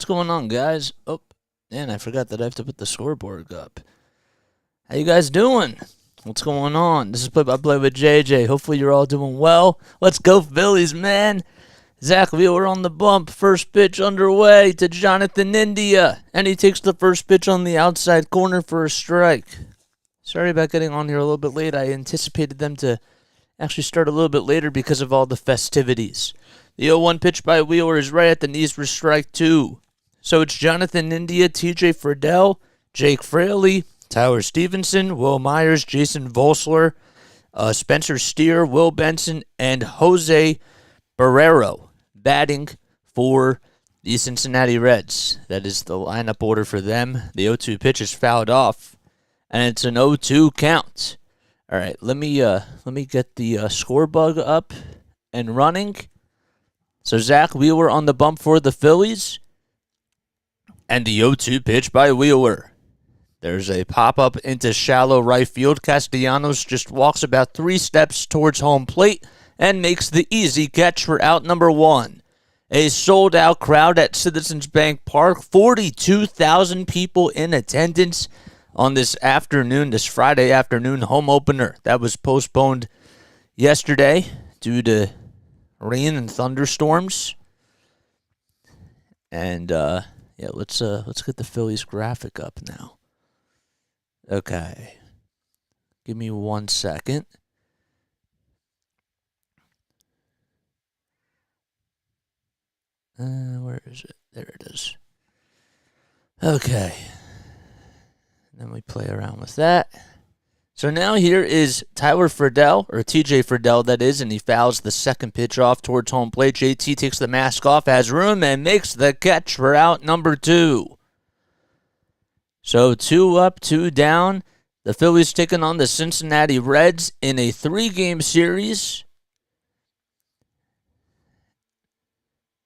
What's going on, guys? Oh, man, I forgot that I have to put the scoreboard up. How you guys doing? What's going on? This is Play by Play with JJ. Hopefully you're all doing well. Let's go Phillies, man. Zack Wheeler on the bump. First pitch underway to Jonathan India. And he takes the first pitch on the outside corner for a strike. Sorry about getting on here a little bit late. I anticipated them to actually start a little bit later because of all the festivities. The 0-1 pitch by Wheeler is right at the knees for strike two. So it's Jonathan India, TJ Friedel, Jake Fraley, Tyler Stevenson, Will Myers, Jason Volsler, Spencer Steer, Will Benson, and Jose Barrero batting for the Cincinnati Reds. That is the lineup order for them. The 0-2 pitch is fouled off, and it's an 0-2 count. All right, let me get the score bug up and running. So Zack Wheeler on the bump for the Phillies. And the 0-2 pitch by Wheeler. There's a pop-up into shallow right field. Castellanos just walks about 3 steps towards home plate and makes the easy catch for out number 1. A sold-out crowd at Citizens Bank Park. 42,000 people in attendance on this afternoon, this Friday afternoon home opener. That was postponed yesterday due to rain and thunderstorms. And, yeah, let's get the Phillies graphic up now. Okay. Give me 1 second. Where is it? There it is. Okay. Then we play around with that. So now here is Tyler Friedel, or TJ Friedel, that is, and he fouls the second pitch off towards home plate. JT takes the mask off, has room, and makes the catch for out number 2. So 2 up, 2 down. The Phillies taking on the Cincinnati Reds in a 3-game series.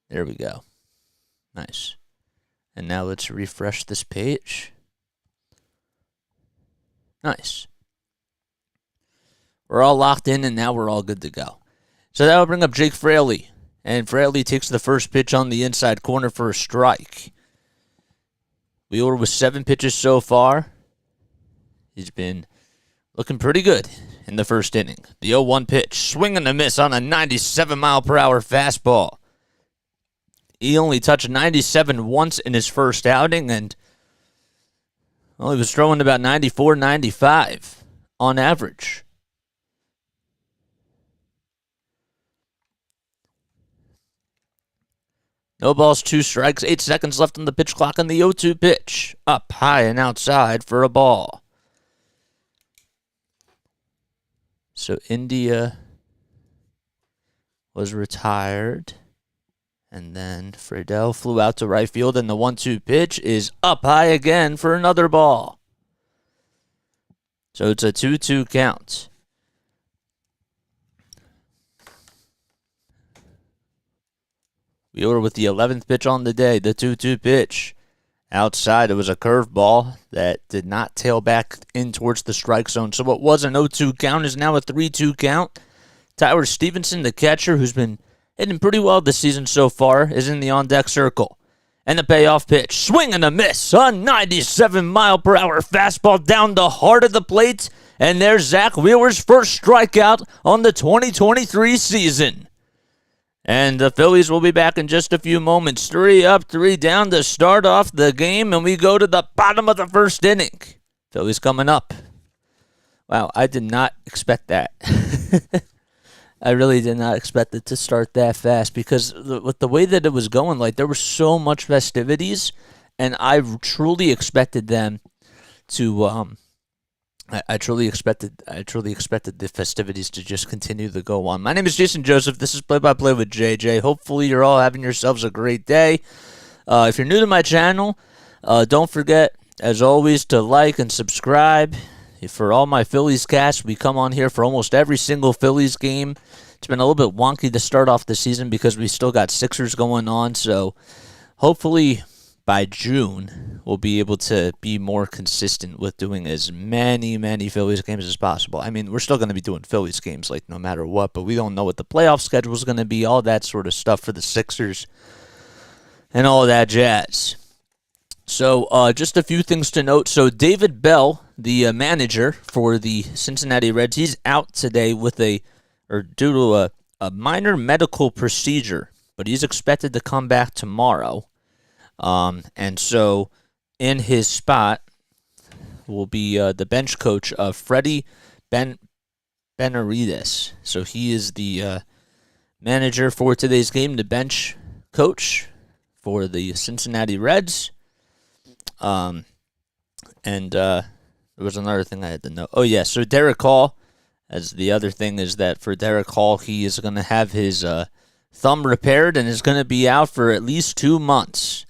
There we go. Nice. And now let's refresh this page. Nice. We're all locked in, and now we're all good to go. So that will bring up Jake Fraley. And Fraley takes the first pitch on the inside corner for a strike. Wheeler with 7 pitches so far. He's been looking pretty good in the first inning. The 0-1 pitch, swing and a miss on a 97-mile-per-hour fastball. He only touched 97 once in his first outing, and he was throwing about 94, 95 on average. No balls, 2 strikes, 8 seconds left on the pitch clock, and the 0-2 pitch. Up high and outside for a ball. So India was retired. And then Friedel flew out to right field, and the 1-2 pitch is up high again for another ball. So it's a 2-2 count. Wheeler with the 11th pitch on the day, the 2-2 pitch. Outside, it was a curveball that did not tail back in towards the strike zone. So what was an 0-2 count is now a 3-2 count. Tyler Stevenson, the catcher, who's been hitting pretty well this season so far, is in the on-deck circle. And the payoff pitch, swing and a miss, a 97-mile-per-hour fastball down the heart of the plate. And there's Zack Wheeler's first strikeout on the 2023 season. And the Phillies will be back in just a few moments. 3 up, 3 down to start off the game, and we go to the bottom of the first inning. Phillies coming up. Wow, I did not expect that. I really did not expect it to start that fast because with the way that it was going, like there was so much festivities, and I truly expected them to. I truly expected the festivities to just continue to go on. My name is Jason Joseph. This is Play by Play with JJ. Hopefully, you're all having yourselves a great day. If you're new to my channel, don't forget, as always, to like and subscribe. For all my Phillies casts, we come on here for almost every single Phillies game. It's been a little bit wonky to start off the season because we still got Sixers going on. So hopefully by June, we'll be able to be more consistent with doing as many Phillies games as possible. I mean, we're still going to be doing Phillies games like no matter what, but we don't know what the playoff schedule is going to be, all that sort of stuff for the Sixers and all of that jazz. So just a few things to note. So David Bell, the manager for the Cincinnati Reds, he's out today due to a minor medical procedure, but he's expected to come back tomorrow. And so in his spot will be the bench coach of Freddie Benavides. So he is the manager for today's game, the bench coach for the Cincinnati Reds. And there was another thing I had to know. Oh, yeah, so Derek Hall, as the other thing is that for Derek Hall, he is going to have his thumb repaired and is going to be out for at least 2 months.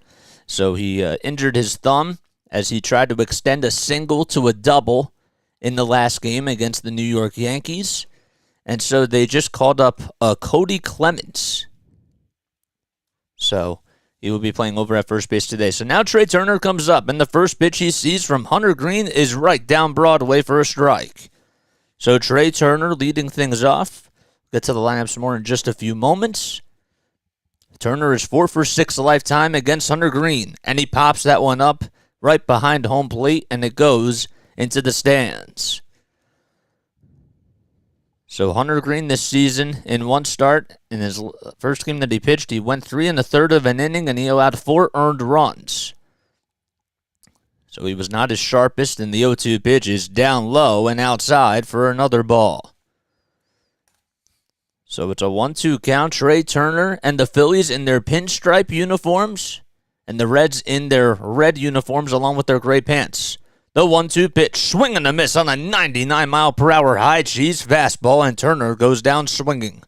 So he injured his thumb as he tried to extend a single to a double in the last game against the New York Yankees. And so they just called up Cody Clemens. So he will be playing over at first base today. So now Trey Turner comes up, and the first pitch he sees from Hunter Greene is right down Broadway for a strike. So Trey Turner leading things off. Get to the lineup some more in just a few moments. Turner is 4 for 6 a lifetime against Hunter Greene, and he pops that one up right behind home plate, and it goes into the stands. So Hunter Greene this season, in one start, in his first game that he pitched, he went 3 1/3 of an inning, and he allowed 4 earned runs. So he was not his sharpest, and the 0-2 pitch is down low and outside for another ball. So it's a 1-2 count. Trey Turner and the Phillies in their pinstripe uniforms, and the Reds in their red uniforms along with their gray pants. The 1-2 pitch, swing and a miss on a 99-mile-per-hour high cheese fastball, and Turner goes down swinging.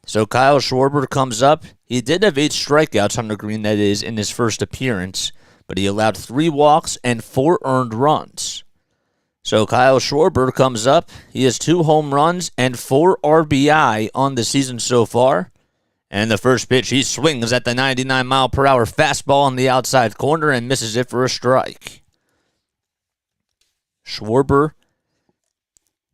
So Kyle Schwarber comes up. He did have 8 strikeouts, Hunter Greene, that is, in his first appearance, but he allowed 3 walks and 4 earned runs. So Kyle Schwarber comes up. He has 2 home runs and 4 RBI on the season so far. And the first pitch, he swings at the 99-mile-per-hour fastball on the outside corner and misses it for a strike. Schwarber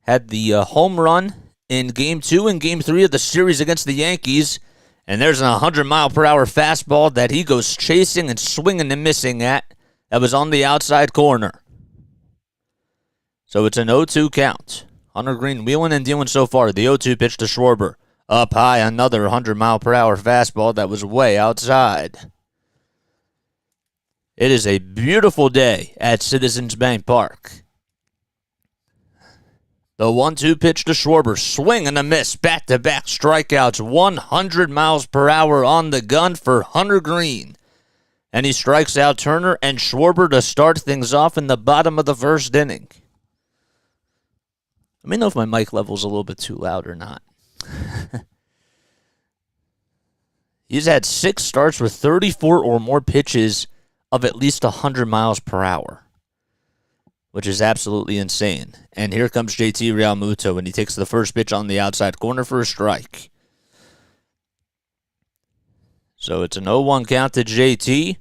had the home run in Game 2 and Game 3 of the series against the Yankees. And there's a 100-mile-per-hour fastball that he goes chasing and swinging and missing at. That was on the outside corner. So it's an 0-2 count. Hunter Greene wheeling and dealing so far. The 0-2 pitch to Schwarber. Up high, another 100-mile-per-hour fastball that was way outside. It is a beautiful day at Citizens Bank Park. The 1-2 pitch to Schwarber. Swing and a miss. Back-to-back strikeouts. 100 miles per hour on the gun for Hunter Greene. And he strikes out Turner and Schwarber to start things off in the bottom of the first inning. Let me know if my mic level's a little bit too loud or not. He's had 6 starts with 34 or more pitches of at least 100 miles per hour, which is absolutely insane. And here comes JT Realmuto, and he takes the first pitch on the outside corner for a strike. So it's an 0-1 count to JT.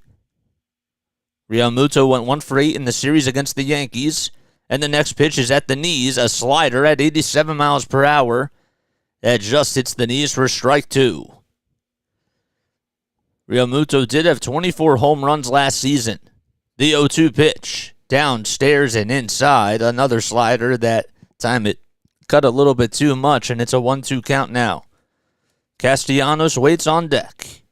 Realmuto went 1 for 8 in the series against the Yankees. And the next pitch is at the knees, a slider at 87 miles per hour. That just hits the knees for strike 2. Realmuto did have 24 home runs last season. The 0-2 pitch, downstairs and inside. Another slider. That time it cut a little bit too much, and it's a 1-2 count now. Castellanos waits on deck.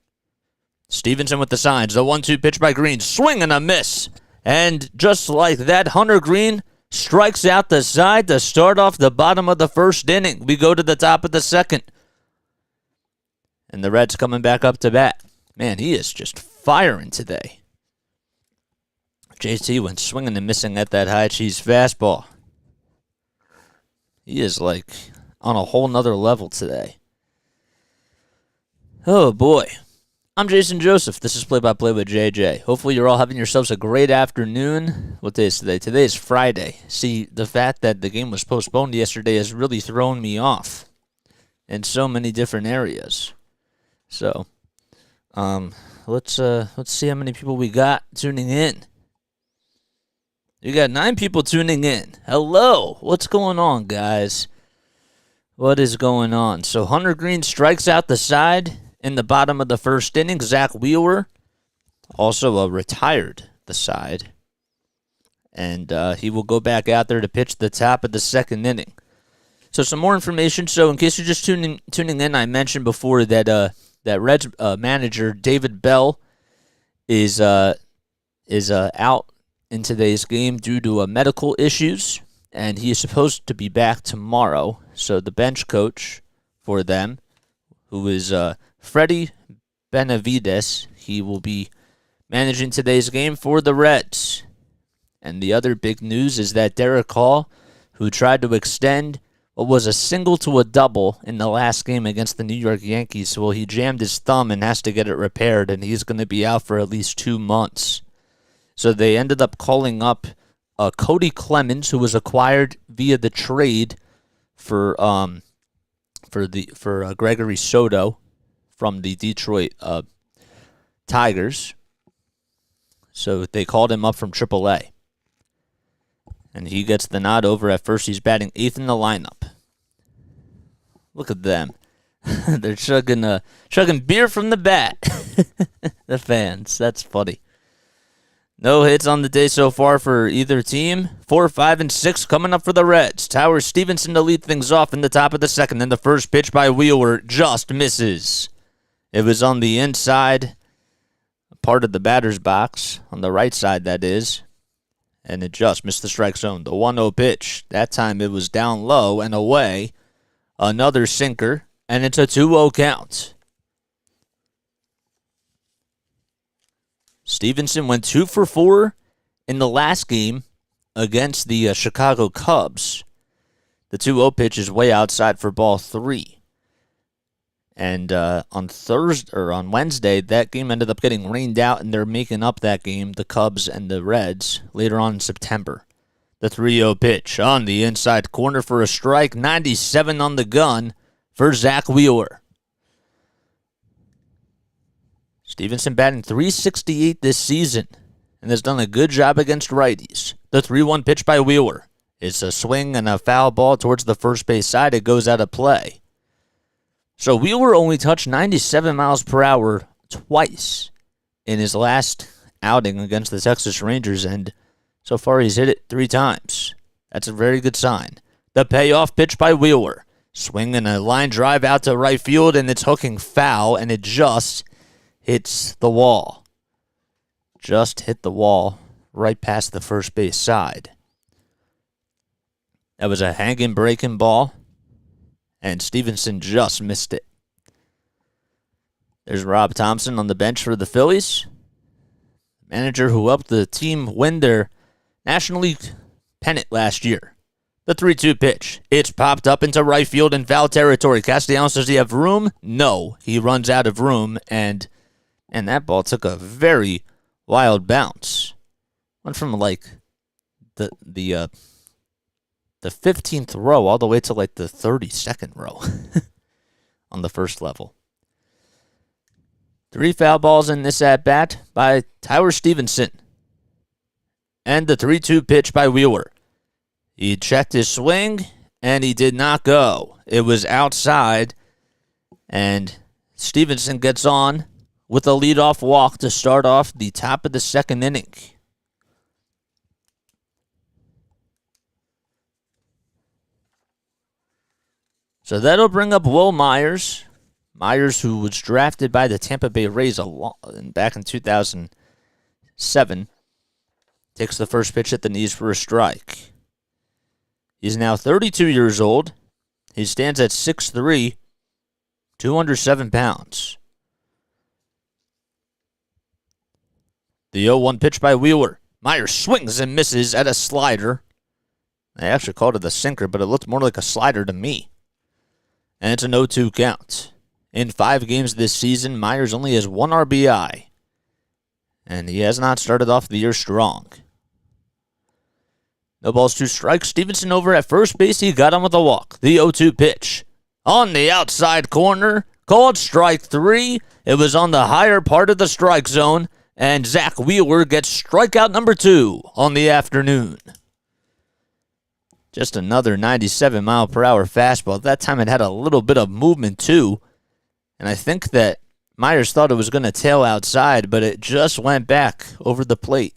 Stevenson with the signs. The 1-2 pitch by Greene. Swing and a miss. And just like that, Hunter Greene strikes out the side to start off the bottom of the first inning. We go to the top of the second. And the Reds coming back up to bat. Man, he is just firing today. JT went swinging and missing at that high cheese fastball. He is like on a whole nother level today. Oh boy. I'm Jason Joseph. This is Play-by-Play with JJ. Hopefully you're all having yourselves a great afternoon. What day is today? Today is Friday. See, the fact that the game was postponed yesterday has really thrown me off in so many different areas. So, let's see how many people we got tuning in. You got 9 people tuning in. Hello. What's going on, guys? What is going on? So Hunter Greene strikes out the side in the bottom of the first inning. Zack Wheeler also retired the side. And he will go back out there to pitch the top of the second inning. So some more information. So in case you're just tuning in, I mentioned before that that Reds manager David Bell is out in today's game due to medical issues, and he is supposed to be back tomorrow. So the bench coach for them, who is Freddie Benavides, he will be managing today's game for the Reds. And the other big news is that Derek Hall, who tried to extend what was a single to a double in the last game against the New York Yankees, well, he jammed his thumb and has to get it repaired, and he's going to be out for at least 2 months. So they ended up calling up Cody Clemens, who was acquired via the trade for Gregory Soto from the Detroit Tigers. So they called him up from AAA. And he gets the nod over at first. He's batting 8th in the lineup. Look at them. They're chugging beer from the bat. The fans. That's funny. No hits on the day so far for either team. 4, 5, and 6 coming up for the Reds. Tower Stevenson to lead things off in the top of the second. And the first pitch by Wheeler just misses. It was on the inside part of the batter's box. On the right side, that is. And it just missed the strike zone. The 1-0 pitch. That time it was down low and away. Another sinker. And it's a 2-0 count. Stevenson went 2 for 4 in the last game against the Chicago Cubs. The 2-0 pitch is way outside for ball 3. And on Wednesday, that game ended up getting rained out, and they're making up that game, the Cubs and the Reds, later on in September. The 3-0 pitch on the inside corner for a strike. 97 on the gun for Zack Wheeler. Stevenson batting .368 this season and has done a good job against righties. The 3-1 pitch by Wheeler It's a swing and a foul ball towards the first base side. It goes out of play. So Wheeler only touched 97 miles per hour twice in his last outing against the Texas Rangers, and so far he's hit it 3 times. That's a very good sign. The payoff pitch by Wheeler. Swing and a line drive out to right field, and it's hooking foul, and it just hits the wall. Just hit the wall right past the first base side. That was a hanging breaking ball, and Stevenson just missed it. There's Rob Thompson on the bench for the Phillies, manager who helped the team win their National League pennant last year. The 3-2 pitch. It's popped up into right field in foul territory. Castellanos, does he have room? No. He runs out of room, and that ball took a very wild bounce. Went from like the 15th row all the way to like the 32nd row on the first level. 3 foul balls in this at-bat by Tyler Stevenson. And the 3-2 pitch by Wheeler. He checked his swing, and he did not go. It was outside, and Stevenson gets on with a leadoff walk to start off the top of the second inning. So that'll bring up Will Myers. Myers, who was drafted by the Tampa Bay Rays back in 2007, takes the first pitch at the knees for a strike. He's now 32 years old. He stands at 6'3", 207 pounds. The 0-1 pitch by Wheeler. Myers swings and misses at a slider. I actually called it a sinker, but it looked more like a slider to me. And it's an 0-2 count. In 5 games this season, Myers only has 1 RBI. And he has not started off the year strong. No balls, 2 strikes. Stevenson over at first base. He got on with a walk. The 0-2 pitch. On the outside corner. Called strike 3. It was on the higher part of the strike zone. And Zack Wheeler gets strikeout number 2 on the afternoon. Just another 97-mile-per-hour fastball. That time it had a little bit of movement too. And I think that Myers thought it was going to tail outside, but it just went back over the plate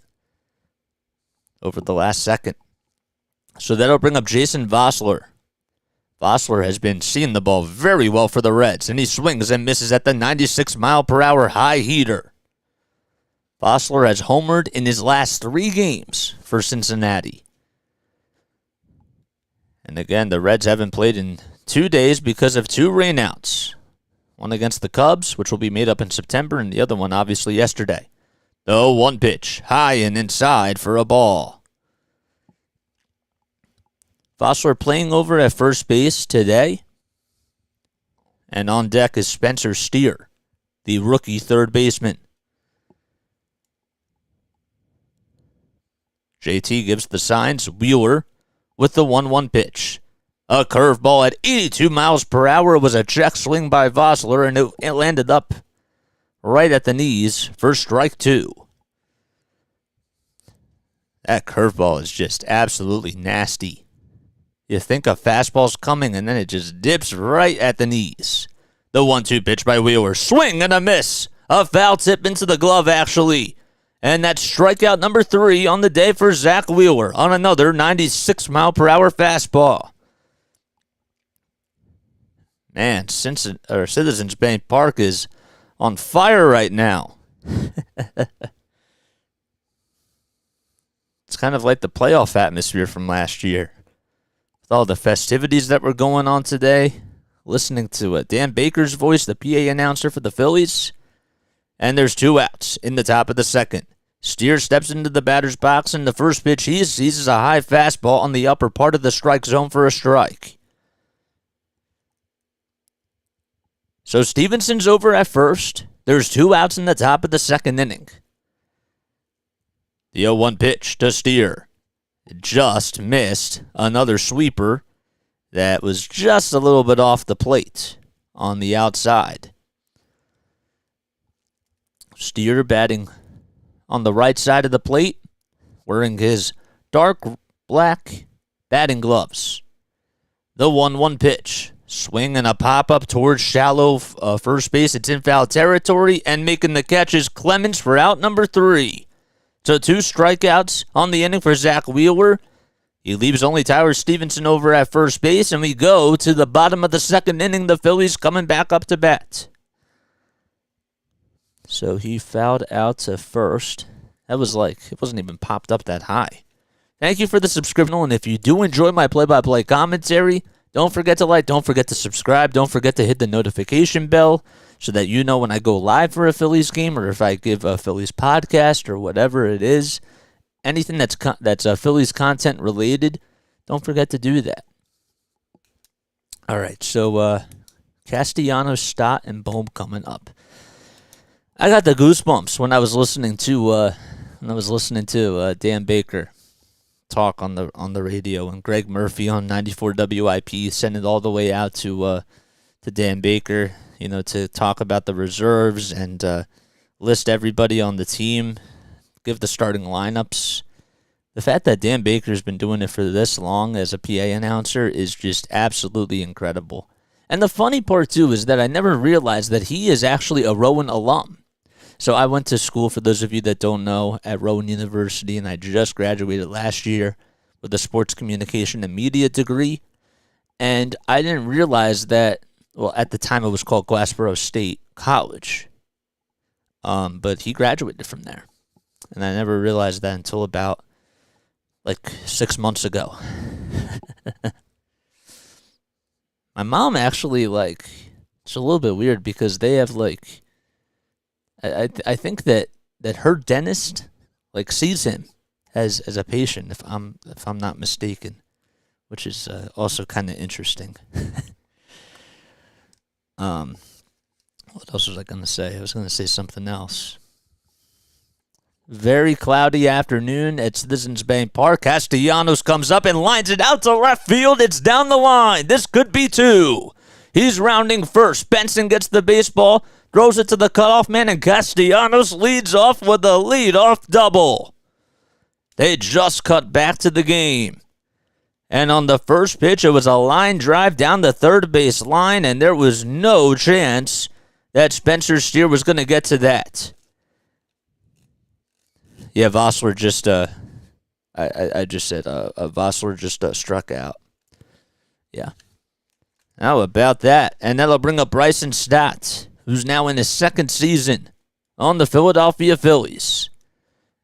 over the last second. So that'll bring up Jason Vossler. Vossler has been seeing the ball very well for the Reds, and he swings and misses at the 96-mile-per-hour high heater. Vossler has homered in his last 3 games for Cincinnati. And again, the Reds haven't played in 2 days because of 2 rainouts. One against the Cubs, which will be made up in September, and the other one obviously yesterday. The 0-1 pitch, high and inside for a ball. Vossler playing over at first base today. And on deck is Spencer Steer, the rookie third baseman. JT gives the signs. Wheeler with the 1-1 pitch. A curveball at 82 miles per hour. It was a check swing by Vossler, and it landed up right at the knees for strike 2. That curveball is just absolutely nasty. You think a fastball's coming, and then it just dips right at the knees. The 1-2 pitch by Wheeler. Swing and a miss. A foul tip into the glove, actually. And that's strikeout number 3 on the day for Zack Wheeler on another 96-mile-per-hour fastball. Man, Citizens Bank Park is on fire right now. It's kind of like the playoff atmosphere from last year. With all the festivities that were going on today, listening to Dan Baker's voice, the PA announcer for the Phillies. And there's 2 outs in the top of the second. Steer steps into the batter's box, and the first pitch he sees is a high fastball on the upper part of the strike zone for a strike. So Stevenson's over at first. There's 2 outs in the top of the second inning. The 0-1 pitch to Steer. Just missed another sweeper that was just a little bit off the plate on the outside. Steer batting on the right side of the plate, wearing his dark black Batting gloves. The 1-1 pitch. Swing and a pop-up towards shallow first base. It's in foul territory, and making the catch is Clemens for out number 3. So 2 strikeouts on the inning for Zack Wheeler. He leaves only Tyler Stevenson over at first base, and we go to the bottom of the second inning. The Phillies coming back up to bat. So he fouled out to first. That was it wasn't even popped up that high. Thank you for the subscription, and if you do enjoy my play-by-play commentary, don't forget to like, don't forget to subscribe, don't forget to hit the notification bell so that you know when I go live for a Phillies game or if I give a Phillies podcast or whatever it is. Anything that's Phillies content related, don't forget to do that. All right, so Castellanos, Stott, and Bohm coming up. I got the goosebumps when I was listening to Dan Baker talk on the radio, and Greg Murphy on 94 WIP sent it all the way out to Dan Baker, to talk about the reserves and list everybody on the team, give the starting lineups. The fact that Dan Baker's been doing it for this long as a PA announcer is just absolutely incredible. And the funny part, too, is that I never realized that he is actually a Rowan alum. So I went to school, for those of you that don't know, at Rowan University, and I just graduated last year with a sports communication and media degree. And I didn't realize that, well, at the time it was called Glassboro State College. But he graduated from there. And I never realized that until about, 6 months ago. My mom actually, it's a little bit weird because they have, I think that her dentist sees him as a patient, if I'm not mistaken, which is also kind of interesting. What else was I going to say? I was going to say something else. Very cloudy afternoon at Citizens Bank Park. Castellanos comes up and lines it out to left field. It's down the line. This could be 2. He's rounding first. Benson gets the baseball. Throws it to the cutoff man, and Castellanos leads off with a leadoff double. They just cut back to the game. And on the first pitch, it was a line drive down the third base line, and there was no chance that Spencer Steer was going to get to that. Yeah, Vossler just, I just said, Vossler just struck out. Yeah. How about that? And that'll bring up Bryson Stott, who's now in his second season on the Philadelphia Phillies.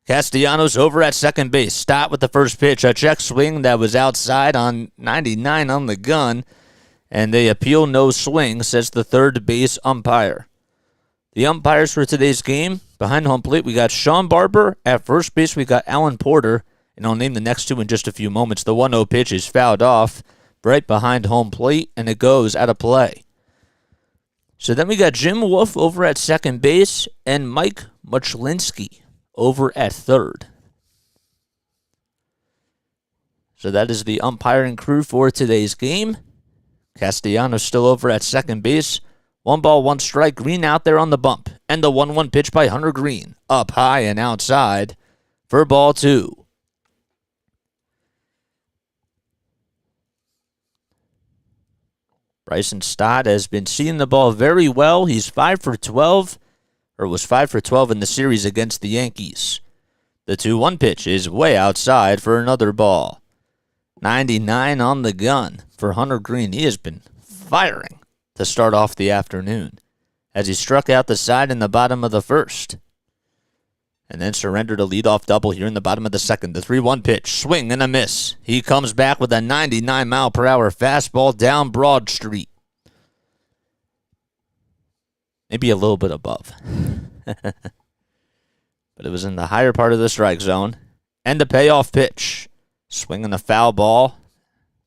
Castellanos over at second base. Stott with the first pitch. A check swing that was outside on 99 on the gun. And they appeal no swing, says the third base umpire. The umpires for today's game, behind home plate, we got Sean Barber. At first base, we got Alan Porter. And I'll name the next 2 in just a few moments. The 1-0 pitch is fouled off right behind home plate, and it goes out of play. So then we got Jim Wolf over at second base and Mike Muchlinski over at third. So that is the umpiring crew for today's game. Castellanos still over at second base. 1 ball, 1 strike. Greene out there on the bump. And the 1-1 pitch by Hunter Greene. Up high and outside for ball 2. Bryson Stott has been seeing the ball very well. He's 5 for 12, or was 5 for 12 in the series against the Yankees. The 2-1 pitch is way outside for another ball. 99 on the gun for Hunter Greene. He has been firing to start off the afternoon as he struck out the side in the bottom of the first. And then surrendered a leadoff double here in the bottom of the second. The 3-1 pitch, swing and a miss. He comes back with a 99-mile-per-hour fastball down Broad Street. Maybe a little bit above. But it was in the higher part of the strike zone. And the payoff pitch. Swinging a foul ball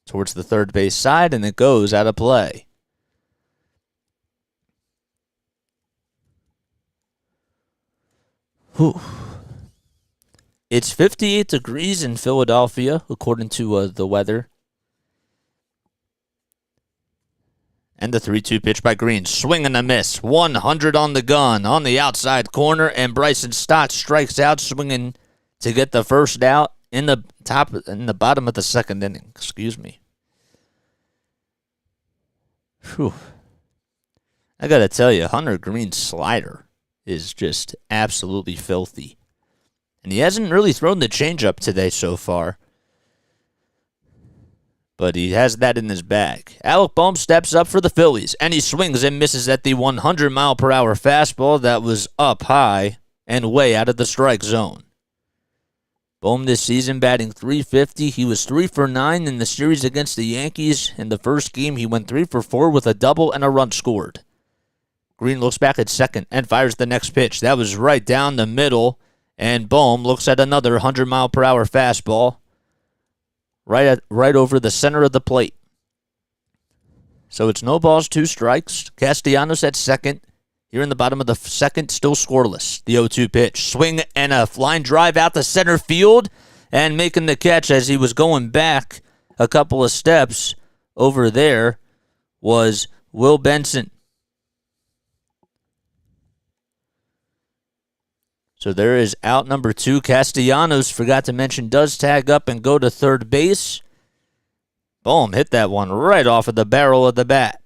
towards the third base side, and it goes out of play. Whew. It's 58 degrees in Philadelphia, according to the weather. And the 3-2 pitch by Greene. Swing and a miss. 100 on the gun on the outside corner, and Bryson Stott strikes out, swinging to get the first out in the bottom of the second inning. Excuse me. Whew. I gotta tell you, Hunter Greene's slider is just absolutely filthy. And he hasn't really thrown the changeup today so far. But he has that in his bag. Alec Bohm steps up for the Phillies, and he swings and misses at the 100-mile-per-hour fastball that was up high and way out of the strike zone. Bohm this season batting .350. He was 3 for 9 in the series against the Yankees. In the first game, he went 3 for 4 with a double and a run scored. Greene looks back at second and fires the next pitch. That was right down the middle, and Bohm looks at another 100-mile-per-hour fastball right over the center of the plate. So it's no balls, 2 strikes. Castellanos at second. Here in the bottom of the second, still scoreless. The 0-2 pitch. Swing and a line drive out to center field, and making the catch as he was going back a couple of steps over there was Will Benson. So there is out number 2. Castellanos, forgot to mention, does tag up and go to third base. Boom, hit that one right off of the barrel of the bat.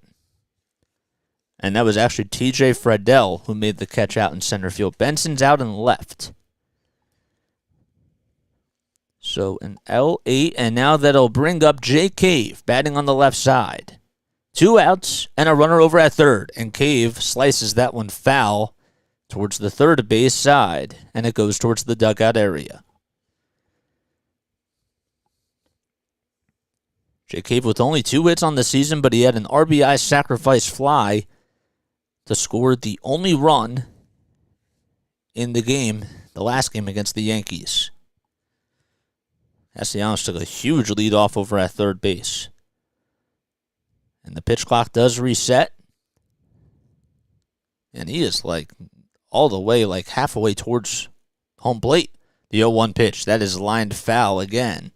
And that was actually T.J. Friedel who made the catch out in center field. Benson's out and left. So an L8, and now that'll bring up Jay Cave batting on the left side. 2 outs and a runner over at third, and Cave slices that one foul towards the third base side, and it goes towards the dugout area. Jay Cave with only 2 hits on the season, but he had an RBI sacrifice fly to score the only run in the game, the last game against the Yankees. Castellanos took a huge lead off over at third base. And the pitch clock does reset. And he is all the way, halfway towards home plate. The 0-1 pitch, that is lined foul again.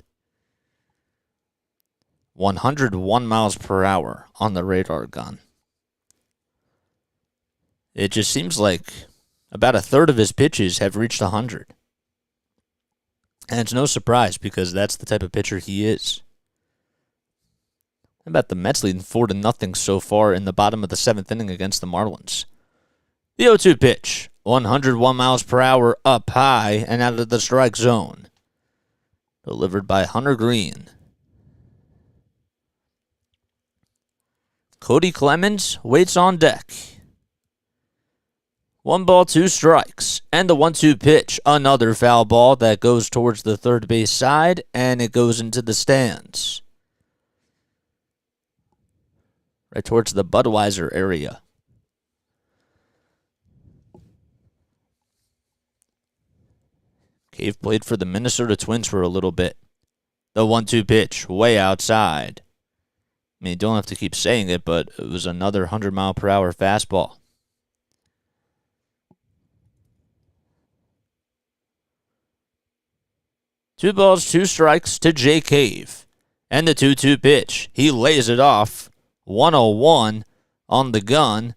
101 miles per hour on the radar gun. It just seems like about a third of his pitches have reached 100. And it's no surprise because that's the type of pitcher he is. How about the Mets leading 4-0 so far in the bottom of the 7th inning against the Marlins? The 0-2 pitch, 101 miles per hour up high and out of the strike zone. Delivered by Hunter Greene. Cody Clemens waits on deck. 1 ball, 2 strikes. And the 1-2 pitch, another foul ball that goes towards the third base side, and it goes into the stands. Right towards the Budweiser area. Cave played for the Minnesota Twins for a little bit. The 1-2 pitch, way outside. I mean, you don't have to keep saying it, but it was another 100-mile-per-hour fastball. Two balls, 2 strikes to Jay Cave. And the 2-2 pitch. He lays it off. 101 on the gun.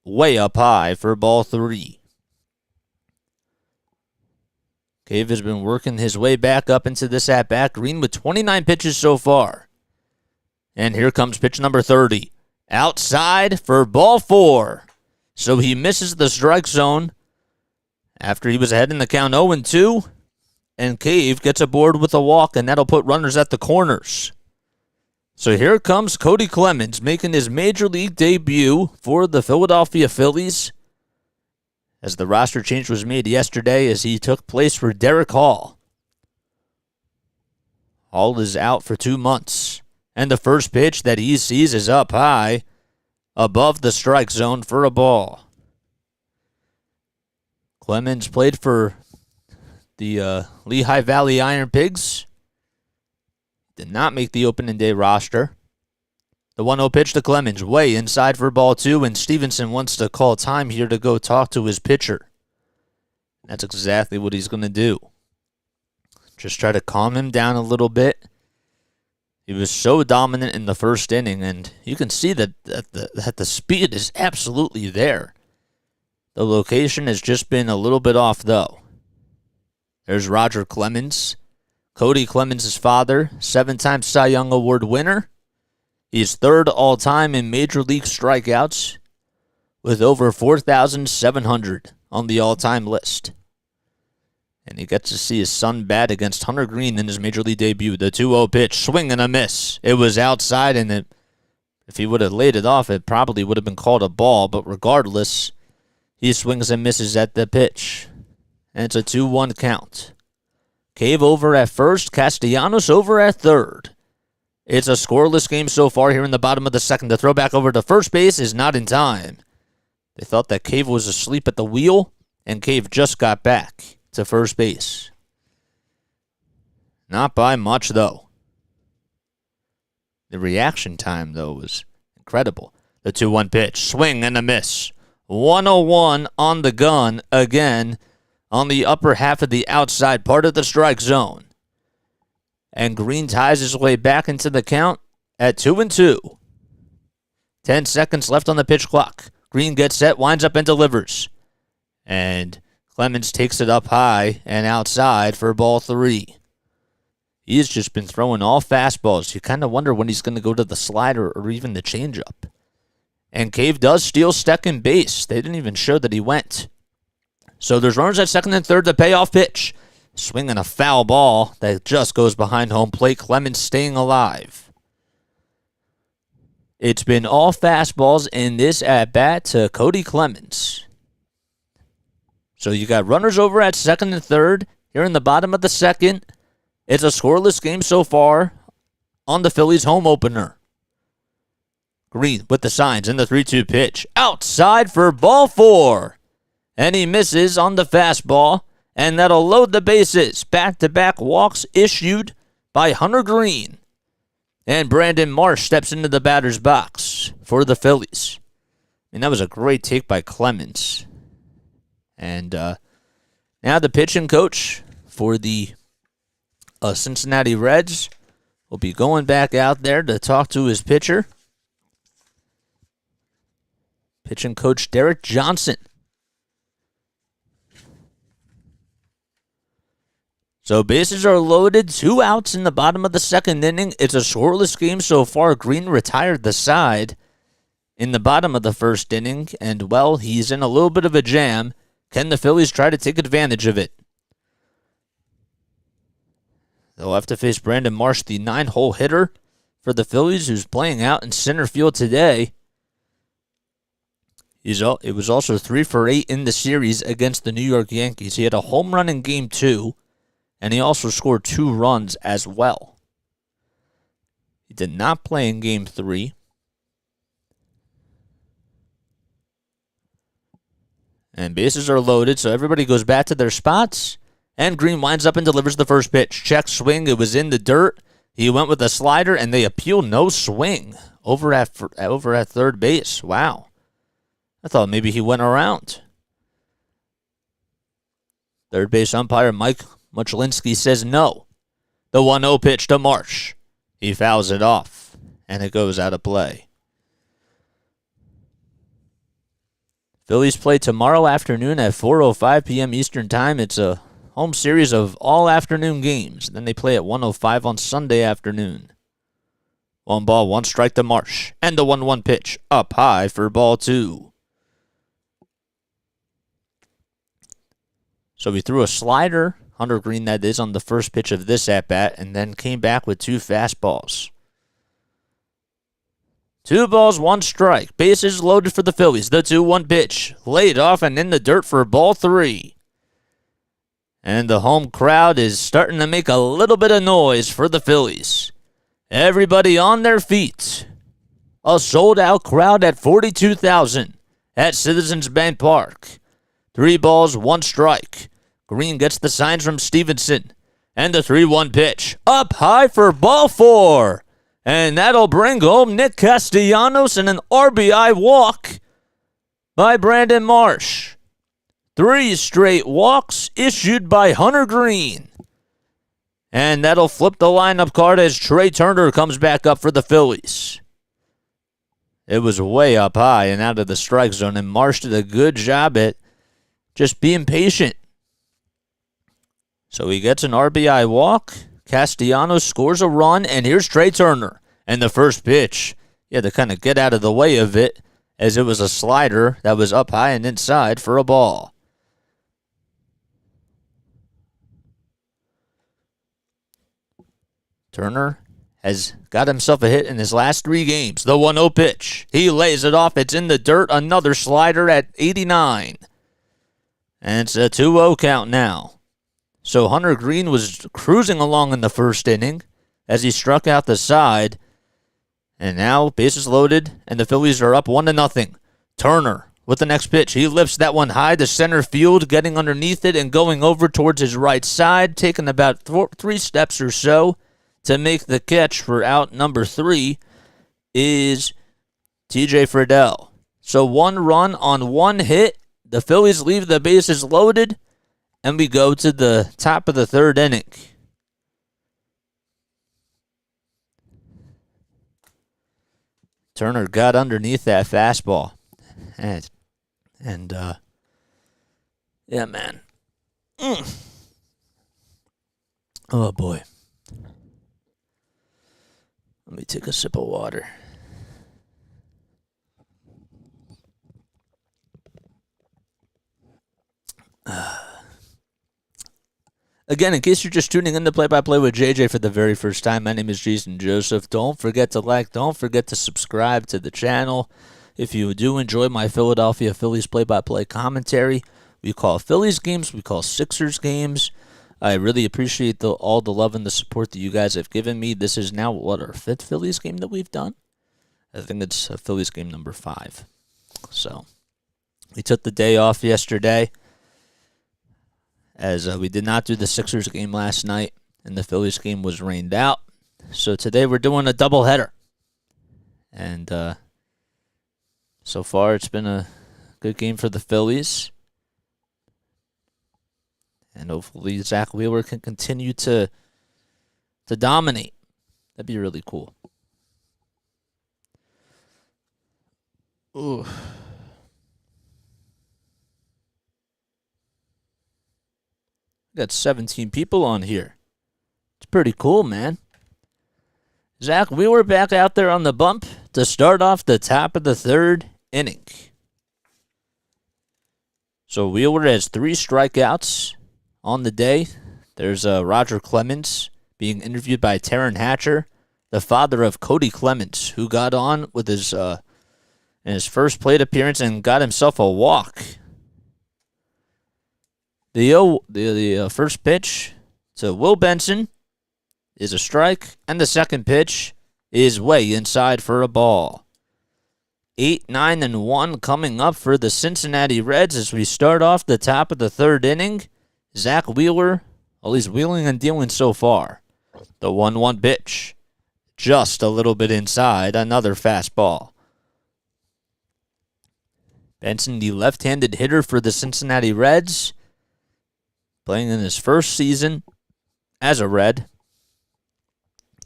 Way up high for ball 3. Cave has been working his way back up into this at-bat. Greene with 29 pitches so far. And here comes pitch number 30. Outside for ball 4. So he misses the strike zone after he was ahead in the count 0-2. And Cave gets aboard with a walk, and that'll put runners at the corners. So here comes Cody Clemens making his major league debut for the Philadelphia Phillies, as the roster change was made yesterday as he took place for Derek Hall. Hall is out for 2 months, and the first pitch that he sees is up high above the strike zone for a ball. Clemens played for the Lehigh Valley Iron Pigs. Did not make the opening day roster. The 1-0 pitch to Clemens, way inside for ball 2, and Stevenson wants to call time here to go talk to his pitcher. That's exactly what he's going to do. Just try to calm him down a little bit. He was so dominant in the first inning, and you can see that the speed is absolutely there. The location has just been a little bit off, though. There's Roger Clemens. Cody Clemens' father, 7-time Cy Young Award winner. He's third all-time in Major League strikeouts with over 4,700 on the all-time list. And he gets to see his son bat against Hunter Greene in his Major League debut. The 2-0 pitch, swing and a miss. It was outside, and if he would have laid it off, it probably would have been called a ball. But regardless, he swings and misses at the pitch. And it's a 2-1 count. Cave over at first, Castellanos over at third. It's a scoreless game so far here in the bottom of the second. The throw back over to first base is not in time. They thought that Cave was asleep at the wheel, and Cave just got back to first base. Not by much, though. The reaction time, though, was incredible. The 2-1 pitch, swing and a miss. 101 on the gun again, on the upper half of the outside part of the strike zone. And Greene ties his way back into the count at 2-2. 10 seconds left on the pitch clock. Greene gets set, winds up and delivers. And Clemens takes it up high and outside for ball 3. He's just been throwing all fastballs. You kind of wonder when he's going to go to the slider or even the changeup. And Cave does steal second base. They didn't even show that he went. So there's runners at second and third. The payoff pitch. Swinging a foul ball that just goes behind home plate. Clemens staying alive. It's been all fastballs in this at-bat to Cody Clemens. So you got runners over at second and third here in the bottom of the second. It's a scoreless game so far on the Phillies home opener. Greene with the signs in the 3-2 pitch. Outside for ball 4. And he misses on the fastball. And that'll load the bases. Back-to-back walks issued by Hunter Greene. And Brandon Marsh steps into the batter's box for the Phillies. And that was a great take by Clemens. And now the pitching coach for the Cincinnati Reds will be going back out there to talk to his pitcher. Pitching coach Derek Johnson. So bases are loaded, 2 outs in the bottom of the second inning. It's a scoreless game so far. Greene retired the side in the bottom of the first inning, and, well, he's in a little bit of a jam. Can the Phillies try to take advantage of it? They'll have to face Brandon Marsh, the 9-hole hitter for the Phillies, who's playing out in center field today. It was also 3 for 8 in the series against the New York Yankees. He had a home run in Game 2. And he also scored 2 runs as well. He did not play in Game 3. And bases are loaded, so everybody goes back to their spots. And Greene winds up and delivers the first pitch. Check swing. It was in the dirt. He went with a slider, and they appeal no swing over at third base. Wow. I thought maybe he went around. Third base umpire Mike Muchlinski says no. The 1-0 pitch to Marsh. He fouls it off, and it goes out of play. Phillies play tomorrow afternoon at 4:05 p.m. Eastern Time. It's a home series of all-afternoon games. Then they play at 1:05 on Sunday afternoon. 1 ball, 1 strike to Marsh. And the 1-1 pitch up high for ball 2. So he threw a slider, Hunter Greene that is, on the first pitch of this at-bat, and then came back with 2 fastballs. 2 balls, 1 strike. Bases loaded for the Phillies. The 2-1 pitch laid off and in the dirt for ball 3. And the home crowd is starting to make a little bit of noise for the Phillies. Everybody on their feet. A sold-out crowd at 42,000 at Citizens Bank Park. 3 balls, 1 strike. Greene gets the signs from Stevenson. And the 3-1 pitch. Up high for ball 4. And that'll bring home Nick Castellanos and an RBI walk by Brandon Marsh. 3 straight walks issued by Hunter Greene. And that'll flip the lineup card as Trey Turner comes back up for the Phillies. It was way up high and out of the strike zone, and Marsh did a good job at just being patient. So he gets an RBI walk. Castellanos scores a run, and here's Trey Turner. And the first pitch, he had to kind of get out of the way of it, as it was a slider that was up high and inside for a ball. Turner has got himself a hit in his last 3 games. The 1-0 pitch. He lays it off. It's in the dirt. Another slider at 89. And it's a 2-0 count now. So Hunter Greene was cruising along in the first inning as he struck out the side. And now bases loaded, and the Phillies are up 1-0. Turner with the next pitch. He lifts that one high to center field, getting underneath it and going over towards his right side, taking about 3 steps or so to make the catch for out number 3 is TJ Friedel. So 1 run on 1 hit. The Phillies leave the bases loaded, and we go to the top of the 3rd inning. Turner got underneath that fastball. And yeah, man. Oh, boy. Let me take a sip of water. Again, in case you're just tuning in to Play-by-Play with JJ for the very first time, my name is Jason Joseph. Don't forget to like, don't forget to subscribe to the channel. If you do enjoy my Philadelphia Phillies play-by-play commentary, we call Phillies games, we call Sixers games. I really appreciate all the love and the support that you guys have given me. This is now, our 5th Phillies game that we've done? I think it's Phillies game number 5. So, we took the day off yesterday, as we did not do the Sixers game last night, and the Phillies game was rained out. So today we're doing a doubleheader. And so far it's been a good game for the Phillies. And hopefully Zack Wheeler can continue to dominate. That'd be really cool. Ooh. Got 17 people on here. It's pretty cool, man. Zack Wheeler back out there on the bump to start off the top of the 3rd inning. So Wheeler has 3 strikeouts on the day. There's Roger Clemens being interviewed by Taryn Hatcher, the father of Cody Clemens, who got on with his in his first plate appearance and got himself a walk. The first pitch to Will Benson is a strike, and the second pitch is way inside for a ball. 8, 9, and 1 coming up for the Cincinnati Reds as we start off the top of the 3rd inning. Zack Wheeler, well, he's wheeling and dealing so far. The 1-1 pitch, just a little bit inside, another fastball. Benson, the left-handed hitter for the Cincinnati Reds, playing in his first season as a Red.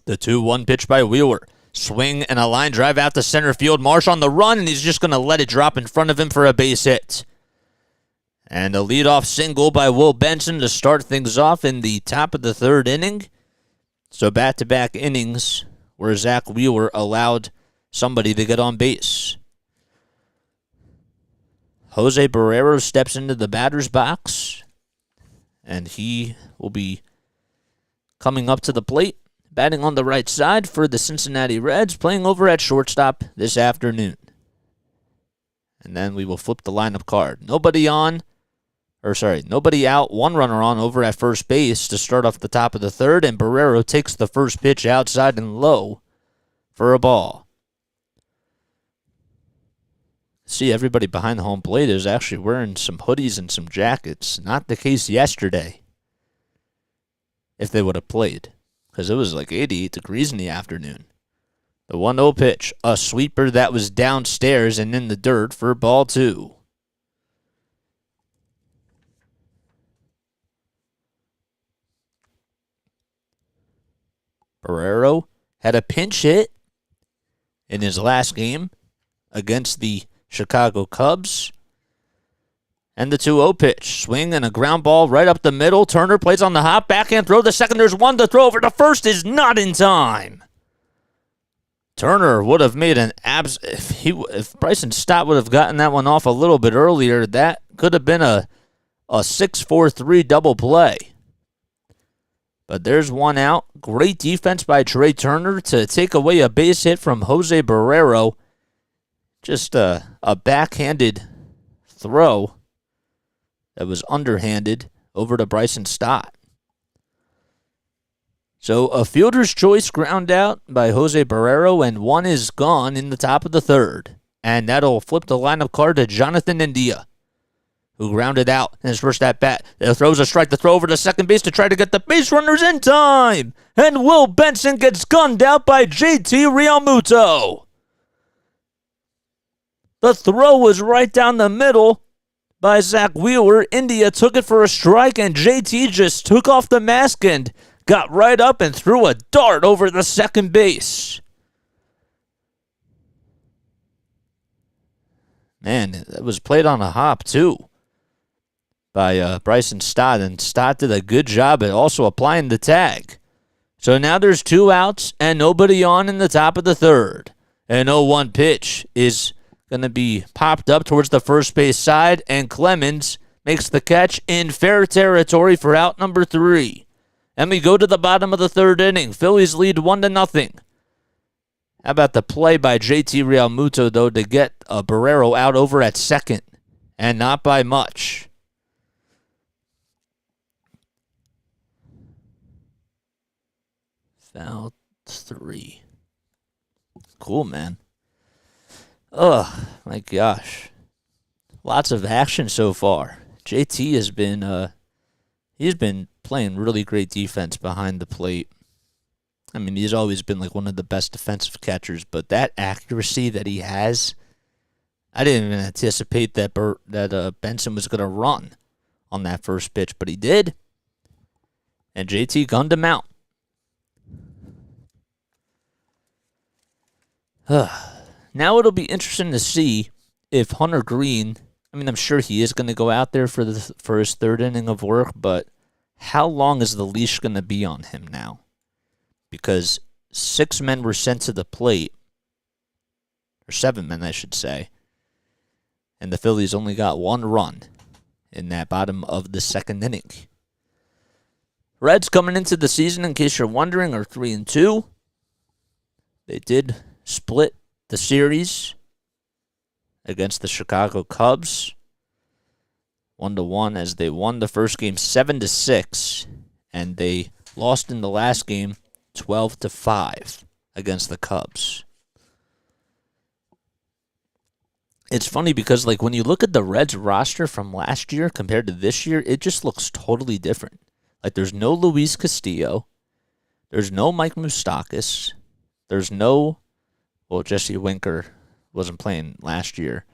The 2-1 pitch by Wheeler. Swing and a line drive out to center field. Marsh on the run, and he's just going to let it drop in front of him for a base hit. And a leadoff single by Will Benson to start things off in the top of the 3rd inning. So back-to-back innings where Zack Wheeler allowed somebody to get on base. Jose Barrero steps into the batter's box, and he will be coming up to the plate, batting on the right side for the Cincinnati Reds, playing over at shortstop this afternoon. And then we will flip the lineup card. Nobody out, 1 runner on over at first base to start off the top of the 3rd, and Barrero takes the first pitch outside and low for a ball. See, everybody behind the home plate is actually wearing some hoodies and some jackets. Not the case yesterday, if they would have played, because it was like 88 degrees in the afternoon. The 1-0 pitch, a sweeper that was downstairs and in the dirt for ball 2. Barrero had a pinch hit in his last game against the Chicago Cubs. And the 2-0 pitch. Swing and a ground ball right up the middle. Turner plays on the hop. Backhand throw to second. There's one to throw over to first. Is not in time. Turner would have made an if Bryson Stott would have gotten that one off a little bit earlier, that could have been a 6-4-3 double play. But there's one out. Great defense by Trey Turner to take away a base hit from Jose Barrero. Just a backhanded throw that was underhanded over to Bryson Stott. So a fielder's choice ground out by Jose Barrero, and one is gone in the top of the third. And that'll flip the lineup card to Jonathan India, who grounded out in his first at-bat. Throws a strike to throw over to second base to try to get the base runners in time. And Will Benson gets gunned out by JT Realmuto. The throw was right down the middle by Zack Wheeler. India took it for a strike, and JT just took off the mask and got right up and threw a dart over the second base. Man, that was played on a hop, too, by Bryson Stott, and Stott did a good job at also applying the tag. So now there's 2 outs and nobody on in the top of the third. An 0-1 pitch is going to be popped up towards the first base side, and Clemens makes the catch in fair territory for out number 3. And we go to the bottom of the third inning. Phillies lead 1-0. How about the play by JT Realmuto, though, to get Barrero out over at second, and not by much. Foul 3. Cool, man. Oh, my gosh. Lots of action so far. JT has been he's been playing really great defense behind the plate. I mean, he's always been like one of the best defensive catchers, but that accuracy that he has, I didn't even anticipate that Benson was going to run on that first pitch, but he did. And JT gunned him out. Now it'll be interesting to see if Hunter Greene, I mean, I'm sure he is going to go out there for his third inning of work, but how long is the leash going to be on him now? Because 6 men were sent to the plate, or 7 men, I should say, and the Phillies only got 1 run in that bottom of the second inning. Reds coming into the season, in case you're wondering, are 3-2. They did split the series against the Chicago Cubs 1-1, as they won the first game 7-6, and they lost in the last game 12-5 against the Cubs. It's funny because, like, when you look at the Reds roster from last year compared to this year, it just looks totally different. Like, there's no Luis Castillo, there's no Mike Moustakas, there's no, well, Jesse Winker wasn't playing last year,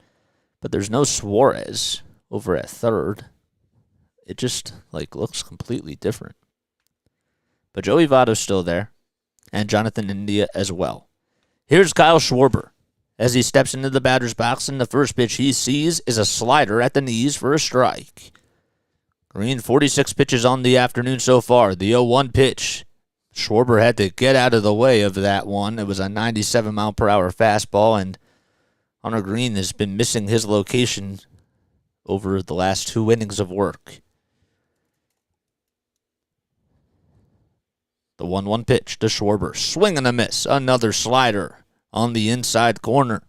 but there's no Suarez over at third. It just, like, looks completely different. But Joey Votto's still there, and Jonathan India as well. Here's Kyle Schwarber as he steps into the batter's box, and the first pitch he sees is a slider at the knees for a strike. Greene, 46 pitches on the afternoon so far. The 0-1 pitch. Schwarber had to get out of the way of that one. It was a 97-mile-per-hour fastball, and Hunter Greene has been missing his location over the last 2 innings of work. The 1-1 pitch to Schwarber. Swing and a miss. Another slider on the inside corner.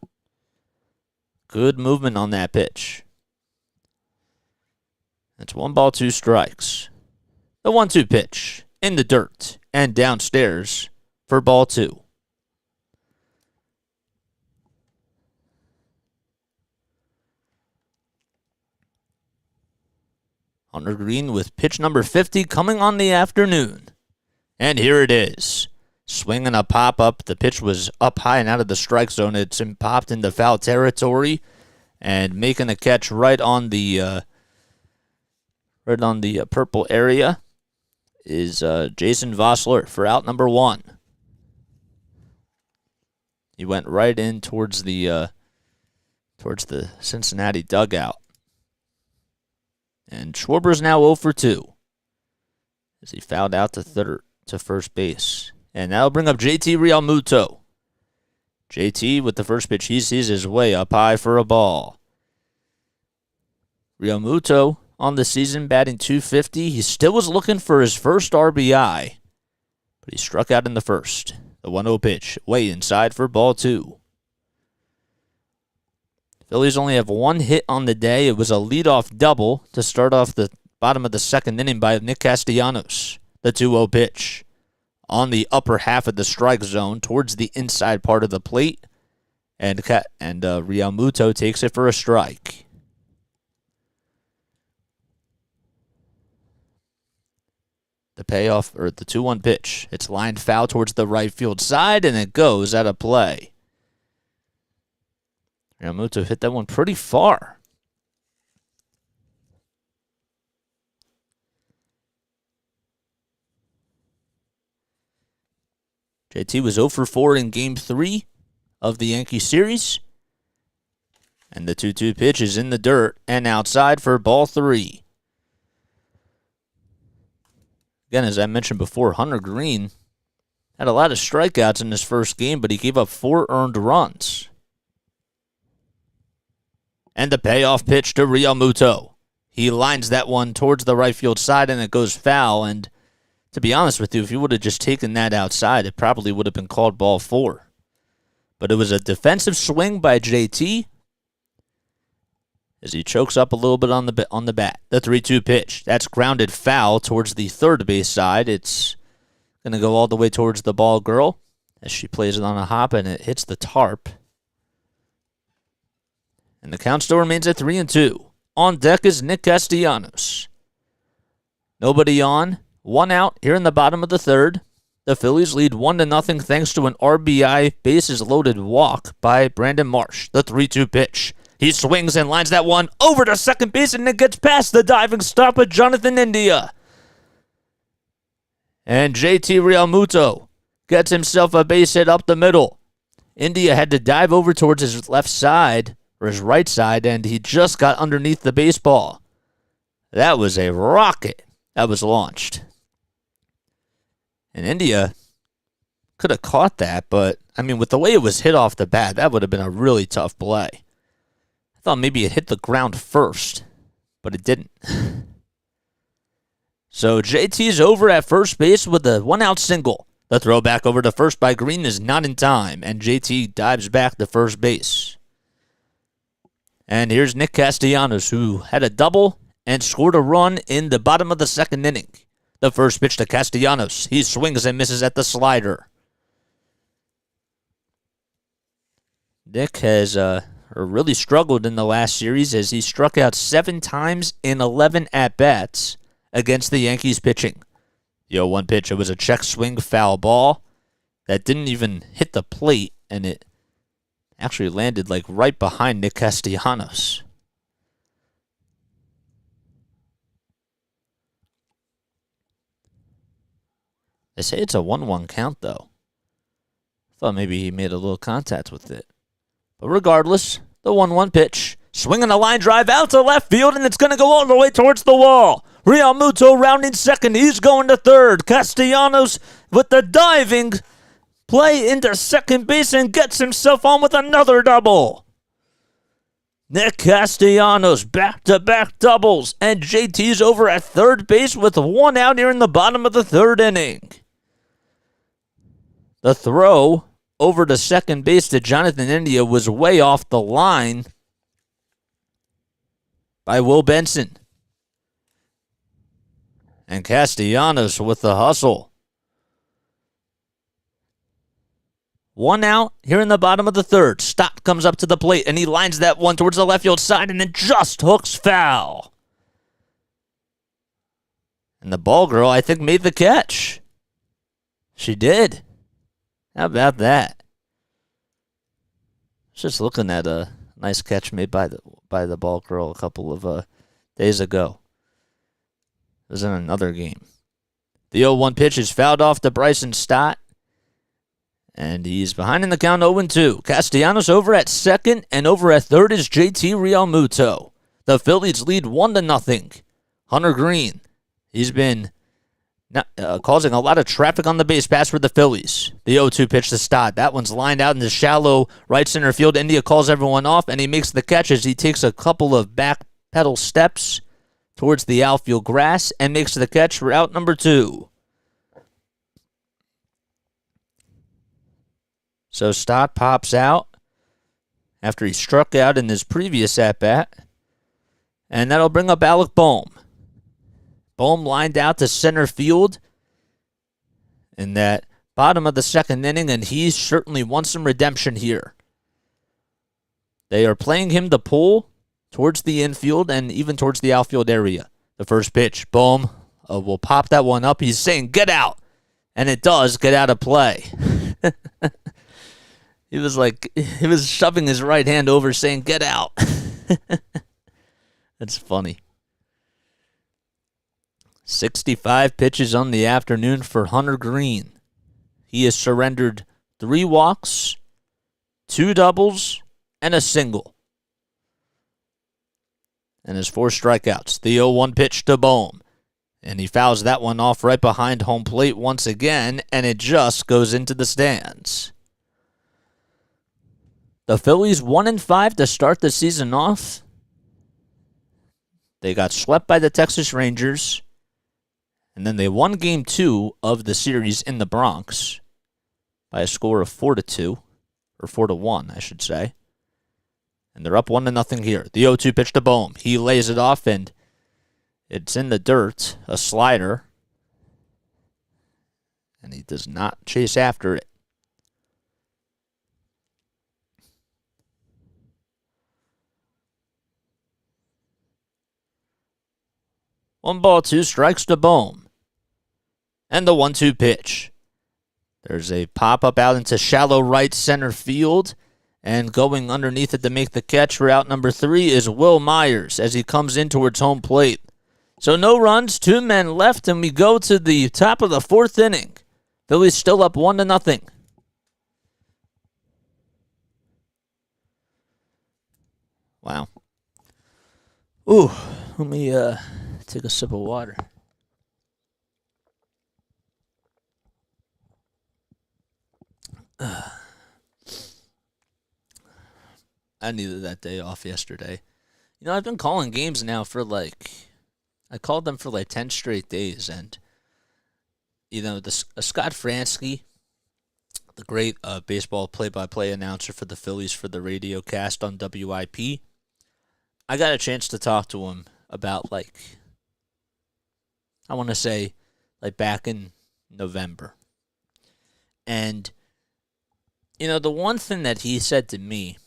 Good movement on that pitch. It's 1 ball, 2 strikes. The 1-2 pitch in the dirt and downstairs for ball 2. Hunter Greene with pitch number 50 coming on the afternoon. And here it is. Swinging a pop-up. The pitch was up high and out of the strike zone. It's popped into foul territory. And making a catch right on the purple area is Jason Vossler for out number 1. He went right in towards the Cincinnati dugout. And Schwarber's now 0 for 2 as he fouled out to first base. And that'll bring up JT Realmuto. JT with the first pitch, he sees his way up high for a ball. Realmuto on the season batting .250. He still was looking for his first RBI, but he struck out in the first. The 1-0 pitch, way inside for ball 2. Phillies only have one hit on the day. It was a leadoff double to start off the bottom of the second inning by Nick Castellanos. The 2-0 pitch on the upper half of the strike zone towards the inside part of the plate. And Realmuto takes it for a strike. The payoff, or the 2-1 pitch. It's lined foul towards the right field side, and it goes out of play. Realmuto hit that one pretty far. JT was 0 for 4 in Game 3 of the Yankee series. And the 2-2 pitch is in the dirt and outside for ball 3. Again, as I mentioned before, Hunter Greene had a lot of strikeouts in his first game, but he gave up 4 earned runs. And the payoff pitch to Realmuto. He lines that one towards the right field side, and it goes foul. And to be honest with you, if you would have just taken that outside, it probably would have been called ball 4. But it was a defensive swing by JT as he chokes up a little bit on the bat. The 3-2 pitch. That's grounded foul towards the third base side. It's going to go all the way towards the ball girl as she plays it on a hop, and it hits the tarp. And the count still remains at 3-2. On deck is Nick Castellanos. Nobody on. 1 out here in the bottom of the third. The Phillies lead 1-0 thanks to an RBI bases loaded walk by Brandon Marsh. The 3-2 pitch. He swings and lines that one over to second base, and it gets past the diving stop of Jonathan India. And JT Realmuto gets himself a base hit up the middle. India had to dive over towards his left side, or his right side, and he just got underneath the baseball. That was a rocket that was launched. And India could have caught that, but, I mean, with the way it was hit off the bat, that would have been a really tough play. I thought maybe it hit the ground first, but it didn't. So JT's over at first base with a 1-out single. The throw back over to first by Greene is not in time, and JT dives back to first base. And here's Nick Castellanos, who had a double and scored a run in the bottom of the second inning. The first pitch to Castellanos. He swings and misses at the slider. Nick has really struggled in the last series as he struck out 7 times in 11 at-bats against the Yankees pitching. The 0-1 pitch, it was a check swing foul ball that didn't even hit the plate, and it actually landed like right behind Nick Castellanos. They say it's a 1-1 count, though. Thought maybe he made a little contact with it. But regardless, the 1-1 pitch. Swinging a line drive out to left field, and it's going to go all the way towards the wall. Realmuto rounding second. He's going to third. Castellanos with the diving play into second base and gets himself on with another double. Nick Castellanos back-to-back doubles, and JT's over at third base with 1 out here in the bottom of the third inning. The throw over to second base to Jonathan India was way off the line by Will Benson. And Castellanos with the hustle. 1 out here in the bottom of the third. Stott comes up to the plate, and he lines that one towards the left field side, and then just hooks foul. And the ball girl, I think, made the catch. She did. How about that? Just looking at a nice catch made by the ball girl a couple of days ago. It was in another game. The 0-1 pitch is fouled off to Bryson Stott. And he's behind in the count 0-2. Castellanos over at second, and over at third is JT Realmuto. The Phillies lead 1-0. Hunter Greene, he's been causing a lot of traffic on the base pass for the Phillies. The 0-2 pitch to Stott. That one's lined out in the shallow right center field. India calls everyone off, and he makes the catch as he takes a couple of back pedal steps towards the outfield grass and makes the catch for out number 2. So Stott pops out after he struck out in his previous at-bat, and that'll bring up Alec Bohm. Bohm lined out to center field in that bottom of the second inning, and he certainly wants some redemption here. They are playing him the pull towards the infield and even towards the outfield area. The first pitch, Bohm will pop that one up. He's saying, get out. And it does get out of play. He was shoving his right hand over saying, get out. That's funny. 65 pitches on the afternoon for Hunter Greene. He has surrendered 3 walks, 2 doubles, and a single. And his 4 strikeouts. The 0-1 pitch to Bohm. And he fouls that one off right behind home plate once again, and it just goes into the stands. The Phillies 1-5 to start the season off. They got swept by the Texas Rangers. And then they won Game 2 of the series in the Bronx by a score of 4-2, or 4-1, I should say. And they're up 1-0 here. The 0-2 pitch to Bohm. He lays it off, and it's in the dirt, a slider. And he does not chase after it. One ball, 2 strikes to Bohm. And the 1-2 pitch. There's a pop-up out into shallow right center field. And going underneath it to make the catch for out number 3 is Will Myers as he comes in towards home plate. So no runs, 2 men left, and we go to the top of the 4th inning. Phillies still up 1-0. Wow. Ooh, let me take a sip of water. I needed that day off yesterday. You know, I've been calling games now for I called them for 10 straight days. And, you know, Scott Fransky, the great baseball play-by-play announcer for the Phillies for the radio cast on WIP, I got a chance to talk to him about, I want to say, back in November. And, you know, the one thing that he said to me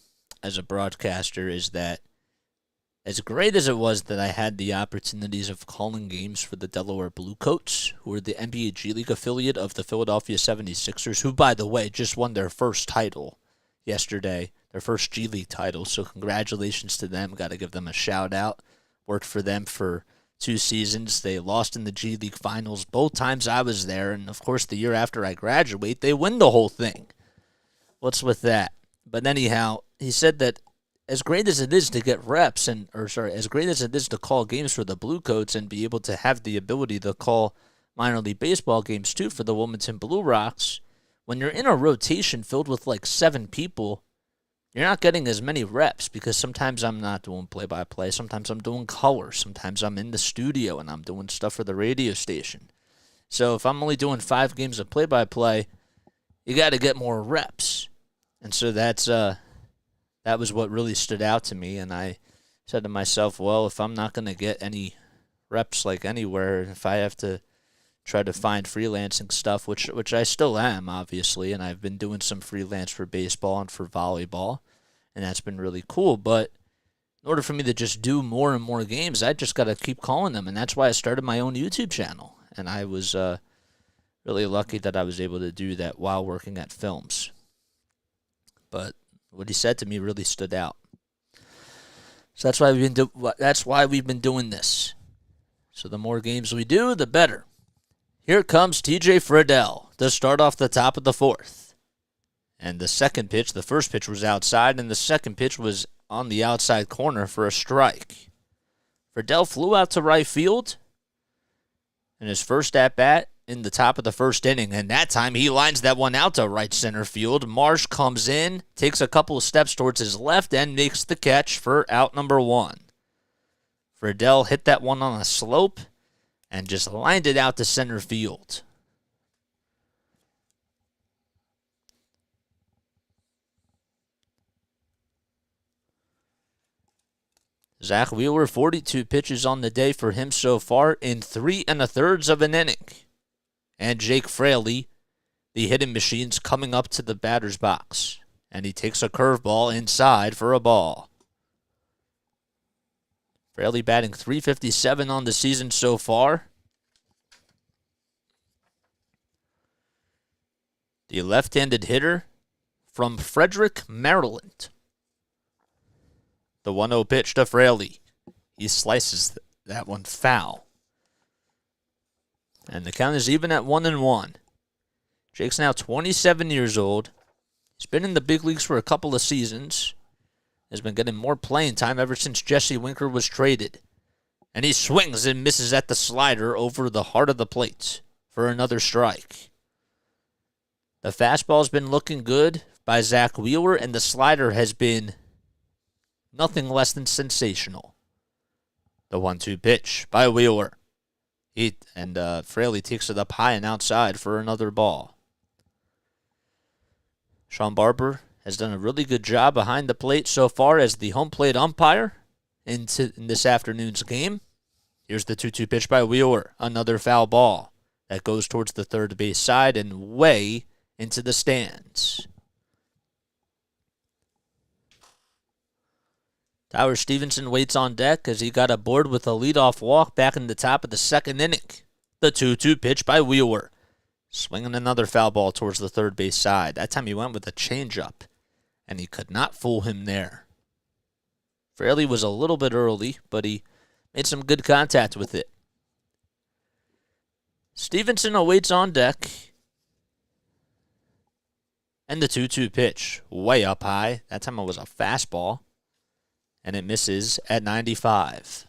as a broadcaster is that as great as it was that I had the opportunities of calling games for the Delaware Bluecoats, who are the NBA G League affiliate of the Philadelphia 76ers, who, by the way, just won their first title yesterday, their first G League title, so congratulations to them. Got to give them a shout-out. Worked for them for 2 seasons. They lost in the G League Finals both times I was there, and, of course, the year after I graduate, they win the whole thing. What's with that? But anyhow, he said that as great as it is to get reps, as great as it is to call games for the Bluecoats and be able to have the ability to call minor league baseball games too for the Wilmington Blue Rocks, when you're in a rotation filled with 7 people, you're not getting as many reps because sometimes I'm not doing play-by-play, sometimes I'm doing color, sometimes I'm in the studio and I'm doing stuff for the radio station. So if I'm only doing 5 games of play-by-play, you got to get more reps. And so that was what really stood out to me, and I said to myself, well, if I'm not going to get any reps anywhere, if I have to try to find freelancing stuff, which I still am, obviously, and I've been doing some freelance for baseball and for volleyball, and that's been really cool, but in order for me to just do more and more games, I just got to keep calling them, and that's why I started my own YouTube channel, and I was really lucky that I was able to do that while working at Films. But what he said to me really stood out. So that's why we've been doing this. So the more games we do, the better. Here comes TJ Friedel to start off the top of the 4th. And the first pitch was outside, and the second pitch was on the outside corner for a strike. Friedel flew out to right field in his first at-bat in the top of the first inning, and that time he lines that one out to right center field. Marsh comes in, takes a couple of steps towards his left, and makes the catch for out number 1. Friedel hit that one on a slope and just lined it out to center field. Zack Wheeler, 42 pitches on the day for him so far in 3 1/3 of an inning. And Jake Fraley, the hitting machine's coming up to the batter's box. And he takes a curveball inside for a ball. Fraley batting .357 on the season so far. The left-handed hitter from Frederick, Maryland. The 1-0 pitch to Fraley. He slices that one foul. And the count is even at 1-1. Jake's now 27 years old. He's been in the big leagues for a couple of seasons. Has been getting more playing time ever since Jesse Winker was traded. And he swings and misses at the slider over the heart of the plate for another strike. The fastball's been looking good by Zack Wheeler, and the slider has been nothing less than sensational. The 1-2 pitch by Wheeler. Fraley takes it up high and outside for another ball. Sean Barber has done a really good job behind the plate so far as the home plate umpire in this afternoon's game. Here's the 2-2 pitch by Wheeler. Another foul ball that goes towards the third base side and way into the stands. Tyler Stevenson waits on deck as he got aboard with a leadoff walk back in the top of the second inning. The 2-2 pitch by Wheeler. Swinging another foul ball towards the third base side. That time he went with a changeup, and he could not fool him there. Fraley was a little bit early, but he made some good contact with it. Stevenson awaits on deck. And the 2-2 pitch, way up high. That time it was a fastball. And it misses at 95.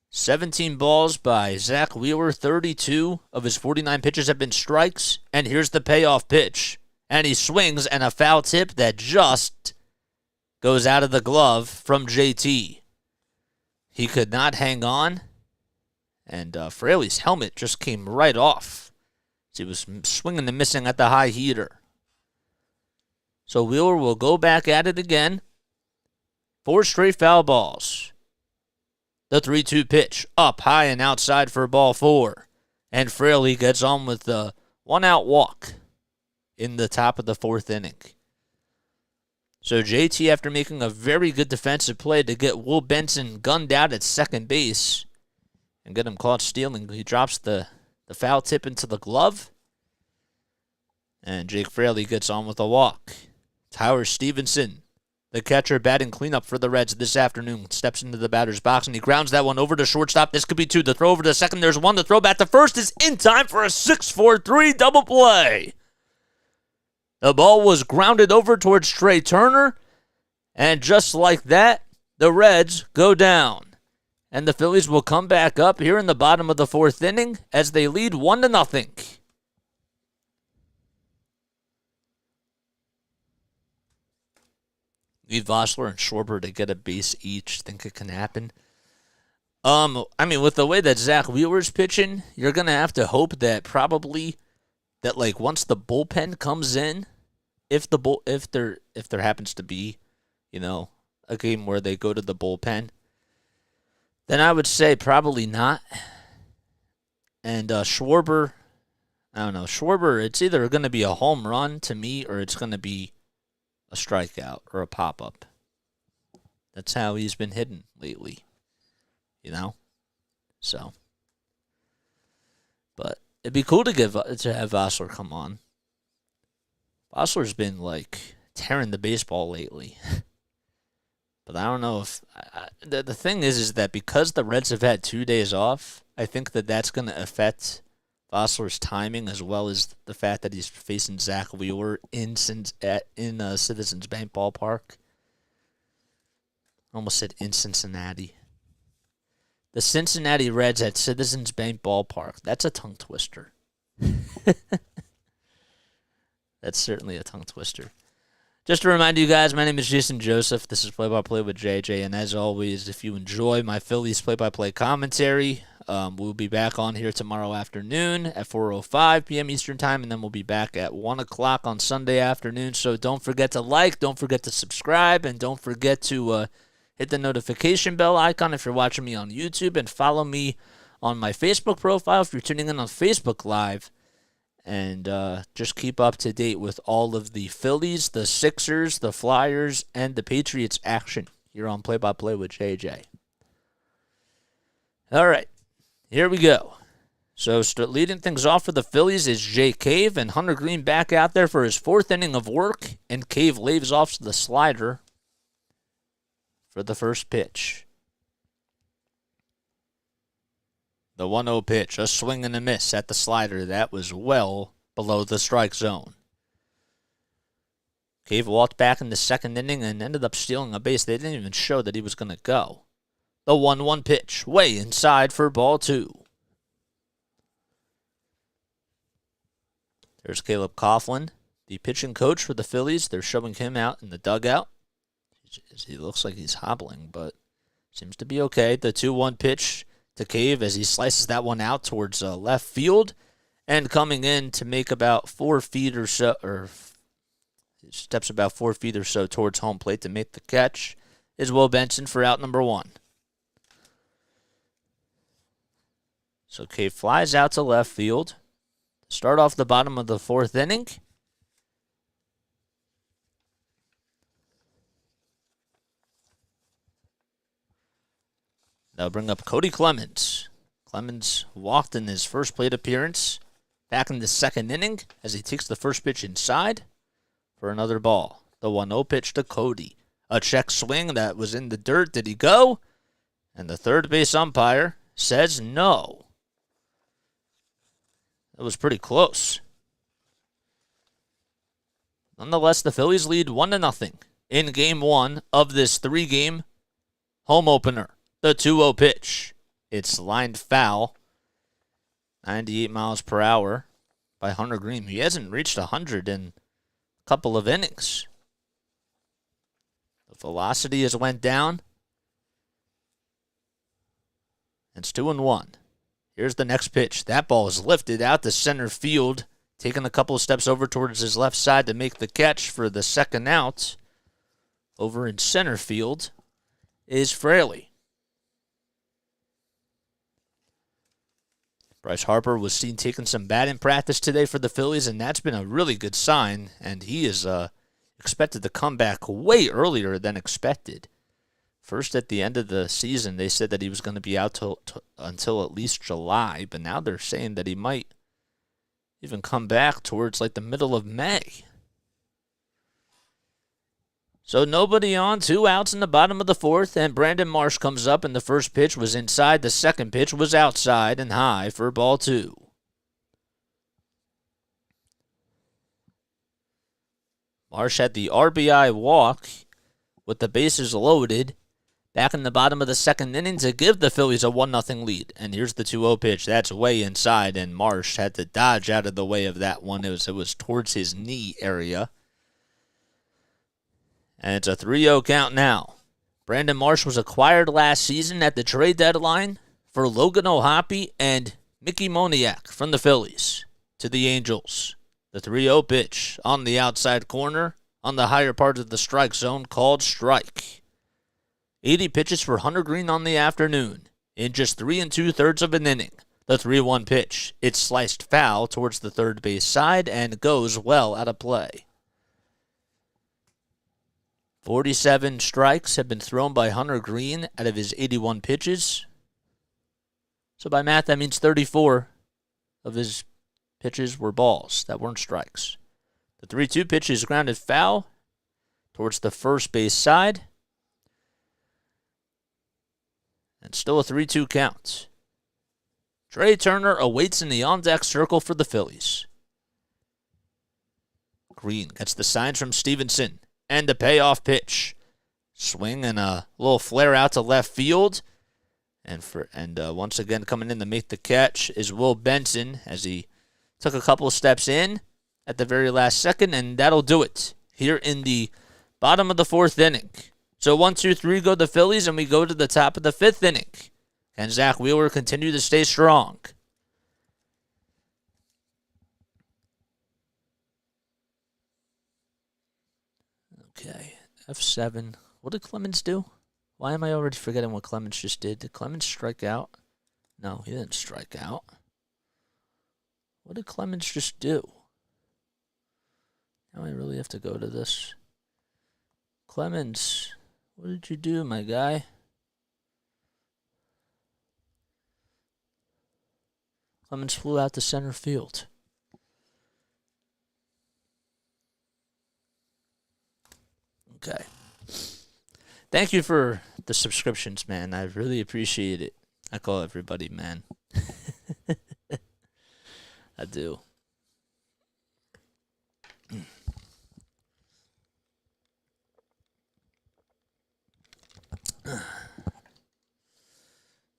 17 balls by Zack Wheeler. 32 of his 49 pitches have been strikes. And here's the payoff pitch. And he swings, and a foul tip that just goes out of the glove from JT. He could not hang on. And Fraley's helmet just came right off. He was swinging and missing at the high heater. So Wheeler will go back at it again. 4 straight foul balls. The 3-2 pitch up high and outside for ball 4. And Fraley gets on with the 1-out walk in the top of the 4th inning. So JT, after making a very good defensive play to get Will Benson gunned out at second base and get him caught stealing, he drops the foul tip into the glove. And Jake Fraley gets on with a walk. Tyler Stevenson, the catcher batting cleanup for the Reds this afternoon, steps into the batter's box, and he grounds that one over to shortstop. This could be 2. The throw over to second. There's 1. The throw back to first is in time for a 6-4-3 double play. The ball was grounded over towards Trey Turner, and just like that, the Reds go down. And the Phillies will come back up here in the bottom of the 4th inning as they lead 1-0. Need Vossler and Schwarber to get a base each. Think it can happen? With the way that Zack Wheeler's pitching, you're gonna have to hope that once the bullpen comes in, if there happens to be, a game where they go to the bullpen, then I would say probably not. And Schwarber, I don't know. Schwarber, it's either going to be a home run to me or it's going to be a strikeout or a pop-up. That's how he's been hitting lately, So, but it'd be cool to have Vossler come on. Vossler's been tearing the baseball lately, but I don't know if the thing is that because the Reds have had 2 days off, I think that's going to affect Vossler's timing, as well as the fact that he's facing Zack Wheeler in Citizens Bank Ballpark. Almost said in Cincinnati. The Cincinnati Reds at Citizens Bank Ballpark. That's a tongue twister. That's certainly a tongue twister. Just to remind you guys, my name is Jason Joseph. This is Play-by-Play with JJ. And as always, if you enjoy my Phillies play-by-play commentary, we'll be back on here tomorrow afternoon at 4:05 p.m. Eastern Time. And then we'll be back at 1 o'clock on Sunday afternoon. So don't forget to like, don't forget to subscribe, and don't forget to hit the notification bell icon if you're watching me on YouTube, and follow me on my Facebook profile if you're tuning in on Facebook Live. And just keep up to date with all of the Phillies, the Sixers, the Flyers, and the Patriots action here on Play-by-Play with JJ. All right, here we go. So leading things off for the Phillies is Jay Cave, and Hunter Greene back out there for his fourth inning of work, and Cave lays off the slider for the first pitch. The 1-0 pitch, a swing and a miss at the slider. That was well below the strike zone. Cave walked back in the second inning and ended up stealing a base. They didn't even show that he was going to go. The 1-1 pitch, way inside for ball 2. There's Caleb Coughlin, the pitching coach for the Phillies. They're showing him out in the dugout. He looks like he's hobbling, but seems to be okay. The 2-1 pitch to Cave as he slices that one out towards left field, and coming in to make about 4 feet or so, or steps about 4 feet or so towards home plate to make the catch, is Will Benson for out number 1. So Cave flies out to left field. Start off the bottom of the 4th inning. They'll bring up Cody Clemens. Clemens walked in his first plate appearance back in the second inning as he takes the first pitch inside for another ball. The 1-0 pitch to Cody. A check swing that was in the dirt. Did he go? And the third base umpire says no. That was pretty close. Nonetheless, the Phillies lead 1-0 in Game 1 of this 3-game home opener. The 2-0 pitch. It's lined foul. 98 miles per hour by Hunter Greene. He hasn't reached 100 in a couple of innings. The velocity has went down. It's 2-1. Here's the next pitch. That ball is lifted out to center field. Taking a couple of steps over towards his left side to make the catch for the second out. Over in center field is Fraley. Bryce Harper was seen taking some batting practice today for the Phillies, and that's been a really good sign, and he is expected to come back way earlier than expected. First, at the end of the season, they said that he was going to be out until at least July, but now they're saying that he might even come back towards like the middle of May. So nobody on, 2 outs in the bottom of the 4th, and Brandon Marsh comes up, and the first pitch was inside. The second pitch was outside and high for ball 2. Marsh had the RBI walk with the bases loaded back in the bottom of the second inning to give the Phillies a 1-0 lead. And here's the 2-0 pitch. That's way inside, and Marsh had to dodge out of the way of that one. It was towards his knee area. And it's a 3-0 count now. Brandon Marsh was acquired last season at the trade deadline for Logan O'Hoppe and Mickey Moniak from the Phillies to the Angels. The 3-0 pitch on the outside corner on the higher part of the strike zone called strike. 80 pitches for Hunter Greene on the afternoon in just 3 2/3 of an inning. The 3-1 pitch. It's sliced foul towards the third base side and goes well out of play. 47 strikes have been thrown by Hunter Greene out of his 81 pitches. So by math, that means 34 of his pitches were balls that weren't strikes. The 3-2 pitch is grounded foul towards the first base side. And still a 3-2 count. Trey Turner awaits in the on-deck circle for the Phillies. Greene gets the signs from Stevenson. And the payoff pitch. Swing and a little flare out to left field. And once again coming in to make the catch is Will Benson as he took a couple of steps in at the very last second, and that'll do it here in the bottom of the 4th inning. So 1, 2, 3 go the Phillies, and we go to the top of the 5th inning. Can Zack Wheeler continue to stay strong? Okay, F7. What did Clemens do? Why am I already forgetting what Clemens just did? Did Clemens strike out? No, he didn't strike out. What did Clemens just do? Now I really have to go to this. Clemens, what did you do, my guy? Clemens flew out to center field. Okay. Thank you for the subscriptions, man. I really appreciate it. I call everybody man. I do.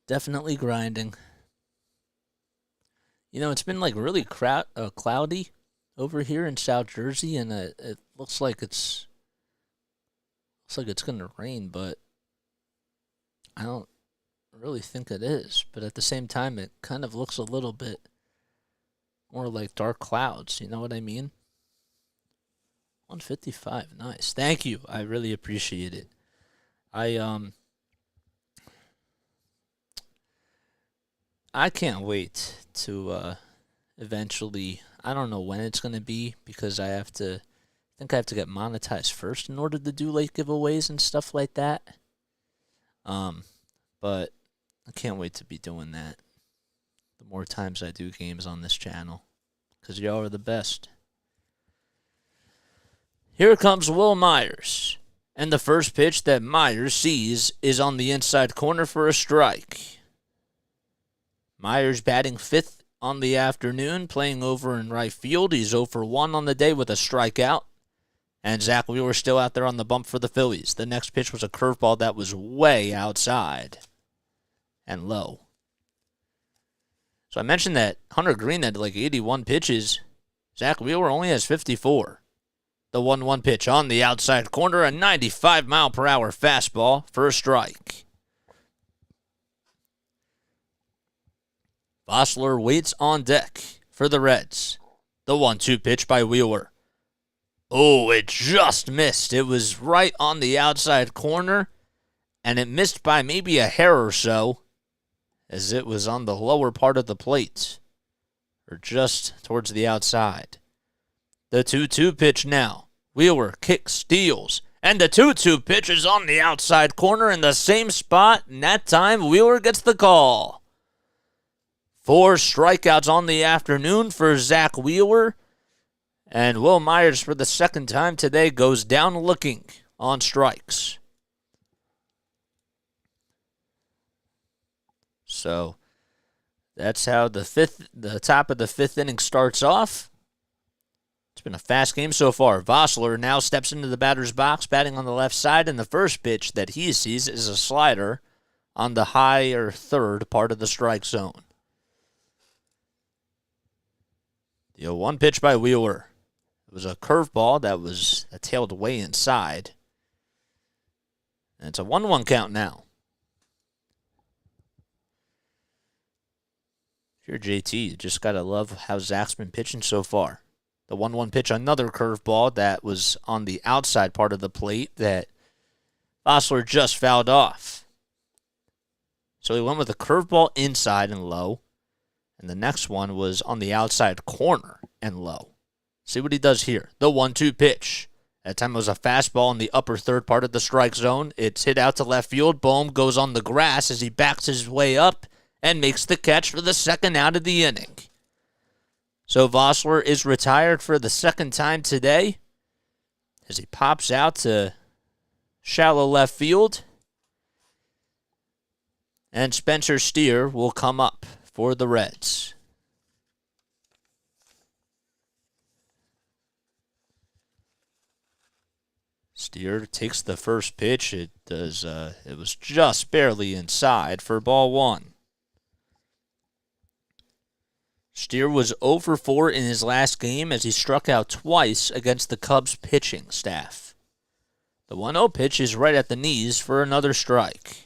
Definitely grinding. You know, it's been like really cloudy over here in South Jersey, and it looks like it's going to rain, but I don't really think it is. But at the same time, it kind of looks a little bit more like dark clouds. You know what I mean? 155, nice. Thank you. I really appreciate it. I can't wait to eventually, I don't know when it's going to be, because I think I have to get monetized first in order to do late giveaways and stuff like that. But I can't wait to be doing that. The more times I do games on this channel, because y'all are the best. Here comes Will Myers. And the first pitch that Myers sees is on the inside corner for a strike. Myers batting 5th on the afternoon, playing over in right field. He's 0 for 1 on the day with a strikeout. And Zack Wheeler still out there on the bump for the Phillies. The next pitch was a curveball that was way outside and low. So I mentioned that Hunter Greene had like 81 pitches. Zack Wheeler only has 54. The 1-1 pitch on the outside corner, a 95-mile-per-hour fastball for a strike. Vosler waits on deck for the Reds. The 1-2 pitch by Wheeler. Oh, it just missed. It was right on the outside corner, and it missed by maybe a hair or so, as it was on the lower part of the plate, or just towards the outside. The 2-2 pitch now. Wheeler kicks, steals, and the 2-2 pitch is on the outside corner in the same spot, and that time Wheeler gets the call. 4 strikeouts on the afternoon for Zack Wheeler, and Will Myers for the second time today goes down looking on strikes. So that's how the top of the 5th inning starts off. It's been a fast game so far. Vosler now steps into the batter's box, batting on the left side, and the first pitch that he sees is a slider on the higher third part of the strike zone. The 0-1 pitch by Wheeler. It was a curveball that tailed way inside. And it's a 1-1 count now. If you're JT, you just got to love how Zach's been pitching so far. The 1-1 pitch, another curveball that was on the outside part of the plate that Vosler just fouled off. So he went with a curveball inside and low. And the next one was on the outside corner and low. See what he does here. The 1-2 pitch. That time it was a fastball in the upper third part of the strike zone. It's hit out to left field. Bohm goes on the grass as he backs his way up and makes the catch for the second out of the inning. So Vosler is retired for the second time today as he pops out to shallow left field. And Spencer Steer will come up for the Reds. Steer Steer takes the first pitch. It was just barely inside for ball 1. Steer was 0 for 4 in his last game as he struck out twice against the Cubs pitching staff. The 1-0 pitch is right at the knees for another strike.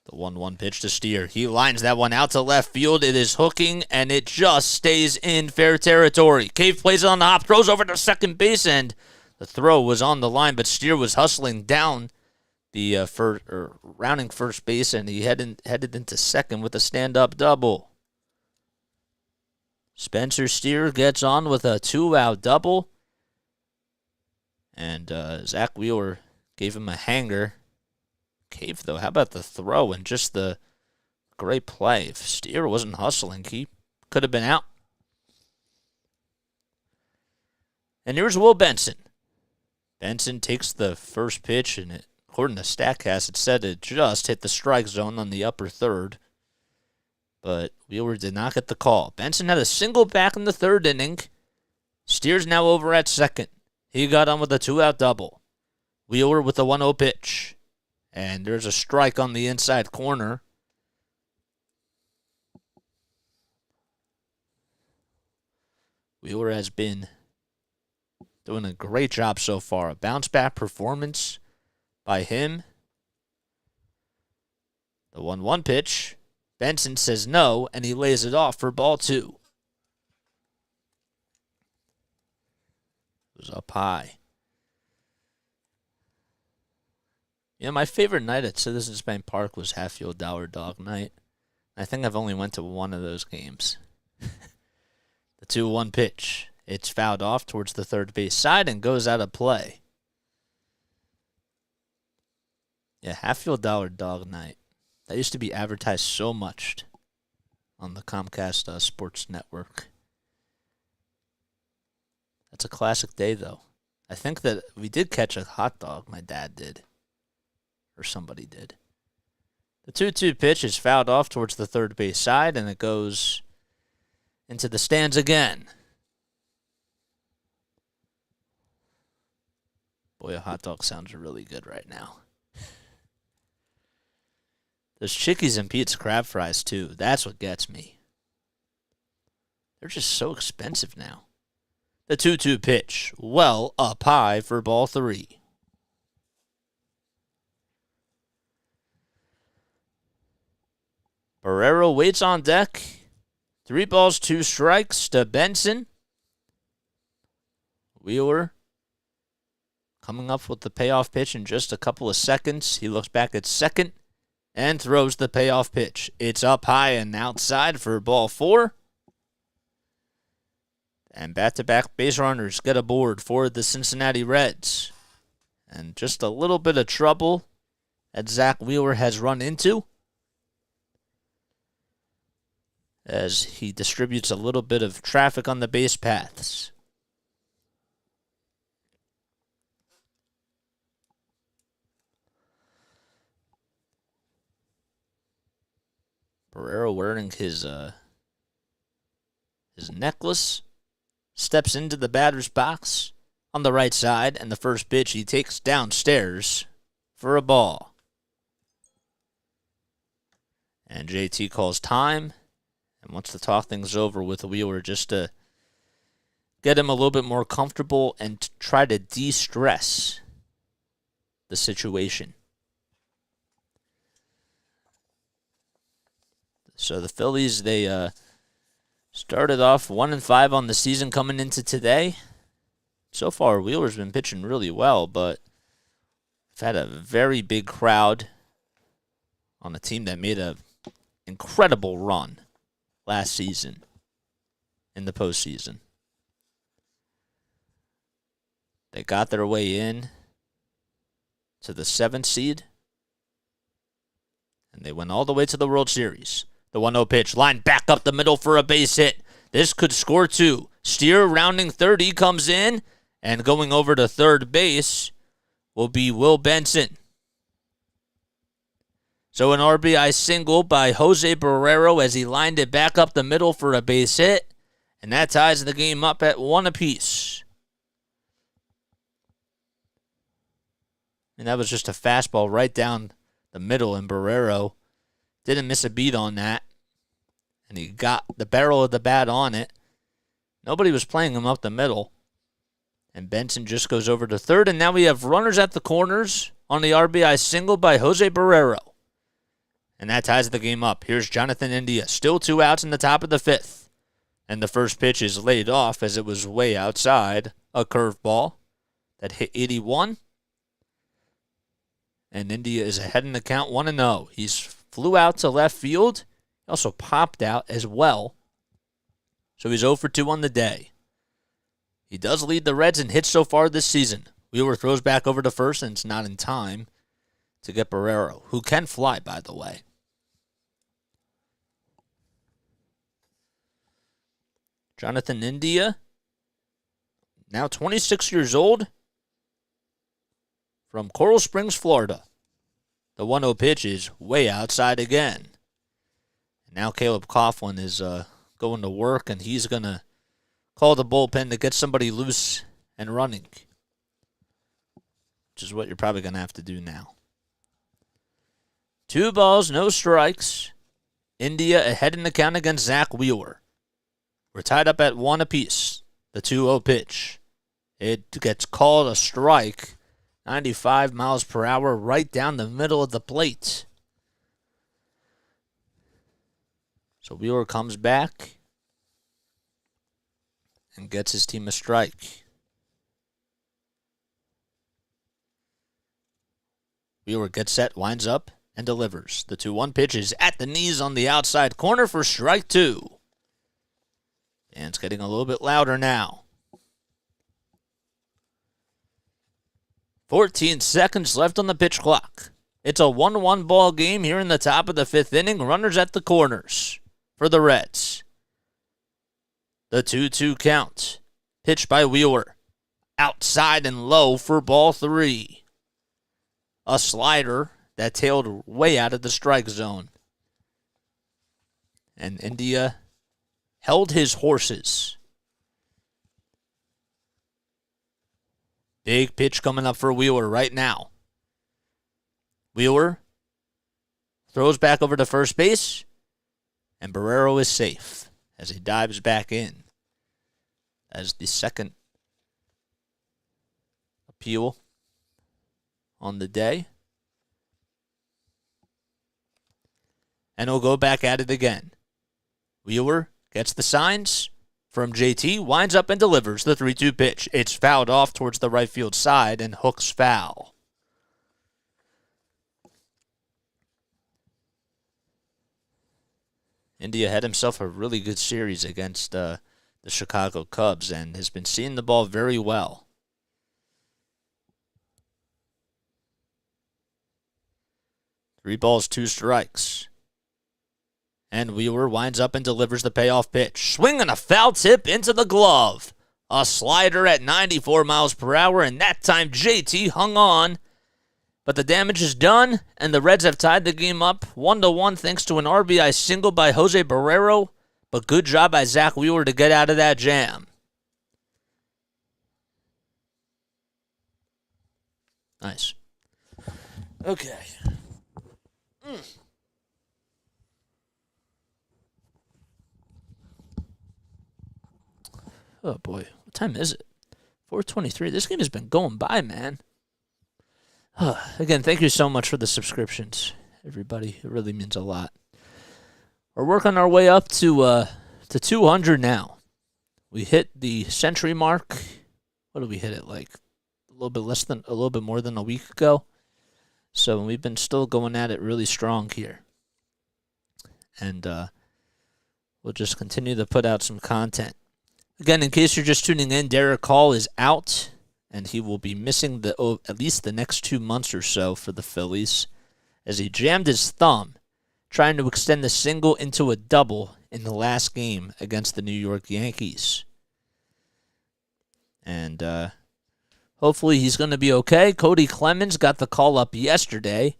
The 1-1 pitch to Steer. He lines that one out to left field. It is hooking, and it just stays in fair territory. Cave plays it on the hop, throws over to second base, and the throw was on the line, but Steer was hustling down the rounding first base, and he headed into second with a stand-up double. Spencer Steer gets on with a 2-out double, and Zack Wheeler gave him a hanger. Cave, though, how about the throw and just the great play? If Steer wasn't hustling, he could have been out. And here's Will Benson. Benson takes the first pitch, and it, according to StatCast, it said it just hit the strike zone on the upper third. But Wheeler did not get the call. Benson had a single back in the third inning. Steer's now over at second. He got on with a 2-out double. Wheeler with a 1-0 pitch. And there's a strike on the inside corner. Wheeler has been doing a great job so far. A bounce-back performance by him. The 1-1 pitch. Benson says no, and he lays it off for ball 2. It was up high. Yeah, my favorite night at Citizens Bank Park was Hatfield Dollar Dog Night. I think I've only went to one of those games. The 2-1 pitch. It's fouled off towards the third base side and goes out of play. Yeah, Hatfield Dollar Dog Night. That used to be advertised so much on the Comcast Sports Network. That's a classic day, though. I think that we did catch a hot dog, my dad did. Or somebody did. The 2-2 pitch is fouled off towards the third base side, and it goes into the stands again. Boy, a hot dog sounds really good right now. There's Chickies and Pete's crab fries, too. That's what gets me. They're just so expensive now. The 2-2 pitch, well up high for ball 3. Barrero waits on deck. 3 balls, 2 strikes to Benson. Wheeler coming up with the payoff pitch in just a couple of seconds. He looks back at second and throws the payoff pitch. It's up high and outside for ball 4. And back-to-back base runners get aboard for the Cincinnati Reds. And just a little bit of trouble that Zack Wheeler has run into, as he distributes a little bit of traffic on the base paths. Barrero wearing his necklace, steps into the batter's box on the right side, and the first pitch he takes downstairs for a ball. And JT calls time and wants to talk things over with Wheeler just to get him a little bit more comfortable and to try to de-stress the situation. So the Phillies, they started off 1-5 on the season coming into today. So far, Wheeler's been pitching really well, but we've had a very big crowd on a team that made an incredible run last season in the postseason. They got their way in to the 7th seed, and they went all the way to the World Series. The 1-0 pitch, lined back up the middle for a base hit. This could score 2. Steer rounding third, he comes in, and going over to third base will be Will Benson. So an RBI single by Jose Barrero as he lined it back up the middle for a base hit. And that ties the game up at 1 apiece. And that was just a fastball right down the middle, and Barrero didn't miss a beat on that. And he got the barrel of the bat on it. Nobody was playing him up the middle. And Benson just goes over to third, and now we have runners at the corners on the RBI single by Jose Barrero. And that ties the game up. Here's Jonathan India, still 2 outs in the top of the 5th. And the first pitch is laid off as it was way outside, a curveball that hit 81. And India is ahead in the count 1-0. He flew out to left field. He also popped out as well. So he's 0 for 2 on the day. He does lead the Reds in hits so far this season. Wheeler throws back over to first, and it's not in time to get Barrero, who can fly, by the way. Jonathan India, now 26 years old, from Coral Springs, Florida. The 1-0 pitch is way outside again. Now Caleb Coughlin is going to work, and he's going to call the bullpen to get somebody loose and running, which is what you're probably going to have to do now. 2 balls, no strikes. India ahead in the count against Zack Wheeler. We're tied up at 1 apiece. The 2-0 pitch. It gets called a strike. 95 miles per hour right down the middle of the plate. So Wheeler comes back and gets his team a strike. Wheeler gets set, winds up, and delivers. The 2-1 pitch is at the knees on the outside corner for strike 2. And it's getting a little bit louder now. 14 seconds left on the pitch clock. It's a 1-1 ball game here in the top of the 5th inning. Runners at the corners for the Reds. The 2-2 count. Pitch by Wheeler. Outside and low for ball 3. A slider that tailed way out of the strike zone. And India held his horses. Big pitch coming up for Wheeler right now. Wheeler throws back over to first base, and Barrero is safe as he dives back in as the second appeal on the day. And he'll go back at it again. Wheeler gets the signs from JT, winds up and delivers the 3-2 pitch. It's fouled off towards the right field side and hooks foul. India had himself a really good series against the Chicago Cubs and has been seeing the ball very well. Three balls, 2 strikes. And Wheeler winds up and delivers the payoff pitch. Swinging a foul tip into the glove. A slider at 94 miles per hour, and that time JT hung on. But the damage is done, and the Reds have tied the game up 1-1 thanks to an RBI single by Jose Barrero. But good job by Zack Wheeler to get out of that jam. Nice. Okay. Oh, boy. What time is it? 4:23. This game has been going by, man. Again, thank you so much for the subscriptions, everybody. It really means a lot. We're working our way up to 200 now. We hit the century mark. What did we hit it like? A little bit more than a week ago. So we've been still going at it really strong here. And we'll just continue to put out some content. Again, in case you're just tuning in, Derek Hall is out, and he will be missing at least the next 2 months or so for the Phillies, as he jammed his thumb trying to extend the single into a double in the last game against the New York Yankees. And hopefully he's going to be okay. Cody Clemens got the call up yesterday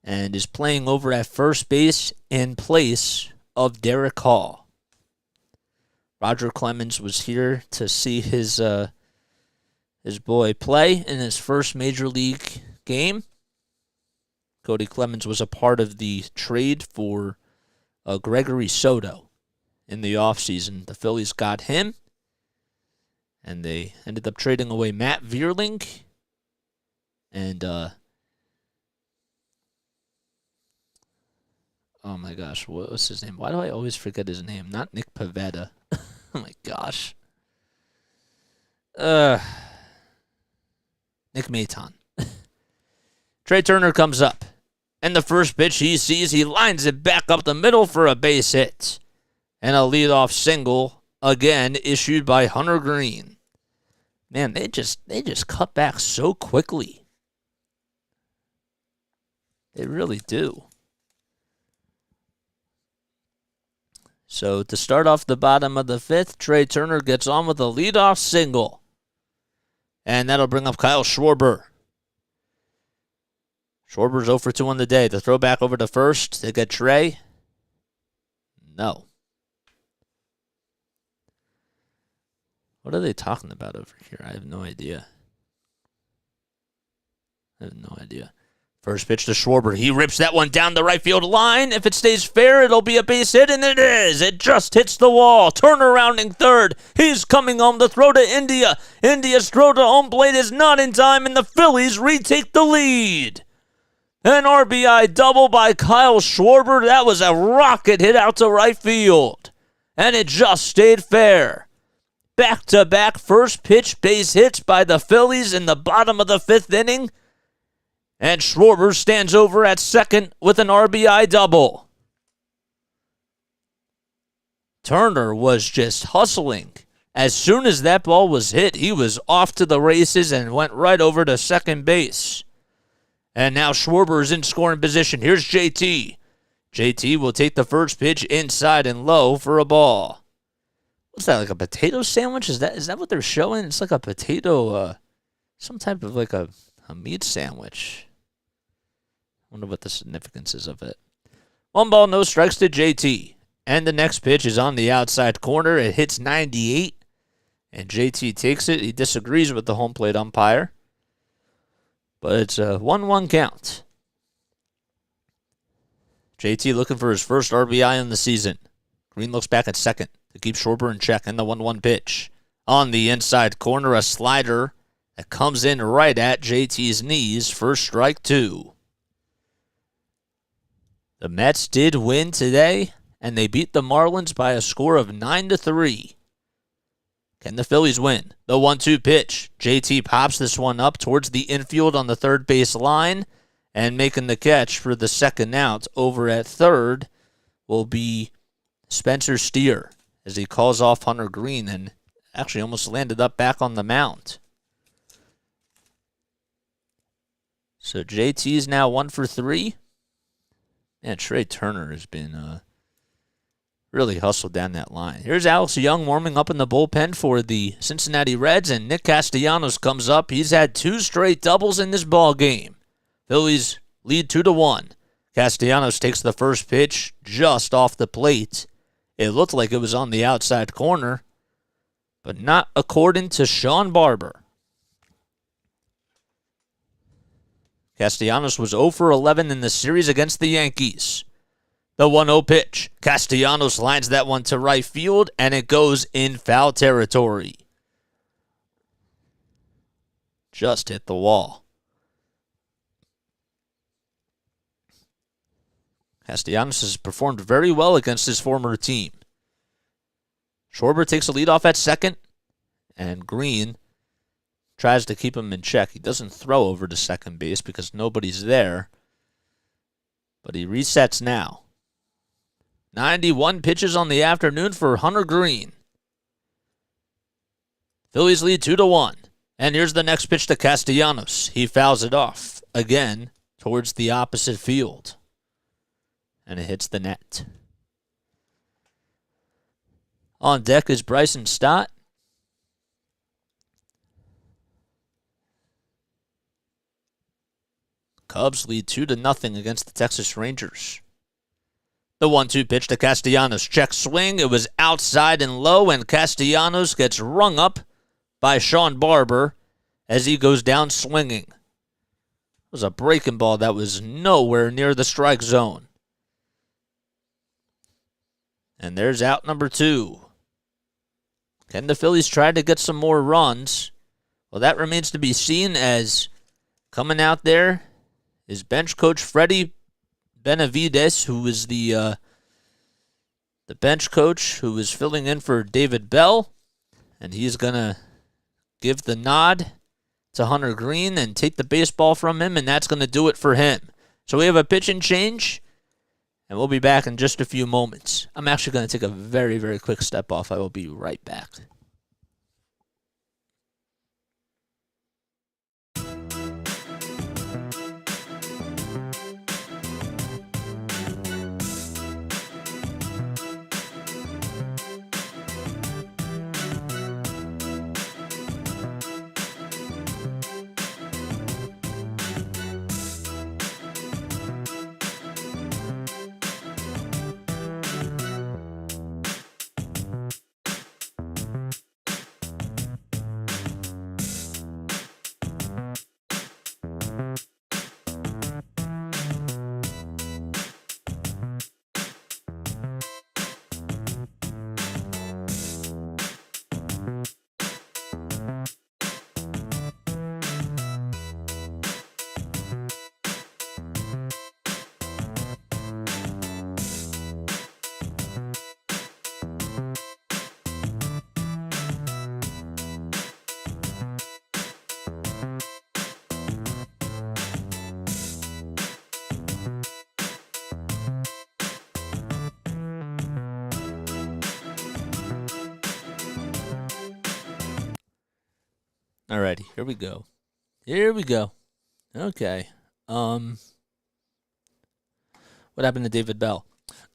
and is playing over at first base in place of Derek Hall. Roger Clemens was here to see his boy play in his first major league game. Cody Clemens was a part of the trade for Gregory Soto in the offseason. The Phillies got him, and they ended up trading away Matt Vierling and oh my gosh, what was his name? Why do I always forget his name? Not Nick Pivetta. Oh my gosh. Nick Maton. Trey Turner comes up, and the first pitch he sees, he lines it back up the middle for a base hit. And a leadoff single, again, issued by Hunter Greene. Man, they just cut back so quickly. They really do. So to start off the bottom of the fifth, Trey Turner gets on with a leadoff single. And that'll bring up Kyle Schwarber. Schwarber's 0 for 2 on the day. The throw back over to first to get Trey. No. What are they talking about over here? I have no idea. First pitch to Schwarber. He rips that one down the right field line. If it stays fair, it'll be a base hit, and it is. It just hits the wall. Turner rounding third. He's coming home. The throw to India. India's throw to home plate is not in time, and the Phillies retake the lead. An RBI double by Kyle Schwarber. That was a rocket hit out to right field, and it just stayed fair. Back-to-back first pitch base hits by the Phillies in the bottom of the fifth inning. And Schwarber stands over at second with an RBI double. Turner was just hustling. As soon as that ball was hit, he was off to the races and went right over to second base. And now Schwarber is in scoring position. Here's JT. JT will take the first pitch inside and low for a ball. What's that, like a potato sandwich? Is that what they're showing? It's like a potato, some type of like a meat sandwich. Wonder what the significance is of it. 1 ball, no strikes to JT. And the next pitch is on the outside corner. It hits 98. And JT takes it. He disagrees with the home plate umpire. But it's a 1-1 count. JT looking for his first RBI in the season. Greene looks back at second to keep Schwarber in check. And the 1-1 pitch. On the inside corner, a slider that comes in right at JT's knees for strike 2. The Mets did win today, and they beat the Marlins by a score of 9-3. Can the Phillies win? The 1-2 pitch. JT pops this one up towards the infield on the third base line, and making the catch for the second out over at third will be Spencer Steer as he calls off Hunter Greene and actually almost landed up back on the mound. So JT is now 1 for 3. Man, Trey Turner has been really hustled down that line. Here's Alex Young warming up in the bullpen for the Cincinnati Reds, and Nick Castellanos comes up. He's had 2 straight doubles in this ball game. Phillies lead 2-1. Castellanos takes the first pitch just off the plate. It looked like it was on the outside corner, but not according to Sean Barber. Castellanos was 0 for 11 in the series against the Yankees. The 1-0 pitch. Castellanos lines that one to right field, and it goes in foul territory. Just hit the wall. Castellanos has performed very well against his former team. Schwarber takes a lead off at second, and Greene tries to keep him in check. He doesn't throw over to second base because nobody's there, but he resets now. 91 pitches on the afternoon for Hunter Greene. Phillies lead 2-1. And here's the next pitch to Castellanos. He fouls it off again towards the opposite field. And it hits the net. On deck is Bryson Stott. Cubs lead 2-0 against the Texas Rangers. The 1-2 pitch to Castellanos. Check swing. It was outside and low, and Castellanos gets rung up by Sean Barber as he goes down swinging. It was a breaking ball that was nowhere near the strike zone. And there's out number 2. Can the Phillies try to get some more runs? Well, that remains to be seen, as coming out there is bench coach Freddie Benavides, who is the bench coach who is filling in for David Bell, and he's going to give the nod to Hunter Greene and take the baseball from him, and that's going to do it for him. So we have a pitch and change, and we'll be back in just a few moments. I'm actually going to take a very, very quick step off. I will be right back. Alrighty, here we go. Okay. What happened to David Bell?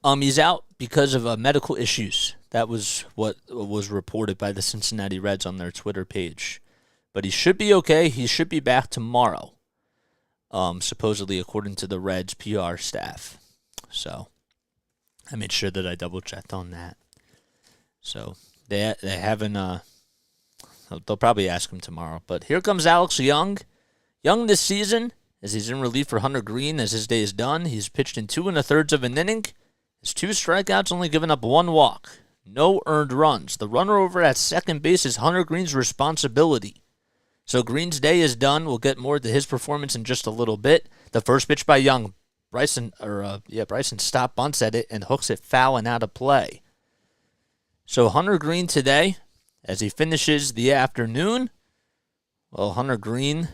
He's out because of medical issues. That was what was reported by the Cincinnati Reds on their Twitter page. But he should be okay. He should be back tomorrow, supposedly according to the Reds PR staff. So I made sure that I double-checked on that. So they haven't... They'll probably ask him tomorrow. But here comes Alex Young. Young this season, as he's in relief for Hunter Greene as his day is done. He's pitched in 2 1/3 of an inning. His 2 strikeouts, only given up 1 walk. No earned runs. The runner over at second base is Hunter Greene's responsibility. So Greene's day is done. We'll get more to his performance in just a little bit. The first pitch by Young. Bryson stop bunts at it and hooks it foul and out of play. So Hunter Greene today, as he finishes the afternoon, well, Hunter Greene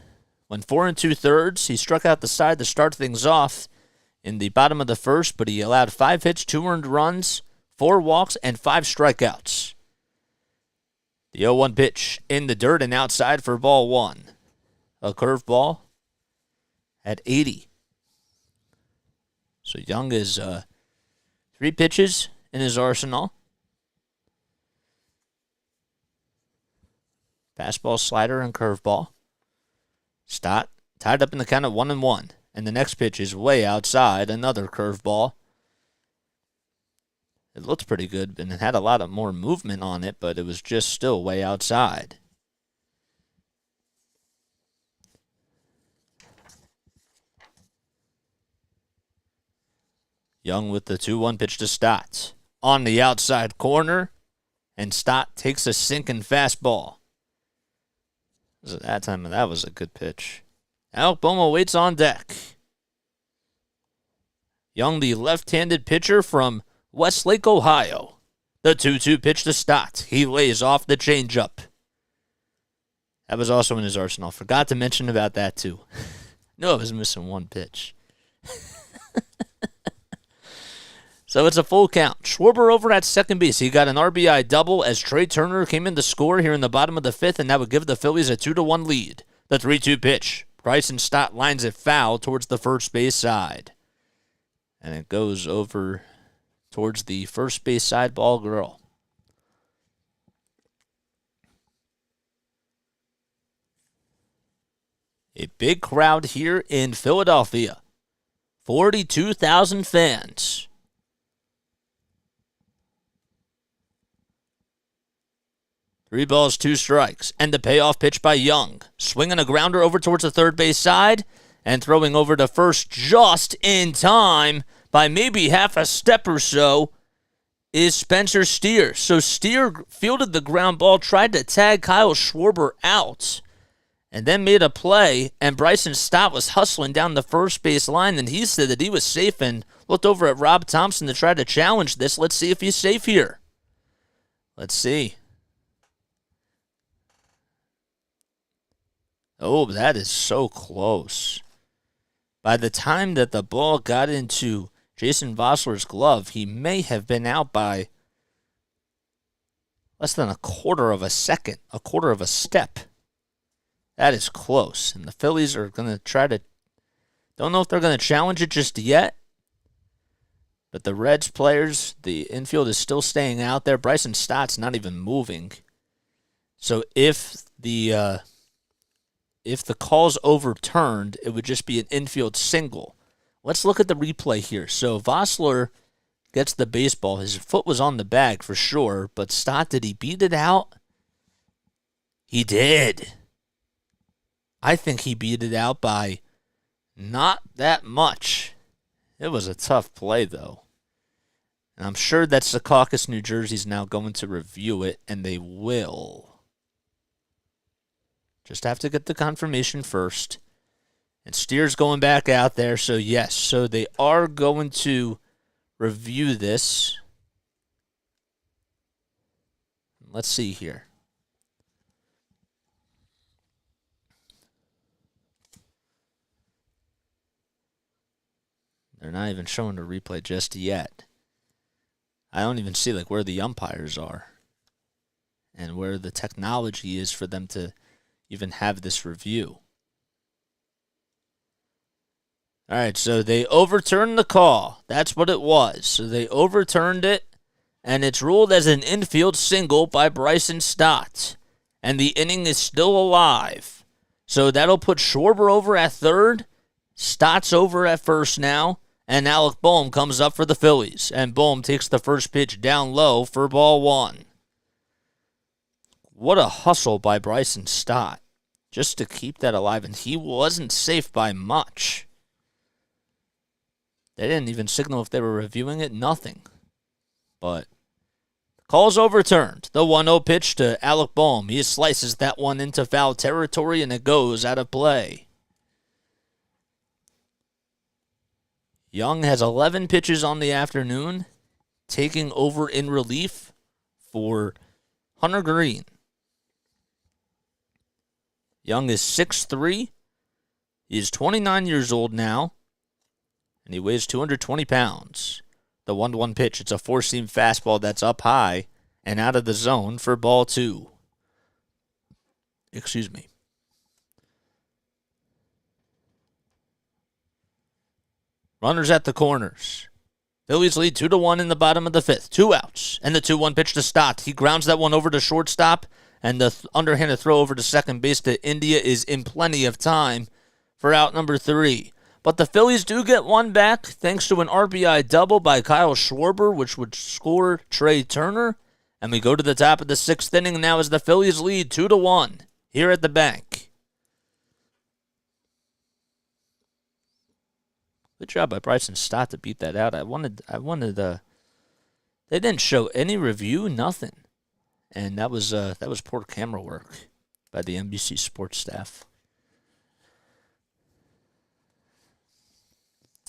went 4 2/3. He struck out the side to start things off in the bottom of the first, but he allowed 5 hits, 2 earned runs, 4 walks, and 5 strikeouts. The 0-1 pitch in the dirt and outside for ball 1. A curveball at 80. So Young is 3 pitches in his arsenal. Fastball, slider, and curveball. Stott tied up in the count at 1-1. And the next pitch is way outside. Another curveball. It looked pretty good, and it had a lot of more movement on it, but it was just still way outside. Young with the 2-1 pitch to Stott. On the outside corner, and Stott takes a sinking fastball. That was a good pitch. Alec Boehme waits on deck. Young, the left-handed pitcher from Westlake, Ohio. The 2-2 pitch to Stott. He lays off the changeup. That was also in his arsenal. Forgot to mention about that, too. No, I was missing 1 pitch. So it's a full count. Schwarber over at second base. He got an RBI double as Trey Turner came in to score here in the bottom of the 5th, and that would give the Phillies a 2-1 lead. The 3-2 pitch. Bryson Stott lines it foul towards the first base side. And it goes over towards the first base side ball girl. A big crowd here in Philadelphia. 42,000 fans. 3 balls, 2 strikes. And the payoff pitch by Young. Swinging a grounder over towards the third base side and throwing over to first just in time by maybe half a step or so is Spencer Steer. So Steer fielded the ground ball, tried to tag Kyle Schwarber out, and then made a play, and Bryson Stott was hustling down the first base line, and he said that he was safe and looked over at Rob Thompson to try to challenge this. Let's see if he's safe here. Let's see. Oh, that is so close. By the time that the ball got into Jason Vossler's glove, he may have been out by less than a quarter of a second, a quarter of a step. That is close. And the Phillies are going to try to, don't know if they're going to challenge it just yet. But the Reds players, the infield is still staying out there. Bryson Stott's not even moving. So if the call's overturned, it would just be an infield single. Let's look at the replay here. So Vossler gets the baseball. His foot was on the bag for sure, but Stott, did he beat it out? He did. I think he beat it out by not that much. It was a tough play, though. And I'm sure that Secaucus, New Jersey's now going to review it, and they will. Just have to get the confirmation first. And Steer's going back out there, so yes. So they are going to review this. Let's see here. They're not even showing the replay just yet. I don't even see where the umpires are and where the technology is for them to even have this review. All right, so they overturned the call. That's what it was. So they overturned it, and it's ruled as an infield single by Bryson Stott. And the inning is still alive. So that'll put Schwarber over at third. Stott's over at first now. And Alec Boehm comes up for the Phillies. And Boehm takes the first pitch down low for ball 1. What a hustle by Bryson Stott just to keep that alive. And he wasn't safe by much. They didn't even signal if they were reviewing it. Nothing. But the call's overturned. The 1-0 pitch to Alec Boehm. He slices that one into foul territory, and it goes out of play. Young has 11 pitches on the afternoon, taking over in relief for Hunter Greene. Young is 6'3". He is 29 years old now, and he weighs 220 pounds. The 1-1 pitch, it's a four-seam fastball that's up high and out of the zone for ball 2. Excuse me. Runners at the corners. Phillies lead 2-1 in the bottom of the 5th. 2 outs. And the 2-1 pitch to Stott. He grounds that one over to shortstop. And the underhanded throw over to second base to India is in plenty of time for out number 3. But the Phillies do get one back thanks to an RBI double by Kyle Schwarber, which would score Trey Turner. And we go to the top of the 6th inning now as the Phillies lead 2-1 here at the bank. Good job by Bryson Stott to beat that out. They didn't show any review, nothing. And that was poor camera work by the NBC Sports staff.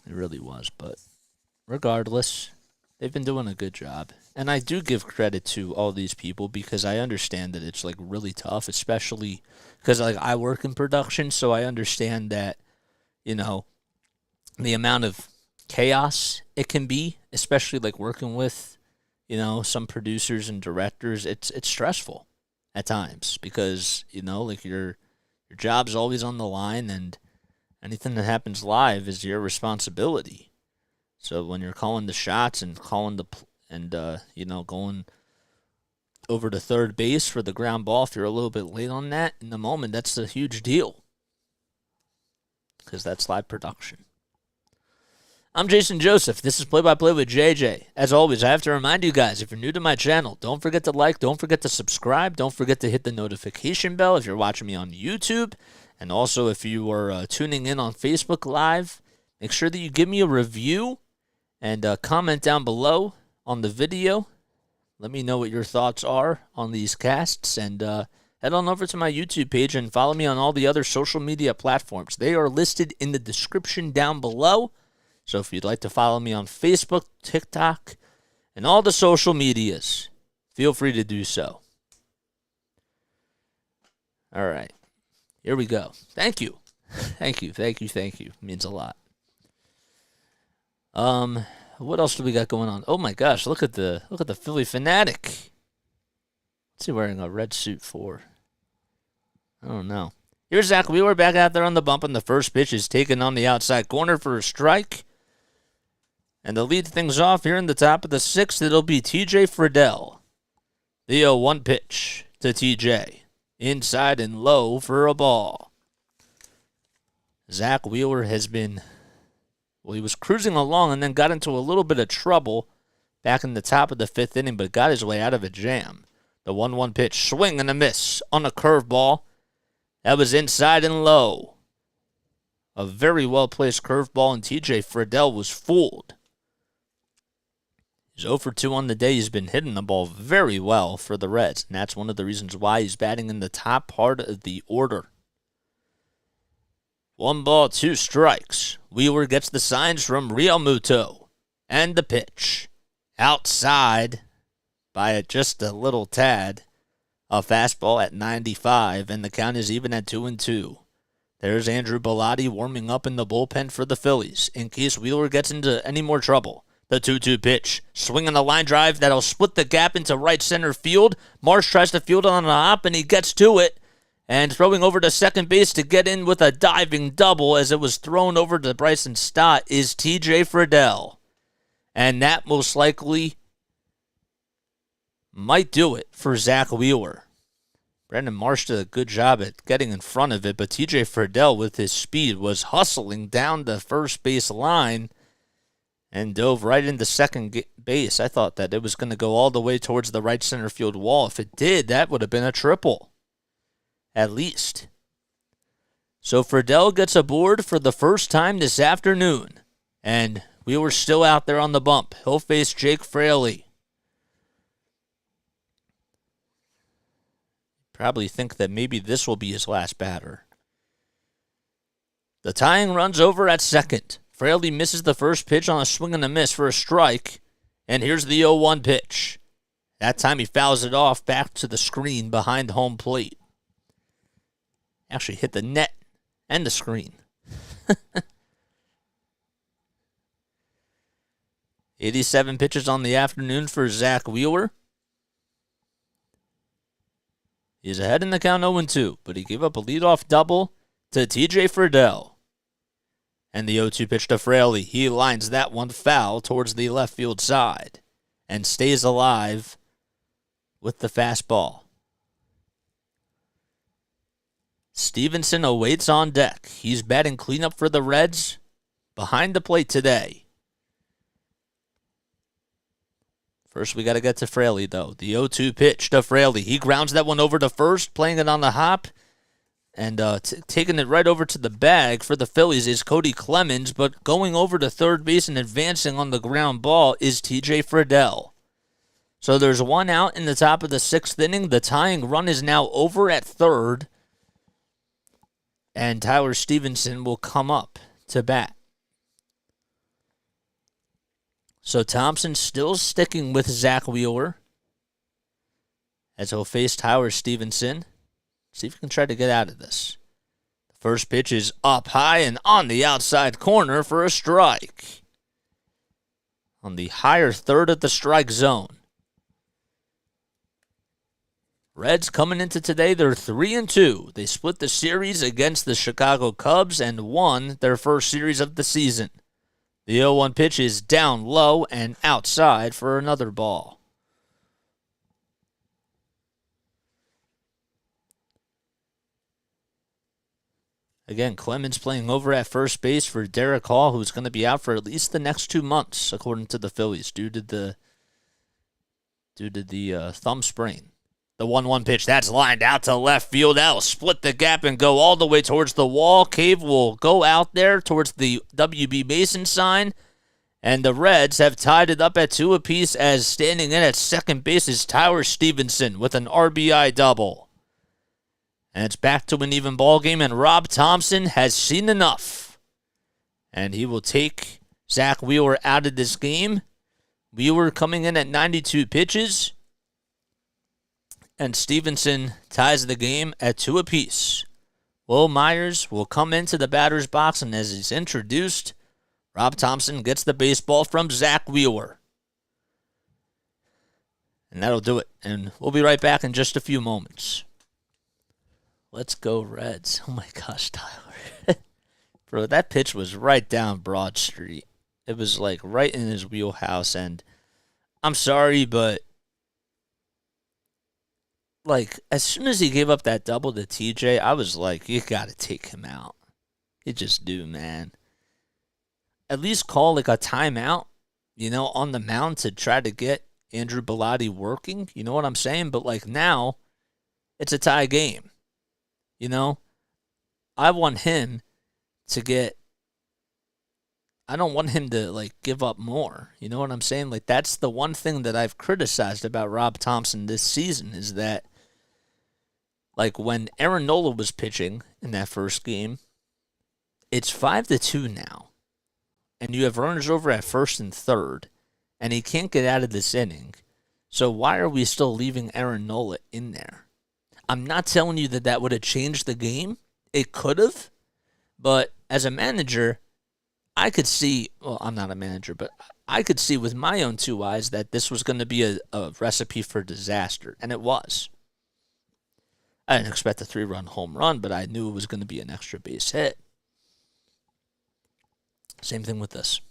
It really was, but regardless, they've been doing a good job. And I do give credit to all these people because I understand that it's really tough, especially because I work in production, so I understand that, the amount of chaos it can be, especially working with, some producers and directors. It's stressful at times because, your job's always on the line and anything that happens live is your responsibility. So when you're calling the shots and going over to third base for the ground ball, if you're a little bit late on that in the moment, that's a huge deal because that's live production. I'm Jason Joseph. This is Play-by-Play with JJ. As always, I have to remind you guys, if you're new to my channel, don't forget to like, don't forget to subscribe, don't forget to hit the notification bell if you're watching me on YouTube. And also, if you are tuning in on Facebook Live, make sure that you give me a review and comment down below on the video. Let me know what your thoughts are on these casts, and head on over to my YouTube page and follow me on all the other social media platforms. They are listed in the description down below. So if you'd like to follow me on Facebook, TikTok, and all the social medias, feel free to do so. All right. Here we go. Thank you. Thank you. It means a lot. What else do we got going on? Oh my gosh, look at the Philly fanatic. What's he wearing a red suit for? I don't know. Here's Zack Wheeler back out there on the bump, and the first pitch is taken on the outside corner for a strike. And to lead things off here in the top of the sixth, it'll be TJ Friedl. The 0-1 pitch to TJ. Inside and low for a ball. Zack Wheeler has been, he was cruising along and then got into a little bit of trouble back in the top of the fifth inning, but got his way out of a jam. The 1-1 pitch, swing and a miss on a curveball. That was inside and low. A very well-placed curveball, and TJ Friedl was fooled. He's 0 for 2 on the day. He's been hitting the ball very well for the Reds, and that's one of the reasons why he's batting in the top part of the order. 1 ball, 2 strikes. Wheeler gets the signs from Real Muto. And the pitch. Outside by just a little tad. A fastball at 95, and the count is even at 2-2. There's Andrew Bellotti warming up in the bullpen for the Phillies in case Wheeler gets into any more trouble. The 2-2 pitch, swinging a line drive that'll split the gap into right center field. Marsh tries to field it on a hop, and he gets to it. And throwing over to second base to get in with a diving double as it was thrown over to Bryson Stott is TJ Friedl. And that most likely might do it for Zack Wheeler. Brandon Marsh did a good job at getting in front of it, but TJ Friedl with his speed was hustling down the first base line and dove right into second base. I thought that it was going to go all the way towards the right center field wall. If it did, that would have been a triple, at least. So Friedl gets aboard for the first time this afternoon, and we were still out there on the bump. He'll face Jake Fraley. Probably think that maybe this will be his last batter. The tying run's over at second. Fraley misses the first pitch on a swing and a miss for a strike. And here's the 0-1 pitch. That time he fouls it off back to the screen behind home plate. Actually hit the net and the screen. 87 pitches on the afternoon for Zack Wheeler. He's ahead in the count 0-2, but he gave up a leadoff double to TJ Friedl. And the 0-2 pitch to Fraley. He lines that one foul towards the left field side and stays alive with the fastball. Stevenson awaits on deck. He's batting cleanup for the Reds behind the plate today. First, we got to get to Fraley, though. The 0-2 pitch to Fraley. He grounds that one over to first, playing it on the hop. And taking it right over to the bag for the Phillies is Cody Clemens, but going over to third base and advancing on the ground ball is TJ Friedl. So there's one out in the top of the sixth inning. The tying run is now over at third. And Tyler Stevenson will come up to bat. So Thompson still sticking with Zack Wheeler as he'll face Tyler Stevenson. See if we can try to get out of this. The first pitch is up high and on the outside corner for a strike. On the higher third of the strike zone. Reds coming into today, they're 3-2. They split the series against the Chicago Cubs and won their first series of the season. The 0-1 pitch is down low and outside for another ball. Again, Clemens playing over at first base for Derek Hall, who's going to be out for at least the next 2 months, according to the Phillies, due to the thumb sprain. The 1-1 pitch, that's lined out to left field. That'll split the gap and go all the way towards the wall. Cave will go out there towards the W.B. Mason sign. And the Reds have tied it up at 2 apiece, as standing in at second base is Tyler Stevenson with an RBI double. And it's back to an even ball game, and Rob Thompson has seen enough. And he will take Zack Wheeler out of this game. Wheeler coming in at 92 pitches. And Stevenson ties the game at 2 apiece. Will Myers will come into the batter's box, and as he's introduced, Rob Thompson gets the baseball from Zack Wheeler. And that'll do it. And we'll be right back in just a few moments. Let's go Reds. Oh my gosh, Tyler. Bro, that pitch was right down Broad Street. It was like right in his wheelhouse. And I'm sorry, but like as soon as he gave up that double to TJ, I was like, you got to take him out. You just do, man. At least call like a timeout, on the mound to try to get Andrew Bellotti working. You know what I'm saying? But like now, it's a tie game. I want him to I don't want him to like give up more. You know what I'm saying? Like that's the one thing that I've criticized about Rob Thompson this season is that like when Aaron Nola was pitching in that first game, it's 5-2 now. And you have runners over at first and third, and he can't get out of this inning. So why are we still leaving Aaron Nola in there? I'm not telling you that would have changed the game. It could have. But as a manager, I could see, well, I'm not a manager, but I could see with my own 2 eyes that this was going to be a recipe for disaster, and it was. I didn't expect a 3-run home run, but I knew it was going to be an extra base hit. Same thing with this.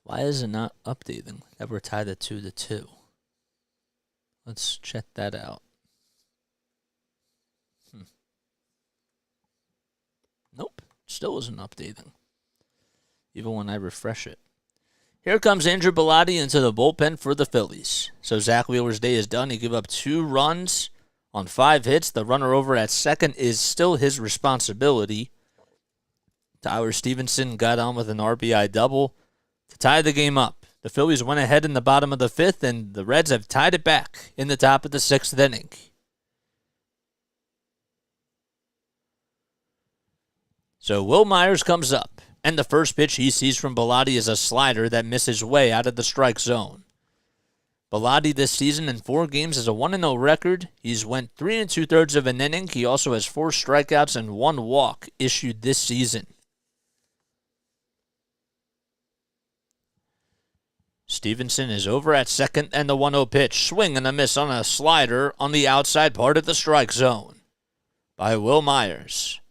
Why is it not updating that we're tied at 2-2? Let's check that out. Nope, still isn't updating. Even when I refresh it. Here comes Andrew Bellotti into the bullpen for the Phillies. So Zack Wheeler's day is done. He gave up 2 runs on 5 hits. The runner over at second is still his responsibility. Tyler Stevenson got on with an RBI double to tie the game up. The Phillies went ahead in the bottom of the 5th, and the Reds have tied it back in the top of the 6th inning. So Will Myers comes up. And the first pitch he sees from Bellotti is a slider that misses way out of the strike zone. Bellotti this season in 4 games has a 1-0 record. He's went 3 2/3 of an inning. He also has 4 strikeouts and 1 walk issued this season. Stevenson is over at second, and the 1-0 pitch. Swing and a miss on a slider on the outside part of the strike zone by Will Myers.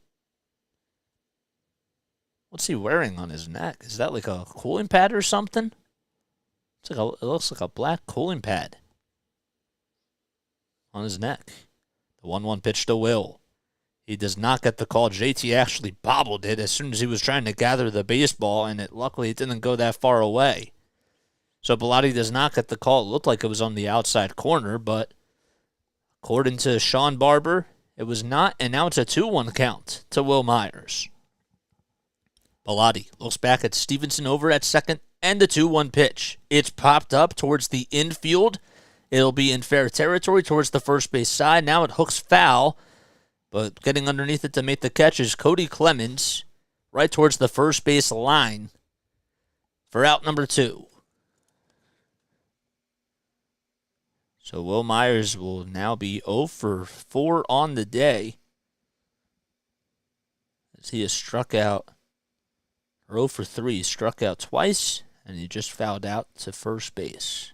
What's he wearing on his neck? Is that like a cooling pad or something? It looks like a black cooling pad on his neck. The 1-1 pitch to Will. He does not get the call. JT actually bobbled it as soon as he was trying to gather the baseball, and luckily it didn't go that far away. So Bellotti does not get the call. It looked like it was on the outside corner, but according to Sean Barber, it was not, and now it's a 2-1 count to Will Myers. Bellotti looks back at Stevenson over at second, and the 2-1 pitch. It's popped up towards the infield. It'll be in fair territory towards the first base side. Now it hooks foul, but getting underneath it to make the catch is Cody Clemens, right towards the first base line for out number 2. So Will Myers will now be 0 for 4 on the day, as he has struck out, or 0 for 3, struck out twice, and he just fouled out to first base.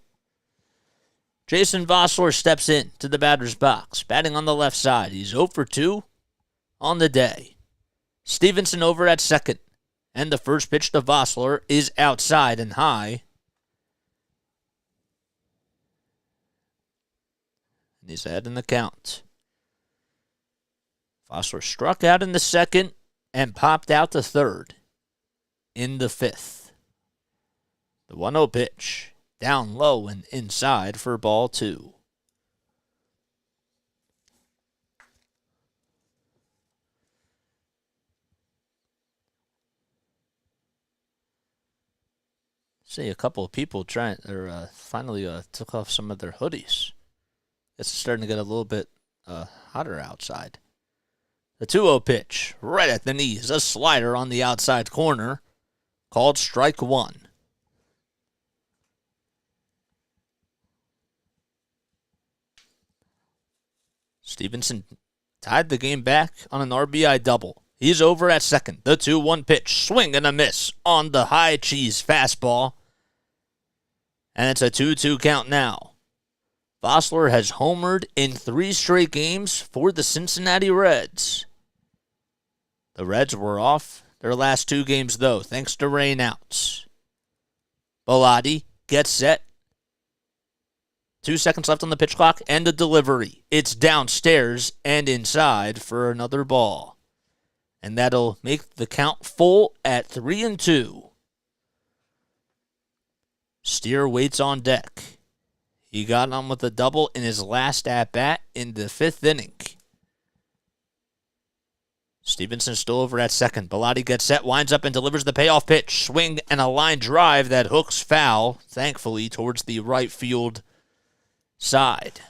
Jason Vossler steps in to the batter's box, batting on the left side. He's 0 for 2 on the day. Stevenson over at second, and the first pitch to Vossler is outside and high. And he's ahead in the count. Vosler struck out in the second and popped out to third in the fifth. The 1-0 pitch. Down low and inside for ball 2. See a couple of people finally took off some of their hoodies. It's starting to get a little bit hotter outside. The 2-0 pitch, right at the knees, a slider on the outside corner, called strike 1. Stevenson tied the game back on an RBI double. He's over at second. The 2-1 pitch, swing and a miss on the high cheese fastball. And it's a 2-2 count now. Vosler has homered in 3 straight games for the Cincinnati Reds. The Reds were off their last 2 games, though, thanks to rainouts. Bellotti gets set. 2 seconds left on the pitch clock, and the delivery. It's downstairs and inside for another ball. And that'll make the count full at 3-2. Steer waits on deck. He got on with a double in his last at-bat in the 5th inning. Stevenson still over at second. Bellotti gets set, winds up and delivers the payoff pitch. Swing and a line drive that hooks foul, thankfully, towards the right field side.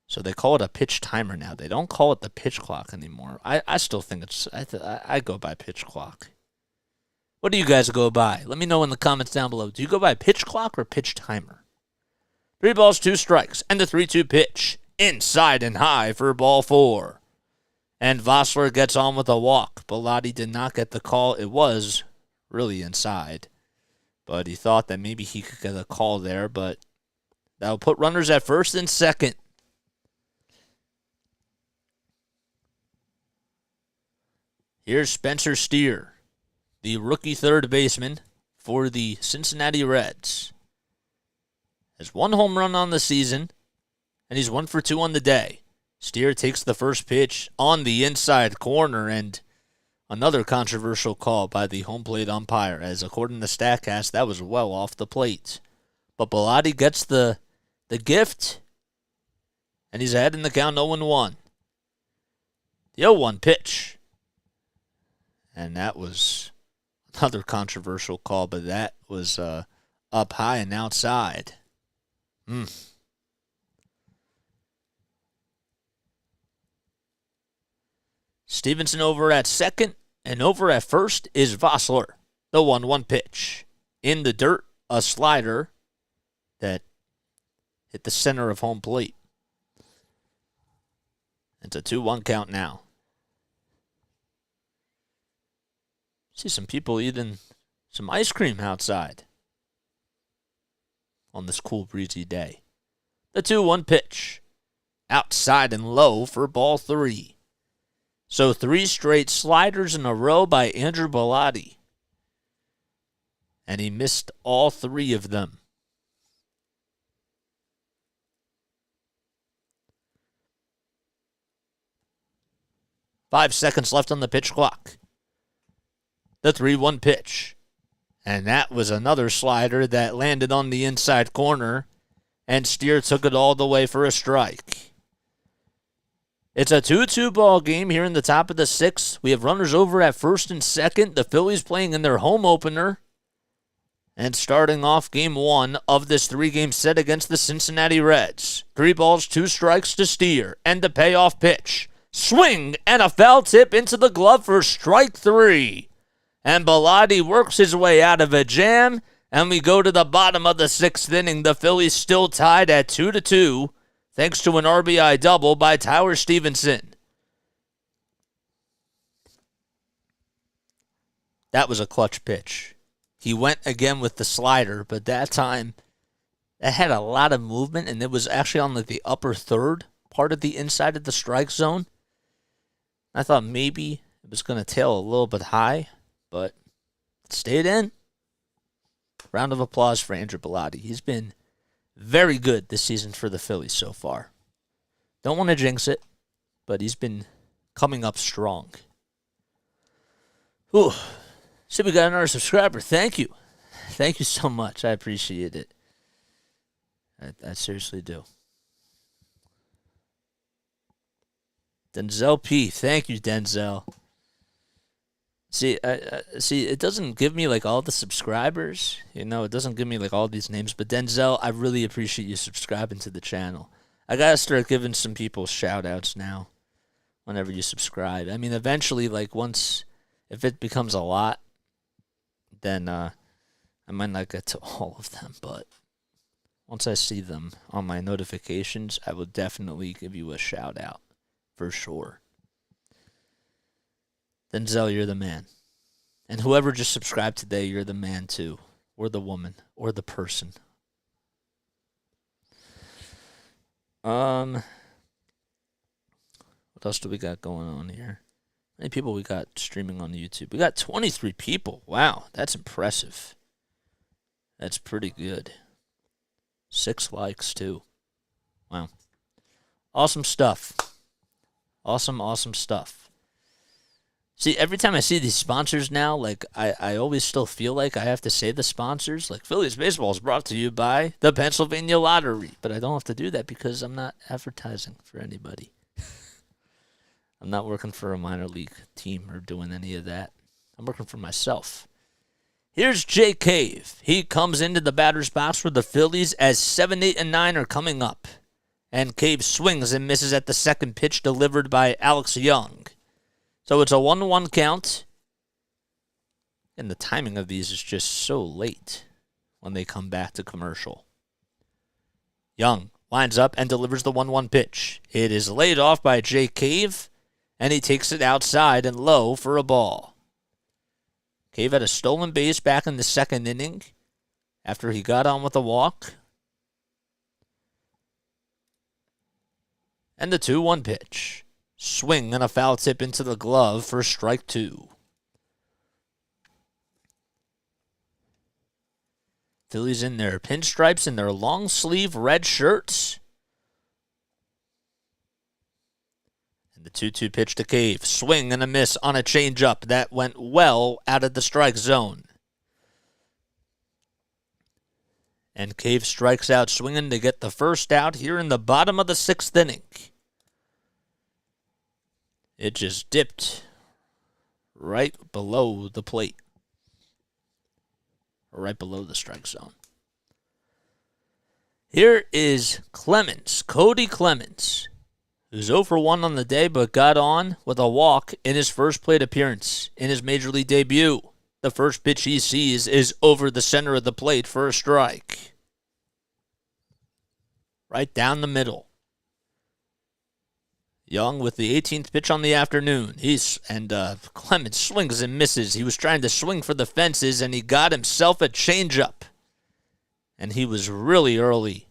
So they call it a pitch timer now. They don't call it the pitch clock anymore. I still think it's, I go by pitch clock. What do you guys go by? Let me know in the comments down below. Do you go by pitch clock or pitch timer? 3 balls, 2 strikes, and the 3-2 pitch. Inside and high for ball 4. And Vosler gets on with a walk. Bellotti did not get the call. It was really inside. But he thought that maybe he could get a call there, but that'll put runners at first and second. Here's Spencer Steer, the rookie third baseman for the Cincinnati Reds. Has 1 home run on the season, and he's 1 for 2 on the day. Steer takes the first pitch on the inside corner, and another controversial call by the home plate umpire, as according to StatCast, that was well off the plate. But Bellotti gets the gift, and he's ahead in the count 0-1. The 0-1 pitch. And that was another controversial call, but that was up high and outside. Stevenson over at second, and over at first is Vosler. The 1-1 pitch. In the dirt, a slider that hit the center of home plate. It's a 2-1 count now. See some people eating some ice cream outside on this cool, breezy day. The 2-1 pitch. Outside and low for ball 3. So 3 straight sliders in a row by Andrew Bellotti. And he missed all 3 of them. Five seconds left on the pitch clock. The 3-1 pitch. And that was another slider that landed on the inside corner, and Steer took it all the way for a strike. It's a 2-2 ball game here in the top of the 6th. We have runners over at first and second. The Phillies playing in their home opener and starting off game 1 of this 3-game set against the Cincinnati Reds. 3 balls, 2 strikes to Steer, and the payoff pitch. Swing and a foul tip into the glove for strike 3. And Bellotti works his way out of a jam, and we go to the bottom of the 6th inning. The Phillies still tied at 2-2, thanks to an RBI double by Tyler Stevenson. That was a clutch pitch. He went again with the slider, but that time it had a lot of movement, and it was actually on the upper third part of the inside of the strike zone. I thought maybe it was going to tail a little bit high, but it stayed in. Round of applause for Andrew Bellotti. He's been very good this season for the Phillies so far. Don't want to jinx it, but he's been coming up strong. Ooh, see, we got another subscriber. Thank you. Thank you so much. I appreciate it. I seriously do. Denzel P. Thank you, Denzel. See, it doesn't give me like all the subscribers. It doesn't give me like all these names. But Denzel, I really appreciate you subscribing to the channel. I gotta start giving some people shout outs now whenever you subscribe. I mean, eventually, like if it becomes a lot, then I might not get to all of them. But once I see them on my notifications, I will definitely give you a shout out for sure. Denzel, you're the man. And whoever just subscribed today, you're the man too. Or the woman. Or the person. What else do we got going on here? How many people we got streaming on YouTube? We got 23 people. Wow, that's impressive. That's pretty good. 6 likes too. Wow. Awesome stuff. Awesome stuff. See, every time I see these sponsors now, like, I always still feel like I have to say the sponsors. Like, Phillies Baseball is brought to you by the Pennsylvania Lottery. But I don't have to do that because I'm not advertising for anybody. I'm not working for a minor league team or doing any of that. I'm working for myself. Here's Jay Cave. He comes into the batter's box for the Phillies as 7, 8, and 9 are coming up. And Cave swings and misses at the second pitch delivered by Alex Young. So it's a 1-1 count. And the timing of these is just so late when they come back to commercial. Young winds up and delivers the 1-1 pitch. It is laid off by Jay Cave, and he takes it outside and low for a ball. Cave had a stolen base back in the second inning after he got on with a walk. And the 2-1 pitch. Swing and a foul tip into the glove for strike 2. Phillies in their pinstripes and their long sleeve red shirts. And the 2-2 pitch to Cave. Swing and a miss on a changeup that went well out of the strike zone. And Cave strikes out swinging to get the first out here in the bottom of the 6th inning. It just dipped right below the plate. Or right below the strike zone. Here is Clemens, Cody Clemens, who's 0 for 1 on the day but got on with a walk in his first plate appearance in his major league debut. The first pitch he sees is over the center of the plate for a strike. Right down the middle. Young with the 18th pitch on the afternoon. Clemens swings and misses. He was trying to swing for the fences, and he got himself a changeup. And he was really early.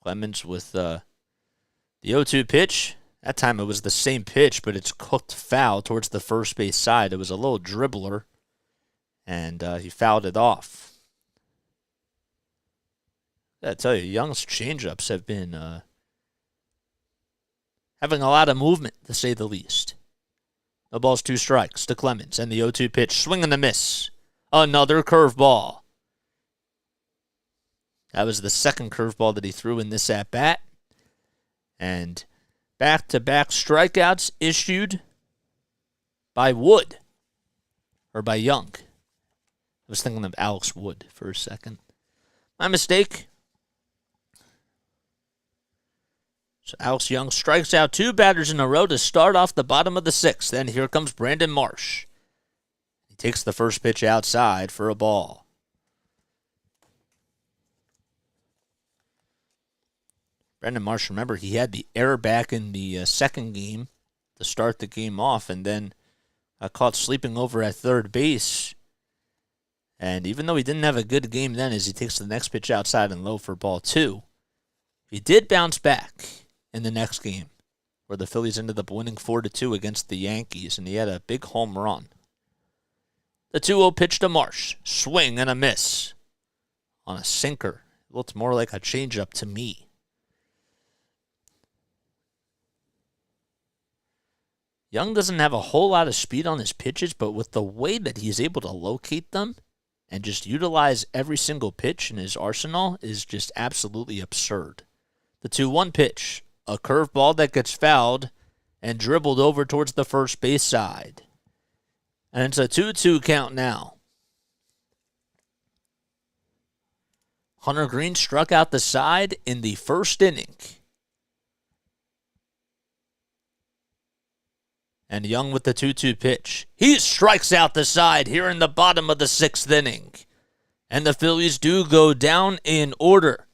Clemens with the 0-2 pitch. That time it was the same pitch, but it's cooked foul towards the first base side. It was a little dribbler, and he fouled it off. I tell you, Young's changeups have been having a lot of movement, to say the least. No balls, 2 strikes to Clemens, and the 0-2 pitch, swing and a miss. Another curveball. That was the second curveball that he threw in this at-bat. And back-to-back strikeouts issued by Wood, or by Young. I was thinking of Alex Wood for a second. My mistake. So Alex Young strikes out 2 batters in a row to start off the bottom of the 6th. Then here comes Brandon Marsh. He takes the first pitch outside for a ball. Brandon Marsh, remember, he had the error back in the second game to start the game off, and then caught sleeping over at third base. And even though he didn't have a good game then, as he takes the next pitch outside and low for ball 2, he did bounce back in the next game, where the Phillies ended up winning 4-2 against the Yankees, and he had a big home run. The 2-0 pitch to Marsh. Swing and a miss on a sinker. It looked more like a changeup to me. Young doesn't have a whole lot of speed on his pitches, but with the way that he's able to locate them and just utilize every single pitch in his arsenal is just absolutely absurd. The 2-1 pitch, a curveball that gets fouled and dribbled over towards the first base side. And it's a 2-2 count now. Hunter Greene struck out the side in the first inning. And Young with the 2-2 pitch. He strikes out the side here in the bottom of the 6th inning. And the Phillies do go down in order.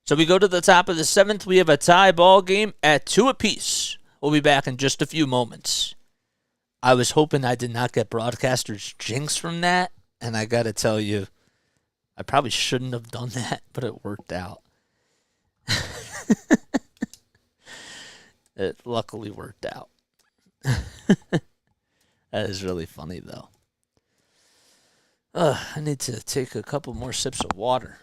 So we go to the top of the 7th. We have a tie ball game at 2 apiece. We'll be back in just a few moments. I was hoping I did not get broadcaster's jinx from that. And I got to tell you, I probably shouldn't have done that, but it worked out. It luckily worked out. That is really funny, though. I need to take a couple more sips of water.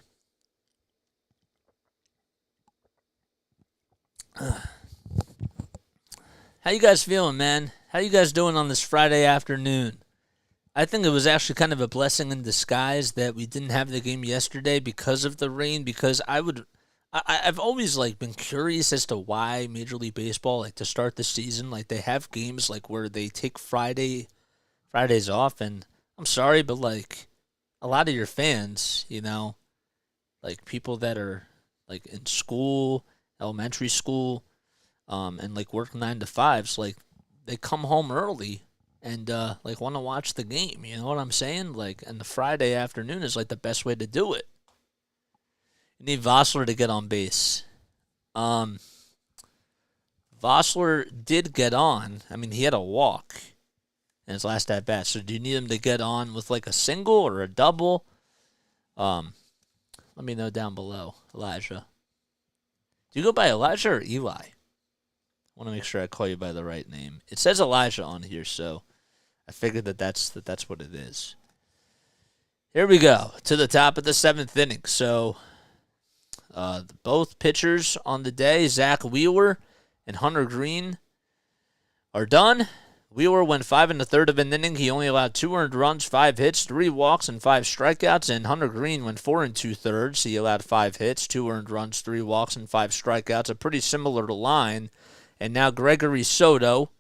How you guys feeling, man? How you guys doing on this Friday afternoon? I think it was actually kind of a blessing in disguise that we didn't have the game yesterday because of the rain, because I've always been curious as to why Major League Baseball, to start the season, they have games where they take Fridays off, and I'm sorry, but a lot of your fans, people that are in school, elementary school, and work 9 to 5s, they come home early and want to watch the game. You know what I'm saying? And the Friday afternoon is the best way to do it. You need Vossler to get on base. Vossler did get on. I mean, he had a walk in his last at bat. So do you need him to get on with a single or a double? Let me know down below, Elijah. Do you go by Elijah or Eli? I want to make sure I call you by the right name. It says Elijah on here, so I figured that's what it is. Here we go to the top of the 7th inning. So both pitchers on the day, Zack Wheeler and Hunter Greene, are done. Wheeler went 5 1/3 of an inning. He only allowed 2 earned runs, 5 hits, 3 walks, and 5 strikeouts. And Hunter Greene went 4 2/3. He allowed 5 hits, 2 earned runs, 3 walks, and 5 strikeouts. A pretty similar line. And now Gregory Soto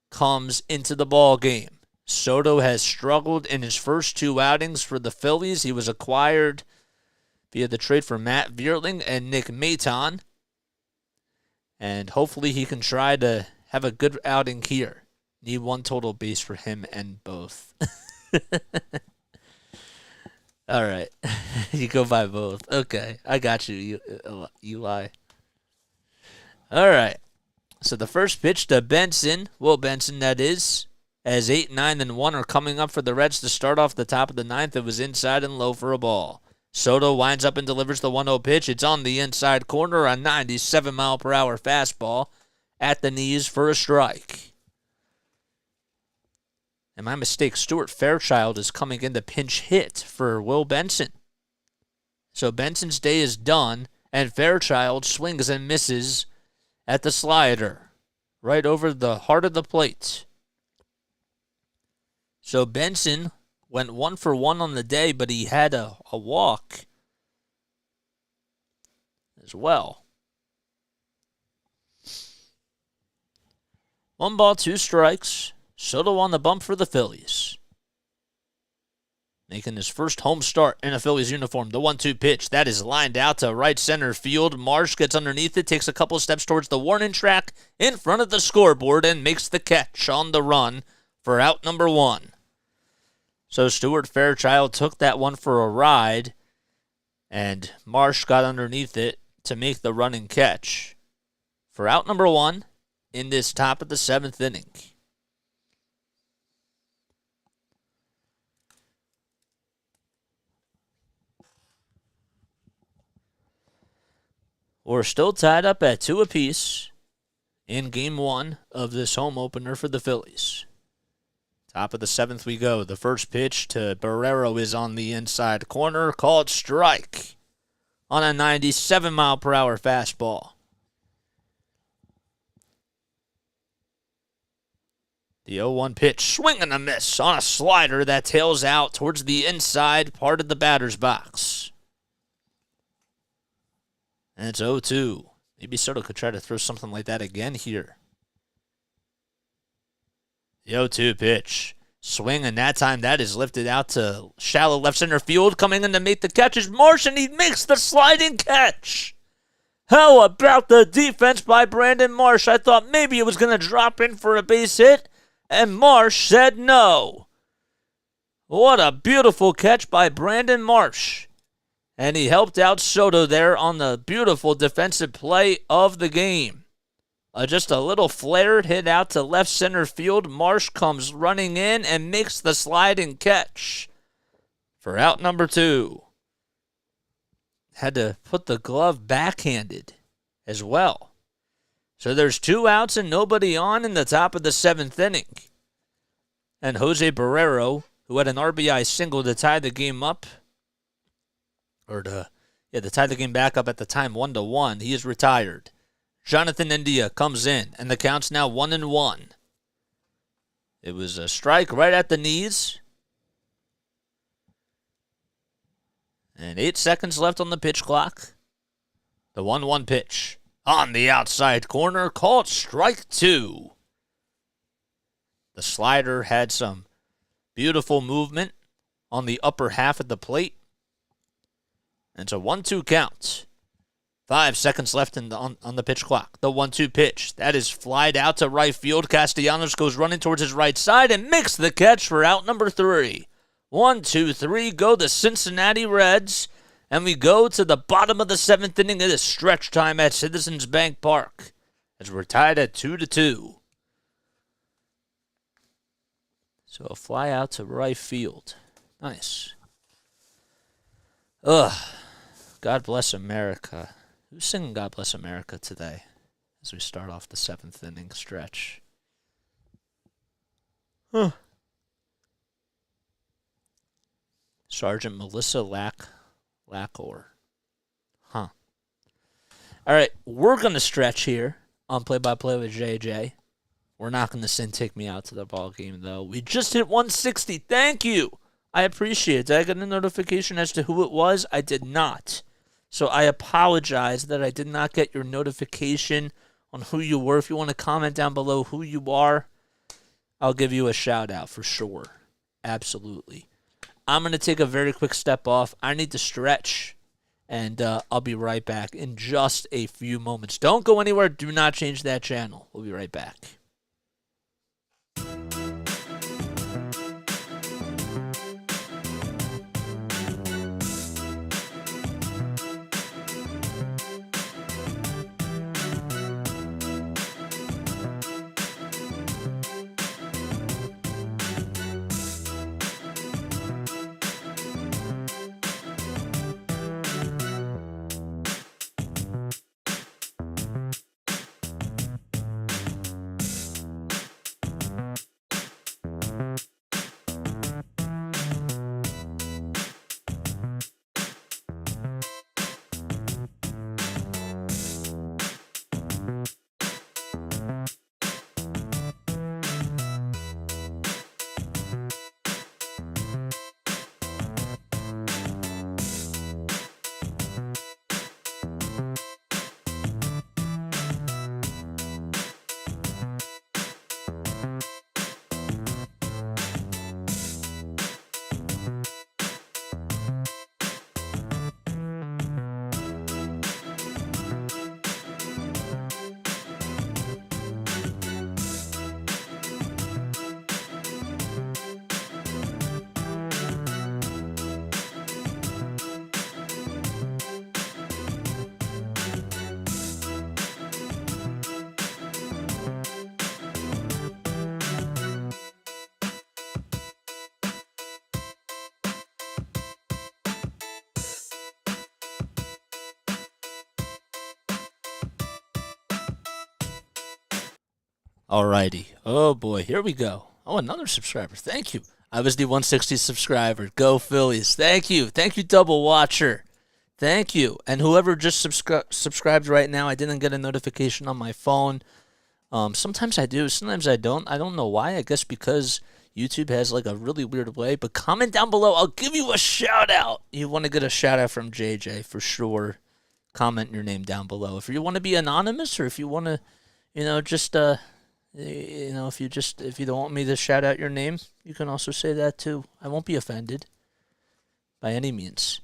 comes into the ball game. Soto has struggled in his first 2 outings for the Phillies. He was acquired via the trade for Matt Vierling and Nick Maton. And hopefully he can try to have a good outing here. Need 1 total base for him and both. All right. You go by both. Okay. I got you, Eli. All right. So the first pitch to Benson, Will Benson that is, as 8, 9, and 1 are coming up for the Reds to start off the top of the 9th. It was inside and low for a ball. Soto winds up and delivers the 1-0 pitch. It's on the inside corner, a 97-mile-per-hour fastball at the knees for a strike. And my mistake, Stuart Fairchild is coming in to pinch hit for Will Benson. So Benson's day is done, and Fairchild swings and misses at the slider, right over the heart of the plate. So Benson went 1 for 1 on the day, but he had a walk as well. 1 ball, 2 strikes. Soto on the bump for the Phillies. Making his first home start in a Phillies uniform. The 1-2 pitch. That is lined out to right center field. Marsh gets underneath it, takes a couple steps towards the warning track in front of the scoreboard, and makes the catch on the run for out number 1. So Stuart Fairchild took that one for a ride, and Marsh got underneath it to make the running catch for out number 1 in this top of the 7th inning. We're still tied up at 2 apiece in Game 1 of this home opener for the Phillies. Top of the 7th we go. The first pitch to Barrero is on the inside corner. Called strike on a 97-mile-per-hour fastball. The 0-1 pitch, swing and a miss on a slider that tails out towards the inside part of the batter's box. And it's 0-2. Maybe Soto could try to throw something like that again here. The 0-2 pitch, swing, and that time that is lifted out to shallow left center field. Coming in to make the catch is Marsh, and he makes the sliding catch. How about the defense by Brandon Marsh? I thought maybe it was going to drop in for a base hit, and Marsh said no. What a beautiful catch by Brandon Marsh. And he helped out Soto there on the beautiful defensive play of the game. Just a little flared hit out to left center field. Marsh comes running in and makes the sliding catch for out number 2. Had to put the glove backhanded as well. So there's 2 outs and nobody on in the top of the 7th inning. And Jose Barrero, who had an RBI single to tie the game up, to tie the game back up at the time 1-1, he is retired. Jonathan India comes in, and the count's now 1-1. It was a strike right at the knees. And 8 seconds left on the pitch clock. The 1-1 pitch on the outside corner, called strike 2. The slider had some beautiful movement on the upper half of the plate. And it's a 1-2 count. 5 seconds left on the pitch clock. The 1-2 pitch. That is flied out to right field. Castellanos goes running towards his right side and makes the catch for out number 3. 1, 2, 3 go the Cincinnati Reds. And we go to the bottom of the 7th inning. It is stretch time at Citizens Bank Park, as we're tied at 2-2. So a fly out to right field. Nice. God bless America. Who's singing God Bless America today as we start off the 7th inning stretch? Sergeant Melissa Lackor. All right, we're going to stretch here on Play-by-Play with JJ. We're not going to send Take Me Out to the ball game, though. We just hit 160. Thank you. I appreciate it. Did I get a notification as to who it was? I did not. So I apologize that I did not get your notification on who you were. If you want to comment down below who you are, I'll give you a shout out for sure. Absolutely. I'm going to take a very quick step off. I need to stretch, and I'll be right back in just a few moments. Don't go anywhere. Do not change that channel. We'll be right back. Alrighty. Oh boy, here we go. Oh, another subscriber. Thank you. I was the 160 subscriber. Go Phillies. Thank you. Thank you, Double Watcher. Thank you. And whoever just subscribed right now, I didn't get a notification on my phone. Sometimes I do. Sometimes I don't. I don't know why. I guess because YouTube has like a really weird way. But comment down below. I'll give you a shout out. You want to get a shout out from JJ for sure. Comment your name down below. If you want to be anonymous or if you want to, just if you don't want me to shout out your name, you can also say that too. I won't be offended by any means.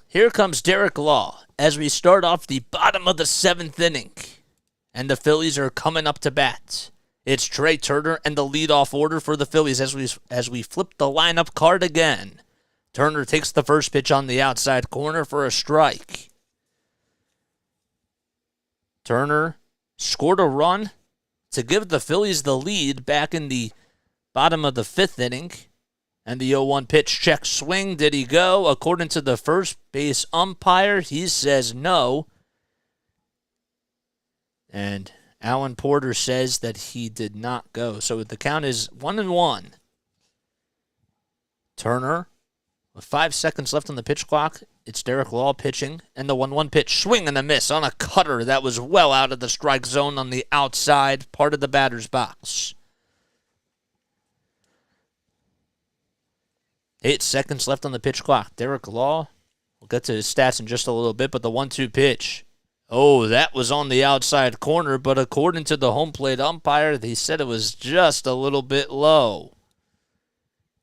Here comes Derek Law as we start off the bottom of the 7th inning. And the Phillies are coming up to bat. It's Trey Turner and the leadoff order for the Phillies as we flip the lineup card again. Turner takes the first pitch on the outside corner for a strike. Turner scored a run to give the Phillies the lead back in the bottom of the 5th inning. And the 0-1 pitch check swing. Did he go? According to the first base umpire, he says no. And Alan Porter says that he did not go. So the count is 1-1. Turner, with 5 seconds left on the pitch clock, it's Derek Law pitching. And the 1-1 pitch, swing and a miss on a cutter that was well out of the strike zone on the outside part of the batter's box. 8 seconds left on the pitch clock. Derek Law, we'll get to his stats in just a little bit, but the 1-2 pitch. Oh, that was on the outside corner, but according to the home plate umpire, they said it was just a little bit low.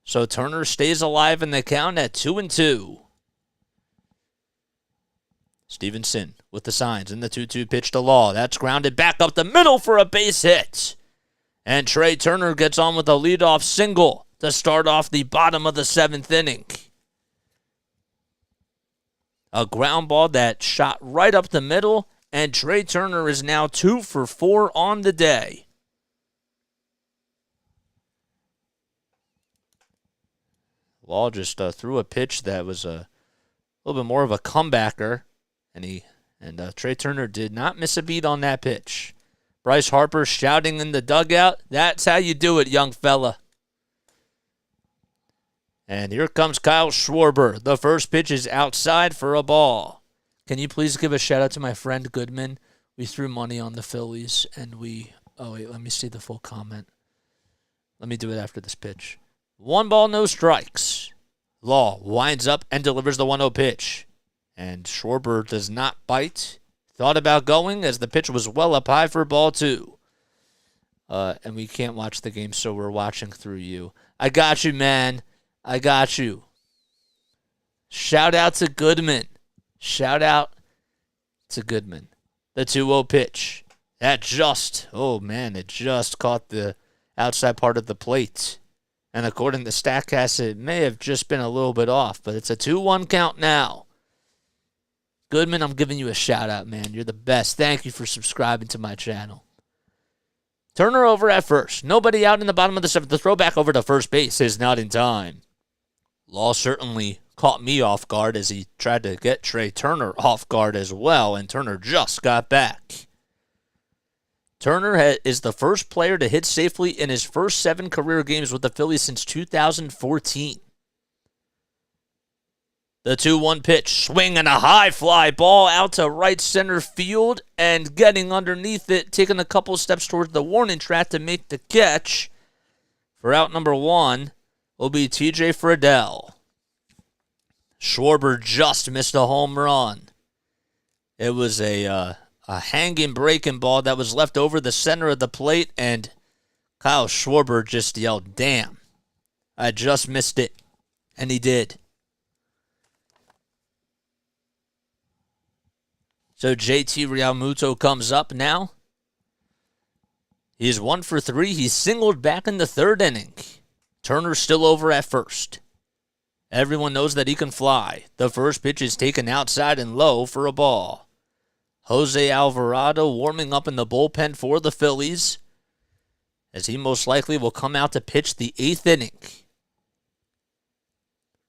So Turner stays alive in the count at 2-2. Stevenson with the signs in the 2-2 pitch to Law. That's grounded back up the middle for a base hit. And Trey Turner gets on with a leadoff single to start off the bottom of the 7th inning. A ground ball that shot right up the middle, and Trey Turner is now 2 for 4 on the day. Law just threw a pitch that was a little bit more of a comebacker, and Trey Turner did not miss a beat on that pitch. Bryce Harper shouting in the dugout, "That's how you do it, young fella." And here comes Kyle Schwarber. The first pitch is outside for a ball. Can you please give a shout out to my friend Goodman? We threw money on the Phillies, and oh wait, let me see the full comment. Let me do it after this pitch. 1 ball, no strikes. Law winds up and delivers the 1-0 pitch. And Schwarber does not bite. Thought about going as the pitch was well up high for ball 2. And we can't watch the game, so we're watching through you. I got you, man. I got you. Shout out to Goodman. Shout out to Goodman. The 2-0 pitch. It just caught the outside part of the plate. And according to StatCast, it may have just been a little bit off, but it's a 2-1 count now. Goodman, I'm giving you a shout out, man. You're the best. Thank you for subscribing to my channel. Turner over at first. Nobody out in the bottom of the 7th. The throw back over to first base is not in time. Law certainly caught me off guard as he tried to get Trey Turner off guard as well, and Turner just got back. Turner is the first player to hit safely in his first 7 career games with the Phillies since 2014. The 2-1 pitch, swing and a high fly ball out to right center field, and getting underneath it, taking a couple steps towards the warning track to make the catch for out number 1 will be TJ Friedel. Schwarber just missed a home run. It was a hanging breaking ball that was left over the center of the plate, and Kyle Schwarber just yelled, "Damn, I just missed it." And he did. So JT Realmuto comes up now. He's 1 for 3. He's singled back in the 3rd inning. Turner's still over at first. Everyone knows that he can fly. The first pitch is taken outside and low for a ball. Jose Alvarado warming up in the bullpen for the Phillies, as he most likely will come out to pitch the 8th inning,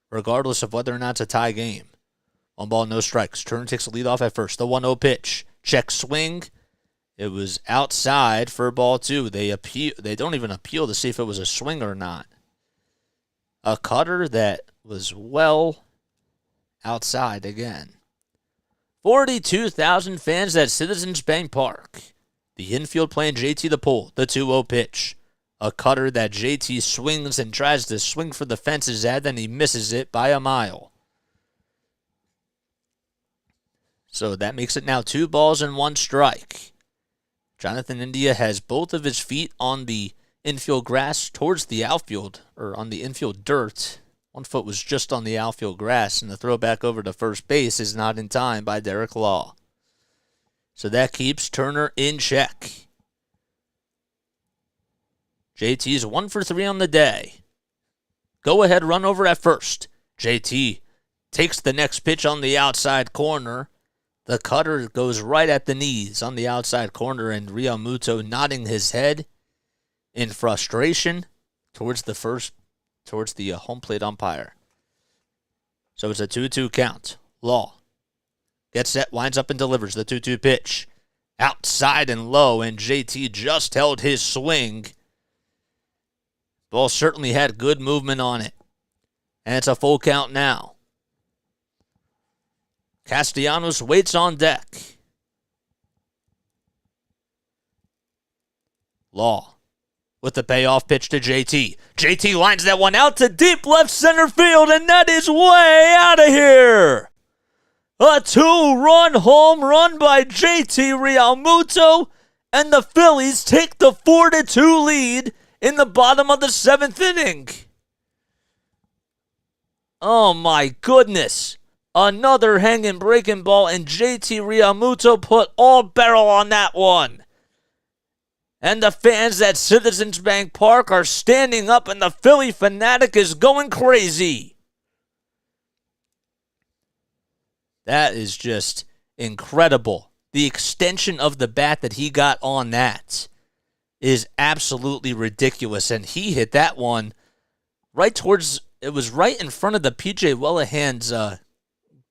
regardless of whether or not it's a tie game. 1 ball, no strikes. Turner takes the lead off at first. The 1-0 pitch. Check swing It was outside for ball 2. They don't even appeal to see if it was a swing or not. A cutter that was well outside again. 42,000 fans at Citizens Bank Park. The infield playing JT the pull, the 2-0 pitch. A cutter that JT swings and tries to swing for the fences at, then he misses it by a mile. So that makes it now 2 balls and 1 strike. Jonathan India has both of his feet on the infield grass towards the outfield, or on the infield dirt. 1 foot was just on the outfield grass, and the throw back over to first base is not in time by Derek Law. So that keeps Turner in check. JT's 1 for 3 on the day. Go ahead run over at first. JT takes the next pitch on the outside corner. The cutter goes right at the knees on the outside corner, and Realmuto nodding his head in frustration towards the home plate umpire. So it's a 2-2 count. Law gets set, winds up and delivers the 2-2 pitch. Outside and low, and JT just held his swing. Ball certainly had good movement on it. And it's a full count now. Castellanos waits on deck. Law with the payoff pitch to JT. JT lines that one out to deep left center field, and that is way out of here. A 2-run home run by JT Realmuto, and the Phillies take the 4-2 lead in the bottom of the 7th inning. Oh my goodness. Another hanging breaking ball, and JT Realmuto put all barrel on that one. And the fans at Citizens Bank Park are standing up, and the Philly fanatic is going crazy. That is just incredible. The extension of the bat that he got on that is absolutely ridiculous. And he hit that one right towards, it was right in front of the P.J. Wellahan's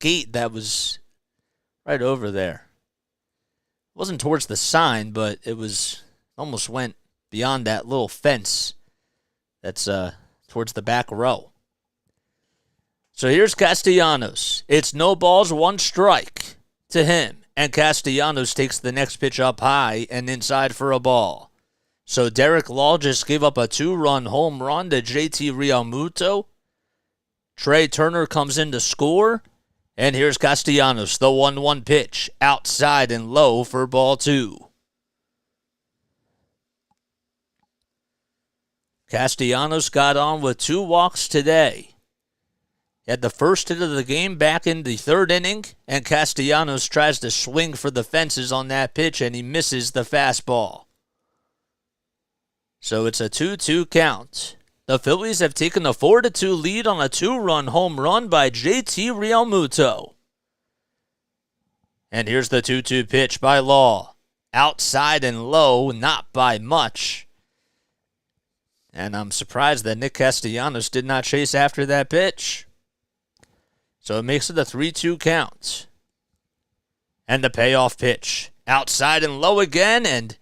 gate that was right over there. It wasn't towards the sign, but it was almost went beyond that little fence that's towards the back row. So here's Castellanos. It's no balls, 1 strike to him. And Castellanos takes the next pitch up high and inside for a ball. So Derek Law just gave up a 2-run home run to JT Realmuto. Trey Turner comes in to score. And here's Castellanos, the 1-1 pitch, outside and low for ball 2. Castellanos got on with 2 walks today. He had the first hit of the game back in the 3rd inning, and Castellanos tries to swing for the fences on that pitch, and he misses the fastball. So it's a 2-2 count. The Phillies have taken a 4-2 lead on a 2-run home run by JT Realmuto. And here's the 2-2 pitch by Law. Outside and low, not by much. And I'm surprised that Nick Castellanos did not chase after that pitch. So it makes it a 3-2 count. And the payoff pitch. Outside and low again, and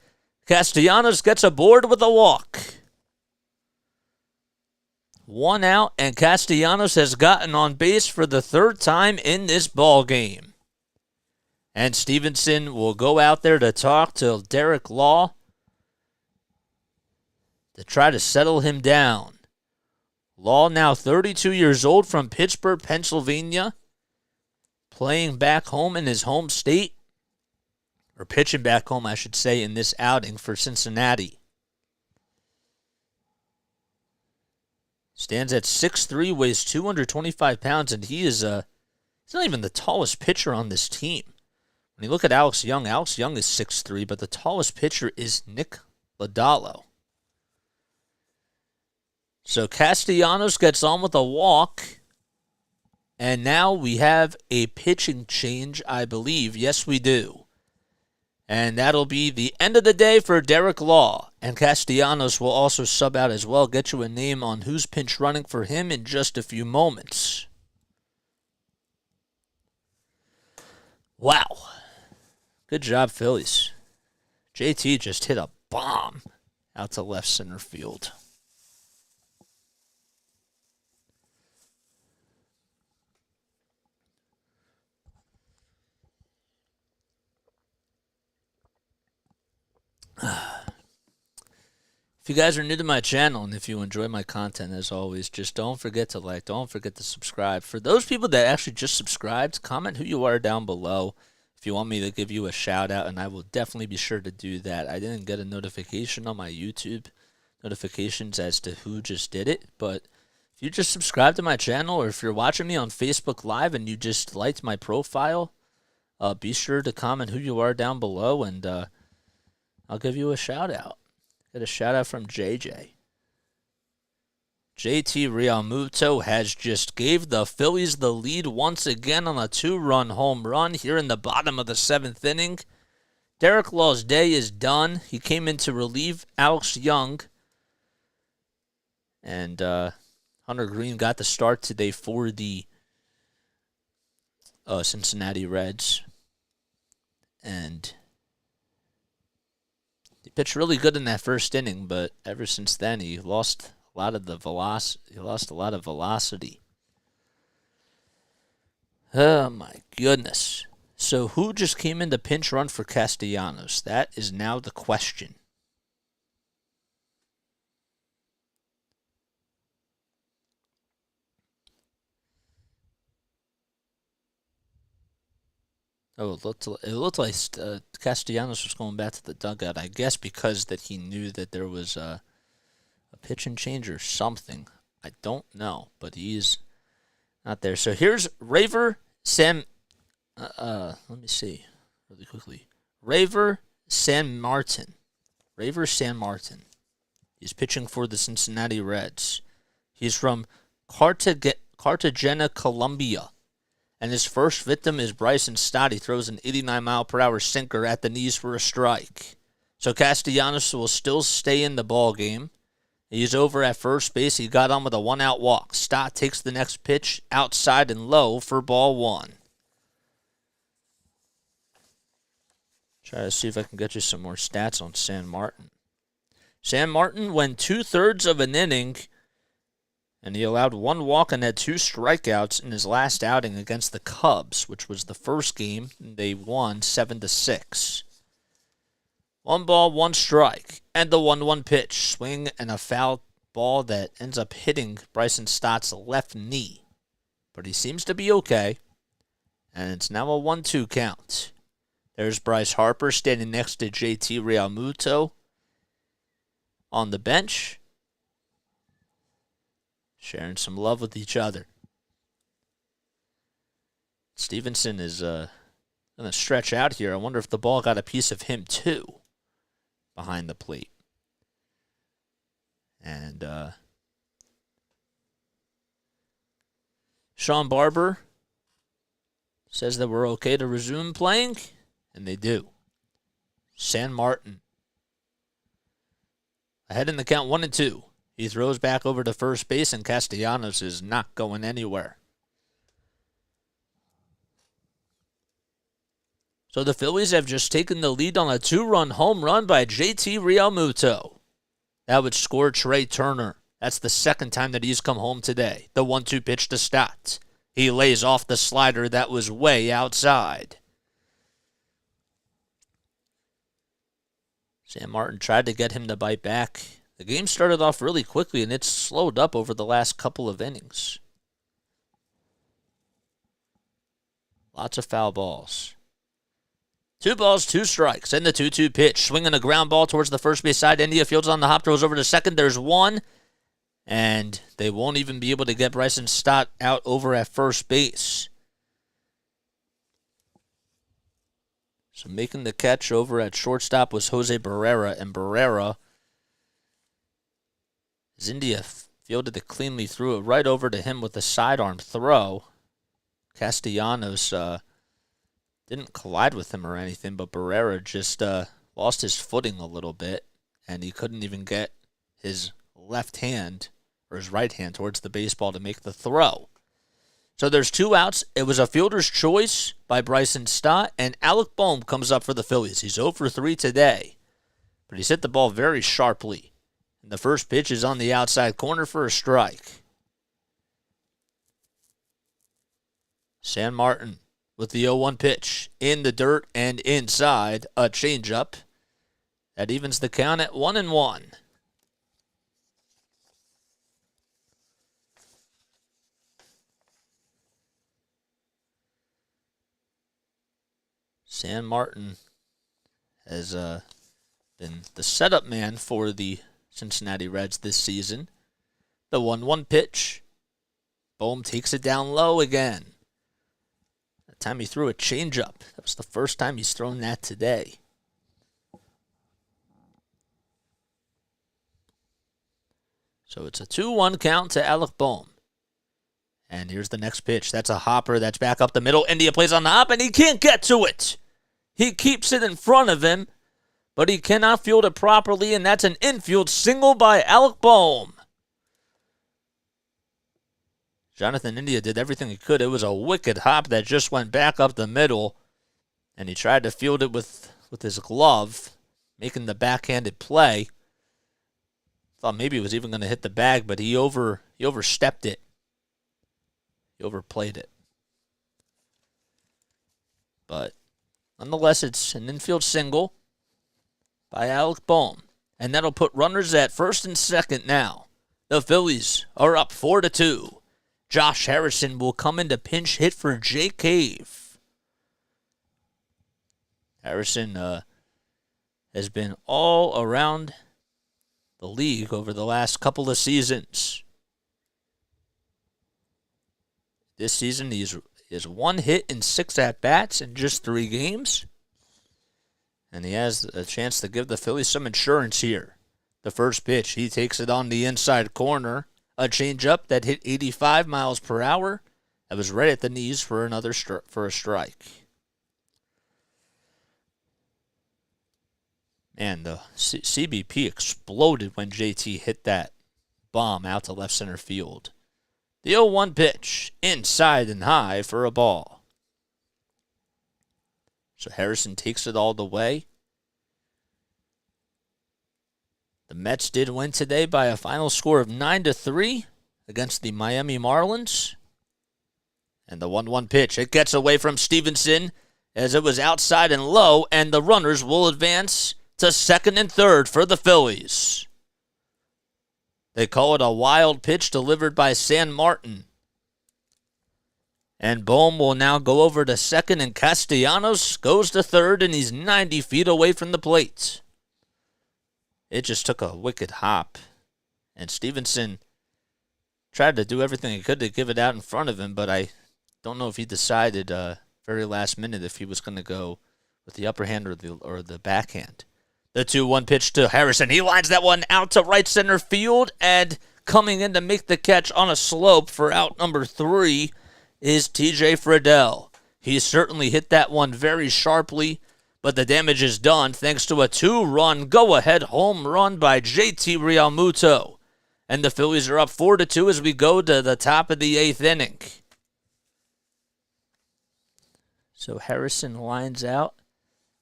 Castellanos gets aboard with a walk. 1 out, and Castellanos has gotten on base for the 3rd time in this ball game. And Stevenson will go out there to talk to Derek Law to try to settle him down. Law, now 32 years old, from Pittsburgh, Pennsylvania, playing back home in his home state, or pitching back home, I should say, in this outing for Cincinnati. Stands at 6'3", weighs 225 pounds, and he's not even the tallest pitcher on this team. When you look at Alex Young is 6'3", but the tallest pitcher is Nick Lodolo. So Castellanos gets on with a walk, and now we have a pitching change, I believe. Yes, we do. And that'll be the end of the day for Derek Law. And Castellanos will also sub out as well. Get you a name on who's pinch running for him in just a few moments. Wow. Good job, Phillies. JT just hit a bomb out to left center field. If you guys are new to my channel and if you enjoy my content, as always, just don't forget to like, don't forget to subscribe. For those people that actually just subscribed, comment who you are down below if you want me to give you a shout out, and I will definitely be sure to do that. I didn't get a notification on my YouTube notifications as to who just did it, but if you just subscribe to my channel, or if you're watching me on Facebook Live and you just liked my profile, be sure to comment who you are down below, and I'll give you a shout out. Get a shout out from JJ. JT Realmuto has just gave the Phillies the lead once again on a 2-run home run here in the bottom of the 7th inning. Derek Law's day is done. He came in to relieve Alex Young. And Hunter Greene got the start today for the Cincinnati Reds. And he pitched really good in that first inning, but ever since then he lost a lot of the velocity. Oh my goodness. So who just came in to pinch run for Castellanos? That is now the question. Oh, it looked like Castellanos was going back to the dugout, I guess because that he knew that there was a pitch and change or something. I don't know, but he's not there. So here's Raver Sam. Let me see really quickly. Raver San Martin. He's pitching for the Cincinnati Reds. He's from Cartagena, Colombia. And his first victim is Bryson Stott. He throws an 89-mile-per-hour sinker at the knees for a strike. So Castellanos will still stay in the ball game. He's over at first base. He got on with a 1-out walk. Stott takes the next pitch outside and low for ball 1. Try to see if I can get you some more stats on San Martin. San Martin went 2/3 of an inning, and he allowed 1 walk and had 2 strikeouts in his last outing against the Cubs, which was the first game. They won 7-6. 1 ball, 1 strike, and the 1-1 pitch. Swing and a foul ball that ends up hitting Bryson Stott's left knee. But he seems to be okay, and it's now a 1-2 count. There's Bryce Harper standing next to JT Realmuto on the bench, sharing some love with each other. Stevenson is going to stretch out here. I wonder if the ball got a piece of him too behind the plate. And Sean Barber says that we're okay to resume playing, and they do. San Martin ahead in the count 1-2. He throws back over to first base, and Castellanos is not going anywhere. So the Phillies have just taken the lead on a 2-run home run by JT Realmuto. That would score Trey Turner. That's the second time that he's come home today. The 1-2 pitch to Stott. He lays off the slider that was way outside. Sam Martin tried to get him to bite back. The game started off really quickly, and it's slowed up over the last couple of innings. Lots of foul balls. 2 balls, 2 strikes, and the 2-2 pitch. Swinging a ground ball towards the first base side. India fields on the hop, throws over to second. There's 1, and they won't even be able to get Bryson Stott out over at first base. So making the catch over at shortstop was Jose Barrera, and Barrera, as India fielded it cleanly, threw it right over to him with a sidearm throw. Castellanos didn't collide with him or anything, but Barrera just lost his footing a little bit, and he couldn't even get his left hand or his right hand towards the baseball to make the throw. So there's 2 outs. It was a fielder's choice by Bryson Stott, and Alec Bohm comes up for the Phillies. He's 0 for 3 today. but he's hit the ball very sharply. And the first pitch is on the outside corner for a strike. San Martin with the 0-1 pitch. In the dirt and inside, a changeup. That evens the count at 1-1. San Martin has been the setup man for the Cincinnati Reds this season. The 1-1 pitch. Bohm takes it down low again. That time he threw a changeup. That was the first time he's thrown that today. So it's a 2-1 count to Alec Bohm. And here's the next pitch. That's a hopper. That's back up the middle. India plays on the hop, and he can't get to it. He keeps it in front of him, but he cannot field it properly, and that's an infield single by Alec Bohm. Jonathan India did everything he could. It was a wicked hop that just went back up the middle, and he tried to field it with his glove, making the backhanded play. Thought maybe he was even going to hit the bag, but he overstepped it. He overplayed it. But nonetheless, it's an infield single by Alec Bohm. And that'll put runners at first and second now. The Phillies are up 4-2. Josh Harrison will come in to pinch hit for Jake Cave. Harrison has been all around the league over the last couple of seasons. This season, he has 1 hit in 6 at-bats in just 3 games. And he has a chance to give the Phillies some insurance here. The first pitch, he takes it on the inside corner. A changeup that hit 85 miles per hour. That was right at the knees for a strike. And the CBP exploded when JT hit that bomb out to left center field. The 0-1 pitch, inside and high for a ball. So Harrison takes it all the way. The Mets did win today by a final score of 9-3 against the Miami Marlins. And the 1-1 pitch, it gets away from Stevenson as it was outside and low, and the runners will advance to second and third for the Phillies. They call it a wild pitch delivered by San Martin. And Bohm will now go over to second, and Castellanos goes to third, and he's 90 feet away from the plate. It just took a wicked hop. And Stevenson tried to do everything he could to give it out in front of him, but I don't know if he decided very last minute if he was going to go with the upper hand or the backhand. The 2-1 pitch to Harrison. He lines that one out to right center field, and coming in to make the catch on a slope for out number 3 is TJ Friedel. He certainly hit that one very sharply, but the damage is done thanks to a 2-run go-ahead home run by JT Realmuto. And the Phillies are up 4-2 as we go to the top of the 8th inning. So Harrison lines out,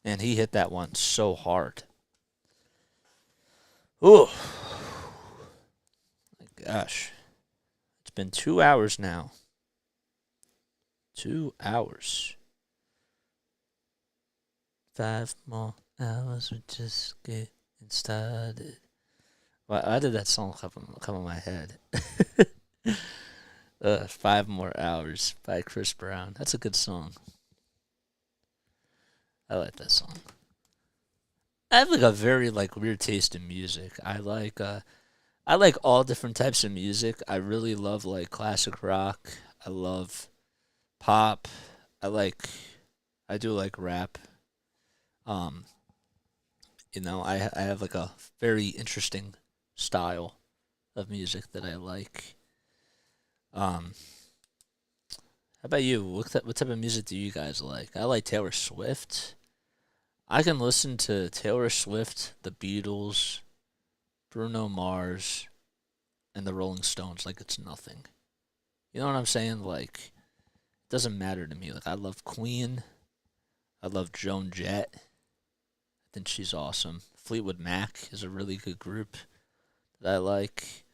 and he hit that one so hard. Ooh. My gosh. It's been 2 hours now. 2 hours. 5 more hours, we're just getting started. Why did that song come in my head? 5 More Hours by Chris Brown. That's a good song. I like that song. I have a very weird taste in music. I like all different types of music. I really love classic rock. I love pop. I do like rap. I have a very interesting style of music that I like. How about you? What type of music do you guys like? I like Taylor Swift. I can listen to Taylor Swift, the Beatles, Bruno Mars, and the Rolling Stones like it's nothing. You know what I'm saying? It doesn't matter to me. I love Queen. I love Joan Jett. I think she's awesome. Fleetwood Mac is a really good group that I like.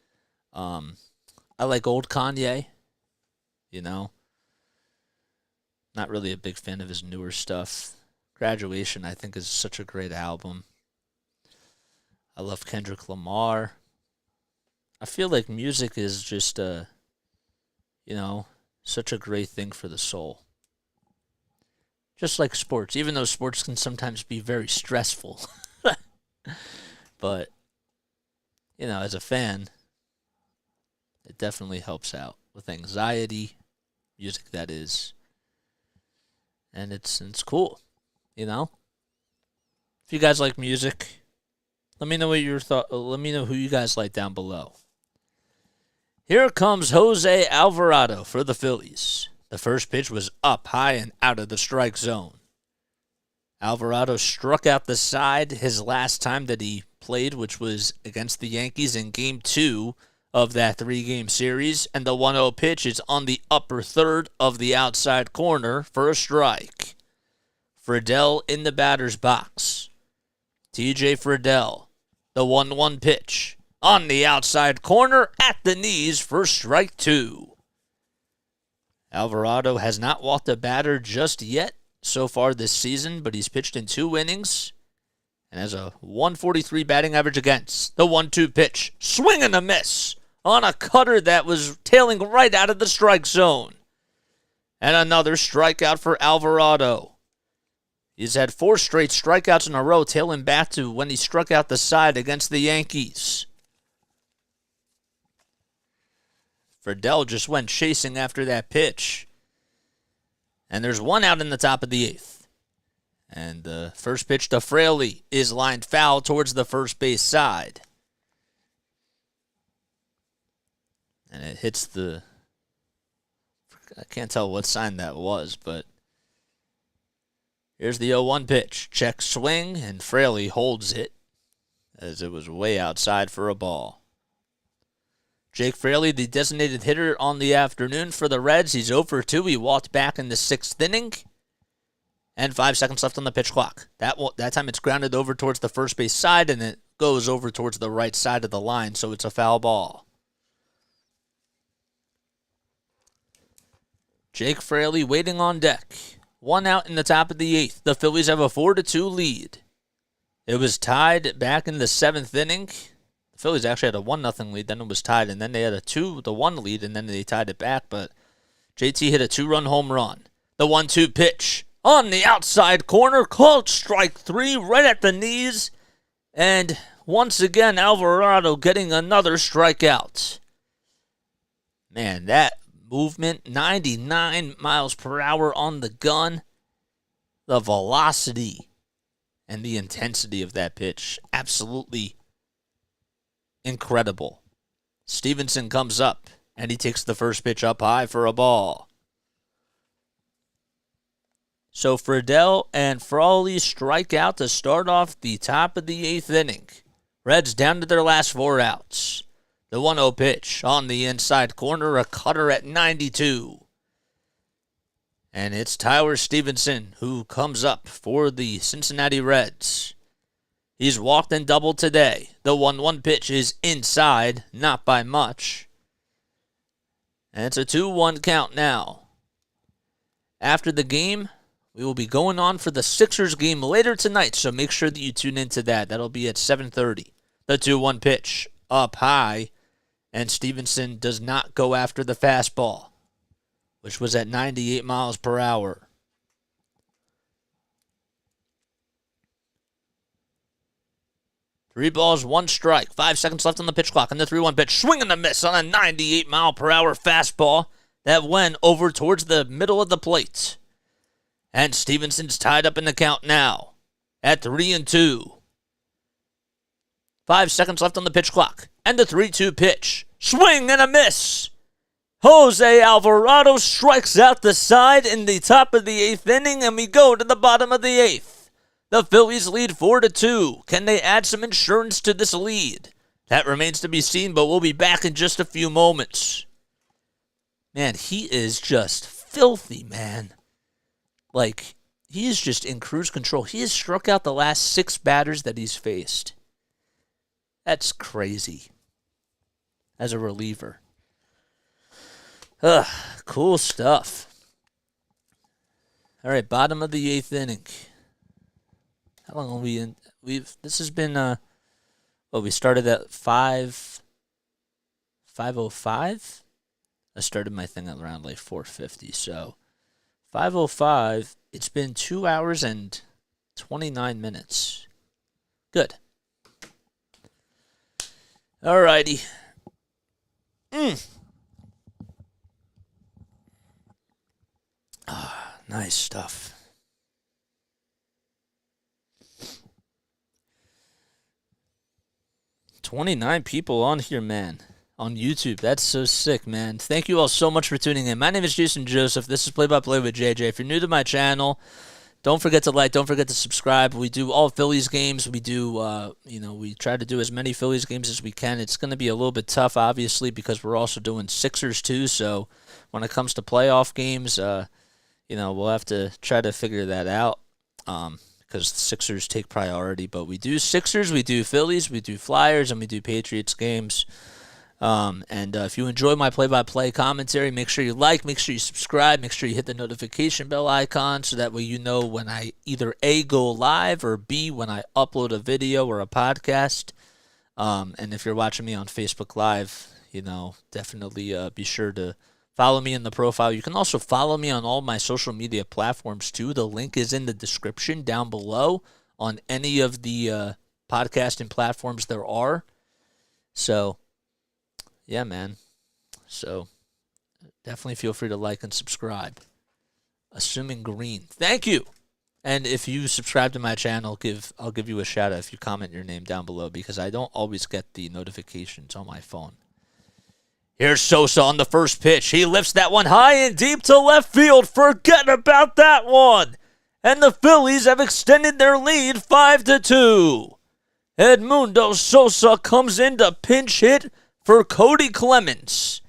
I like old Kanye, you know. Not really a big fan of his newer stuff. Graduation, I think, is such a great album. I love Kendrick Lamar. I feel like music is just, such a great thing for the soul. Just like sports, even though sports can sometimes be very stressful. But, as a fan, it definitely helps out with anxiety, music that is. And it's cool, If you guys like music, let me know what your thought. Let me know who you guys like down below. Here comes Jose Alvarado for the Phillies. The first pitch was up high and out of the strike zone. Alvarado struck out the side his last time that he played, which was against the Yankees in Game 2 of that 3-game series, and the 1-0 pitch is on the upper third of the outside corner for a strike. Friedel in the batter's box. TJ Friedel, the 1-1 pitch, on the outside corner at the knees for strike 2. Alvarado has not walked a batter just yet so far this season, but he's pitched in 2 innings and has a 143 batting average against. The 1-2 pitch, swing and a miss on a cutter that was tailing right out of the strike zone. And another strikeout for Alvarado. He's had 4 straight strikeouts in a row, tailing back to when he struck out the side against the Yankees. Friedel just went chasing after that pitch. And there's 1 out in the top of the 8th. And the first pitch to Fraley is lined foul towards the first base side. And it hits I can't tell what sign that was, but here's the 0-1 pitch. Check swing, and Fraley holds it as it was way outside for a ball. Jake Fraley, the designated hitter on the afternoon for the Reds. He's 0 for 2. He walked back in the 6th inning. And 5 seconds left on the pitch clock. That time it's grounded over towards the first base side, and it goes over towards the right side of the line, so it's a foul ball. Jake Fraley waiting on deck. 1 out in the top of the 8th. The Phillies have a 4-2 lead. It was tied back in the 7th inning. The Phillies actually had a 1-0 lead, then it was tied, and then they had a 2-1 lead, and then they tied it back, but JT hit a 2-run home run. The 1-2 pitch on the outside corner, called strike 3 right at the knees, and once again Alvarado getting another strikeout. Man, that movement, 99 miles per hour on the gun. The velocity and the intensity of that pitch, absolutely incredible. Stevenson comes up, and he takes the first pitch up high for a ball. So Friedel and Fraley strike out to start off the top of the 8th inning. Reds down to their last 4 outs. The 1-0 pitch on the inside corner, a cutter at 92. And it's Tyler Stevenson who comes up for the Cincinnati Reds. He's walked and doubled today. The 1-1 pitch is inside, not by much. And it's a 2-1 count now. After the game, we will be going on for the Sixers game later tonight, so make sure that you tune into that. That'll be at 7:30. The 2-1 pitch up high, and Stevenson does not go after the fastball, which was at 98 miles per hour. Three balls, 1 strike. 5 seconds left on the pitch clock. And the 3-1 pitch, swing and a miss on a 98 mile per hour fastball that went over towards the middle of the plate. And Stevenson's tied up in the count now at 3-2. 5 seconds left on the pitch clock. And the 3-2 pitch, swing and a miss. Jose Alvarado strikes out the side in the top of the 8th inning, and we go to the bottom of the 8th. The Phillies lead 4-2. Can they add some insurance to this lead? That remains to be seen, but we'll be back in just a few moments. Man, he is just filthy, man. Like, he is just in cruise control. He has struck out the last 6 batters that he's faced. That's crazy. As a reliever. Cool stuff. All right, bottom of the 8th inning. How long are we in? This has been we started at 5:05. I started my thing at around like 4:50, so 5:05. It's been 2 hours and 29 minutes. Good. All righty. Nice stuff. $29 people on here, man. On YouTube. That's so sick, man. Thank you all so much for tuning in. My name is Jason Joseph. This is Play by Play with JJ. If you're new to my channel, don't forget to like. Don't forget to subscribe. We do all Phillies games. We do, we try to do as many Phillies games as we can. It's going to be a little bit tough, obviously, because we're also doing Sixers too. So when it comes to playoff games, we'll have to try to figure that out. Because the Sixers take priority. But we do Sixers, we do Phillies, we do Flyers, and we do Patriots games. If you enjoy my play-by-play commentary, make sure you like, make sure you subscribe, make sure you hit the notification bell icon so that way you know when I either A, go live, or B, when I upload a video or a podcast. And if you're watching me on Facebook Live, definitely be sure to follow me in the profile. You can also follow me on all my social media platforms too. The link is in the description down below on any of the podcasting platforms there are. So, yeah, man. So, definitely feel free to like and subscribe. Assuming Greene. Thank you. And if you subscribe to my channel, I'll give you a shout out if you comment your name down below because I don't always get the notifications on my phone. Here's Sosa on the first pitch. He lifts that one high and deep to left field. Forget about that one. And the Phillies have extended their lead 5-2. Edmundo Sosa comes in to pinch hit for Cody Clemens.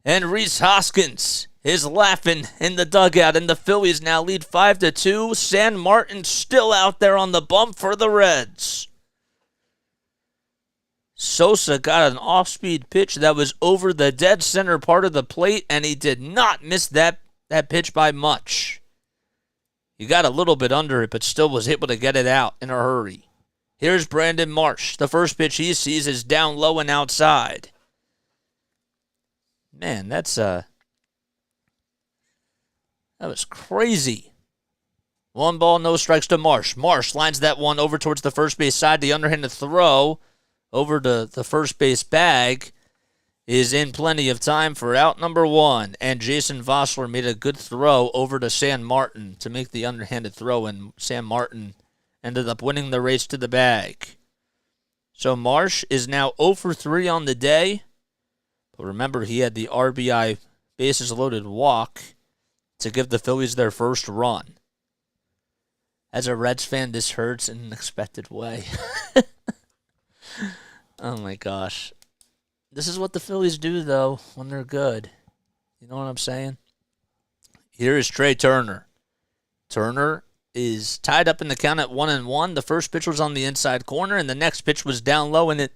And Rhys Hoskins is laughing in the dugout. And the Phillies now lead 5-2. San Martin still out there on the bump for the Reds. Sosa got an off-speed pitch that was over the dead center part of the plate, and he did not miss that pitch by much. He got a little bit under it, but still was able to get it out in a hurry. Here's Brandon Marsh. The first pitch he sees is down low and outside. Man, that was crazy. 1 ball, no strikes to Marsh. Marsh lines that one over towards the first base side. The underhanded throw over to the first base bag is in plenty of time for out number 1. And Jason Vossler made a good throw over to San Martin to make the underhanded throw, and San Martin ended up winning the race to the bag. So Marsh is now 0 for 3 on the day. But remember, he had the RBI bases loaded walk to give the Phillies their first run. As a Reds fan, this hurts in an unexpected way. Oh my gosh. This is what the Phillies do, though, when they're good. You know what I'm saying? Here is Trey Turner. Turner is tied up in the count at 1-1. The first pitch was on the inside corner, and the next pitch was down low and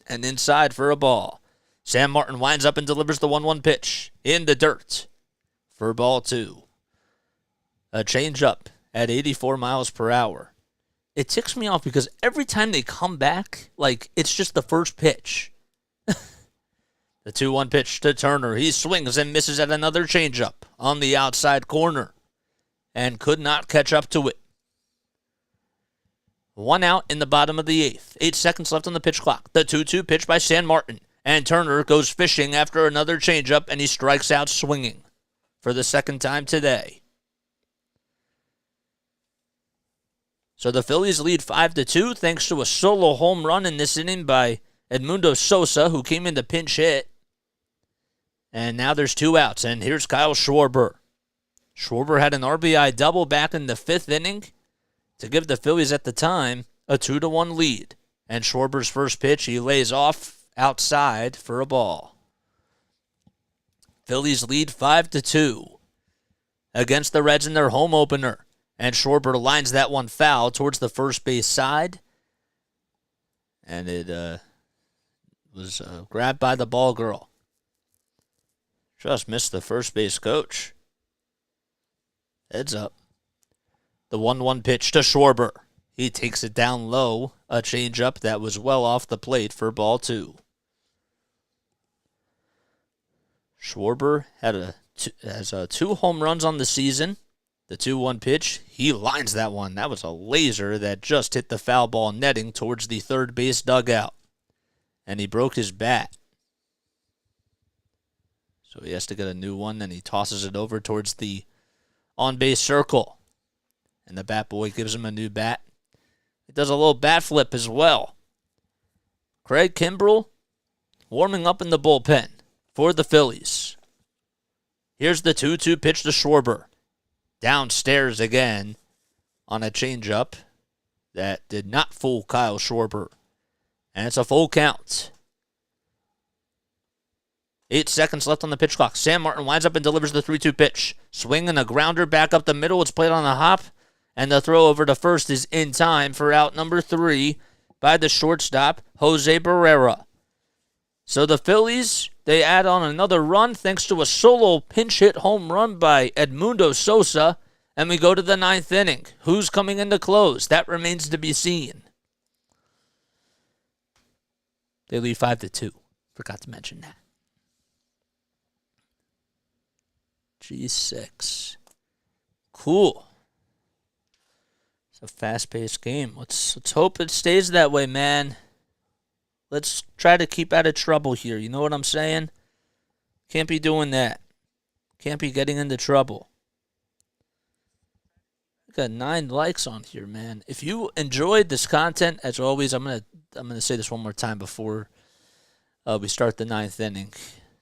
inside for a ball. Sam Martin winds up and delivers the 1-1 pitch in the dirt for ball 2. A changeup at 84 miles per hour. It ticks me off because every time they come back, it's just the first pitch. The 2-1 pitch to Turner. He swings and misses at another changeup on the outside corner and could not catch up to it. 1 out in the bottom of the 8th. 8 seconds left on the pitch clock. The 2-2 pitch by San Martin. And Turner goes fishing after another changeup, and he strikes out swinging for the second time today. So the Phillies lead 5-2 thanks to a solo home run in this inning by Edmundo Sosa, who came in to pinch hit. And now there's 2 outs, and here's Kyle Schwarber. Schwarber had an RBI double back in the 5th inning to give the Phillies at the time a 2-1 lead. And Schwarber's first pitch, he lays off outside for a ball. Phillies lead 5-2 against the Reds in their home opener. And Schwarber lines that one foul towards the first base side. And it was grabbed by the ball girl. Just missed the first base coach. Heads up. The 1-1 pitch to Schwarber. He takes it down low. A changeup that was well off the plate for ball 2. Schwarber has 2 home runs on the season. The 2-1 pitch, he lines that one. That was a laser that just hit the foul ball netting towards the third base dugout. And he broke his bat. So he has to get a new one, and he tosses it over towards the on-base circle. And the bat boy gives him a new bat. He does a little bat flip as well. Craig Kimbrell warming up in the bullpen for the Phillies. Here's the 2-2 pitch to Schwarber. Downstairs again on a changeup that did not fool Kyle Schwarber. And it's a full count. 8 seconds left on the pitch clock. Sam Martin winds up and delivers the 3-2 pitch. Swing and a grounder back up the middle. It's played on the hop. And the throw over to first is in time for out number 3 by the shortstop, Jose Barrera. So the Phillies, they add on another run thanks to a solo pinch hit home run by Edmundo Sosa. And we go to the 9th inning. Who's coming in to close? That remains to be seen. They lead 5-2. Forgot to mention that. G6. Cool. It's a fast-paced game. Let's hope it stays that way, man. Let's try to keep out of trouble here. You know what I'm saying? Can't be doing that. Can't be getting into trouble. I got 9 likes on here, man. If you enjoyed this content, as always, I'm gonna say this one more time before we start the 9th inning.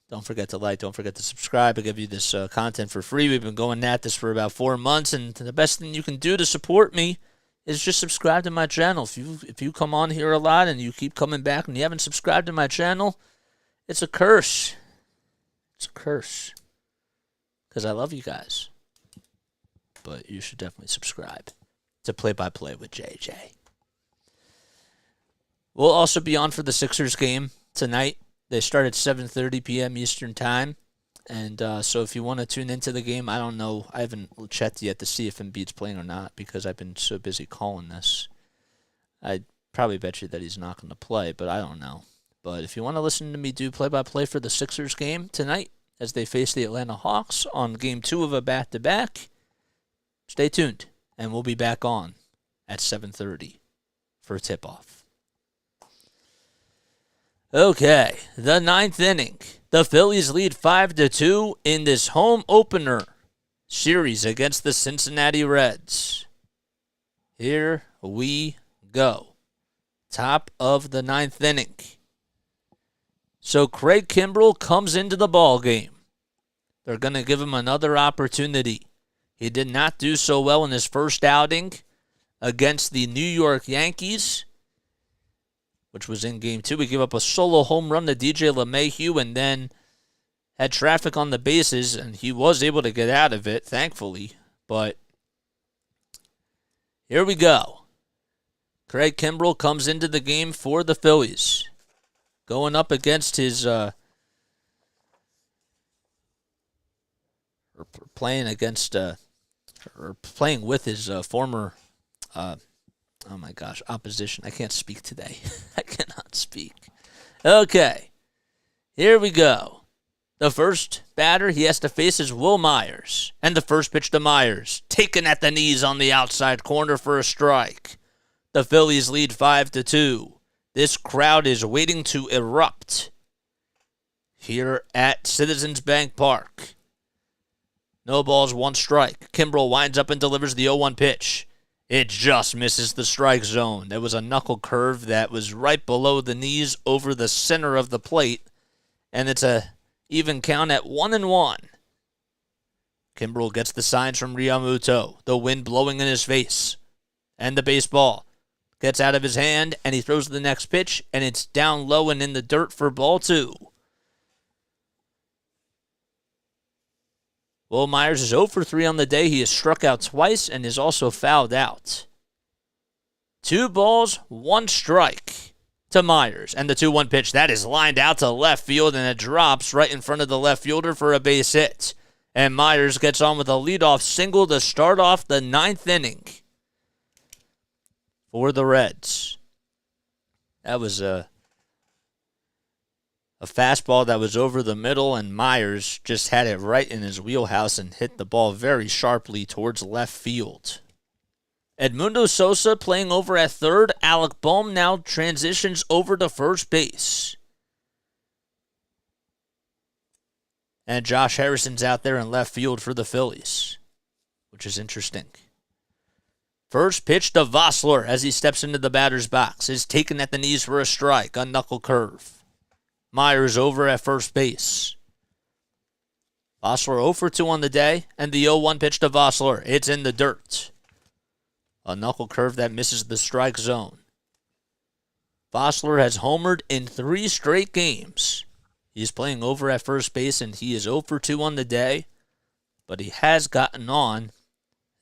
Don't forget to like. Don't forget to subscribe. I give you this content for free. We've been going at this for about 4 months, and the best thing you can do to support me is just subscribe to my channel. If you come on here a lot and you keep coming back and you haven't subscribed to my channel, it's a curse. It's a curse. Because I love you guys. But you should definitely subscribe to Play-by-Play with JJ. We'll also be on for the Sixers game tonight. They start at 7:30 p.m. Eastern Time. And so if you want to tune into the game, I don't know. I haven't checked yet to see if Embiid's playing or not because I've been so busy calling this. I'd probably bet you that he's not going to play, but I don't know. But if you want to listen to me do play-by-play for the Sixers game tonight as they face the Atlanta Hawks on Game 2 of a back-to-back, stay tuned, and we'll be back on at 7:30 for tip-off. Okay, the 9th inning. The Phillies lead 5-2 in this home opener series against the Cincinnati Reds. Here we go. Top of the 9th inning. So Craig Kimbrell comes into the ball game. They're going to give him another opportunity. He did not do so well in his first outing against the New York Yankees, which was in Game 2. He gave up a solo home run to DJ LeMahieu and then had traffic on the bases, and he was able to get out of it, thankfully. But here we go. Craig Kimbrell comes into the game for the Phillies, going up against his playing with his former opposition. I can't speak today. I cannot speak. Okay, here we go. The first batter he has to face is Will Myers. And the first pitch to Myers, taken at the knees on the outside corner for a strike. The Phillies lead 5-2. This crowd is waiting to erupt here at Citizens Bank Park. No balls, 1 strike. Kimbrell winds up and delivers the 0-1 pitch. It just misses the strike zone. There was a knuckle curve that was right below the knees over the center of the plate, and it's a even count at 1-1. Kimbrell gets the signs from Realmuto, the wind blowing in his face, and the baseball gets out of his hand, and he throws the next pitch, and it's down low and in the dirt for ball 2. Will Myers is 0 for 3 on the day. He is struck out twice and is also fouled out. 2 balls, 1 strike to Myers. And the 2-1 pitch, that is lined out to left field, and it drops right in front of the left fielder for a base hit. And Myers gets on with a leadoff single to start off the 9th inning for the Reds. That was a fastball that was over the middle, and Myers just had it right in his wheelhouse and hit the ball very sharply towards left field. Edmundo Sosa playing over at third. Alec Bohm now transitions over to first base. And Josh Harrison's out there in left field for the Phillies, which is interesting. First pitch to Vossler as he steps into the batter's box is taken at the knees for a strike, a knuckle curve. Myers over at first base. Vossler 0 for 2 on the day, and the 0-1 pitch to Vossler. It's in the dirt. A knuckle curve that misses the strike zone. Vossler has homered in 3 straight games. He's playing over at first base, and he is 0 for 2 on the day, but he has gotten on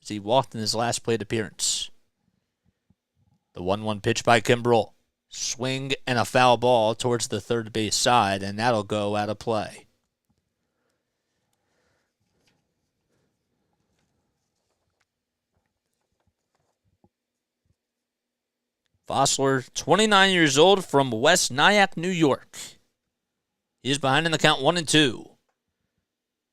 as he walked in his last plate appearance. The 1-1 pitch by Kimbrel. Swing and a foul ball towards the third base side, and that'll go out of play. Vossler, 29 years old, from West Nyack, New York. He's behind in the count 1-2.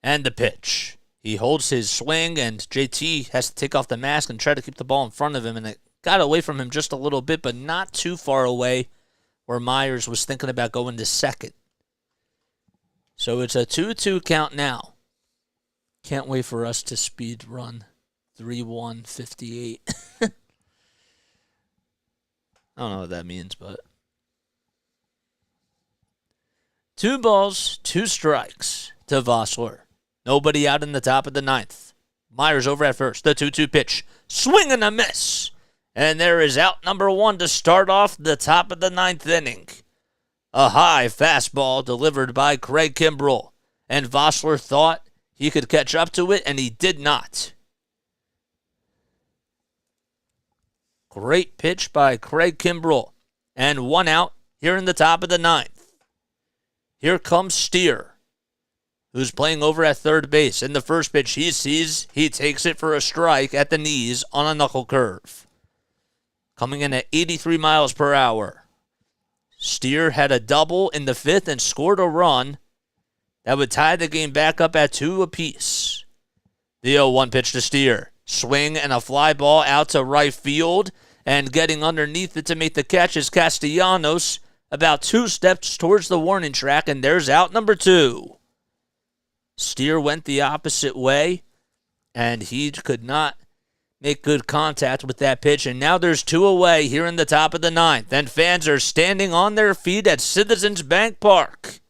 And the pitch. He holds his swing, and JT has to take off the mask and try to keep the ball in front of him, and it got away from him just a little bit, but not too far away where Myers was thinking about going to second. So it's a 2-2 count now. Can't wait for us to speed run 3-1-58. I don't know what that means, but 2 balls, 2 strikes to Vossler. Nobody out in the top of the 9th. Myers over at first. The 2-2 pitch. Swing and a miss. And there is out number 1 to start off the top of the 9th inning. A high fastball delivered by Craig Kimbrel. And Vossler thought he could catch up to it, and he did not. Great pitch by Craig Kimbrel. And 1 out here in the top of the 9th. Here comes Steer, who's playing over at third base. In the first pitch he sees, he takes it for a strike at the knees on a knuckle curve. Coming in at 83 miles per hour. Steer had a double in the 5th and scored a run that would tie the game back up at 2 apiece. The 0-1 pitch to Steer. Swing and a fly ball out to right field, and getting underneath it to make the catch is Castellanos, about 2 steps towards the warning track, and there's out number 2. Steer went the opposite way, and he could not make good contact with that pitch, and now there's 2 away here in the top of the 9th, and fans are standing on their feet at Citizens Bank Park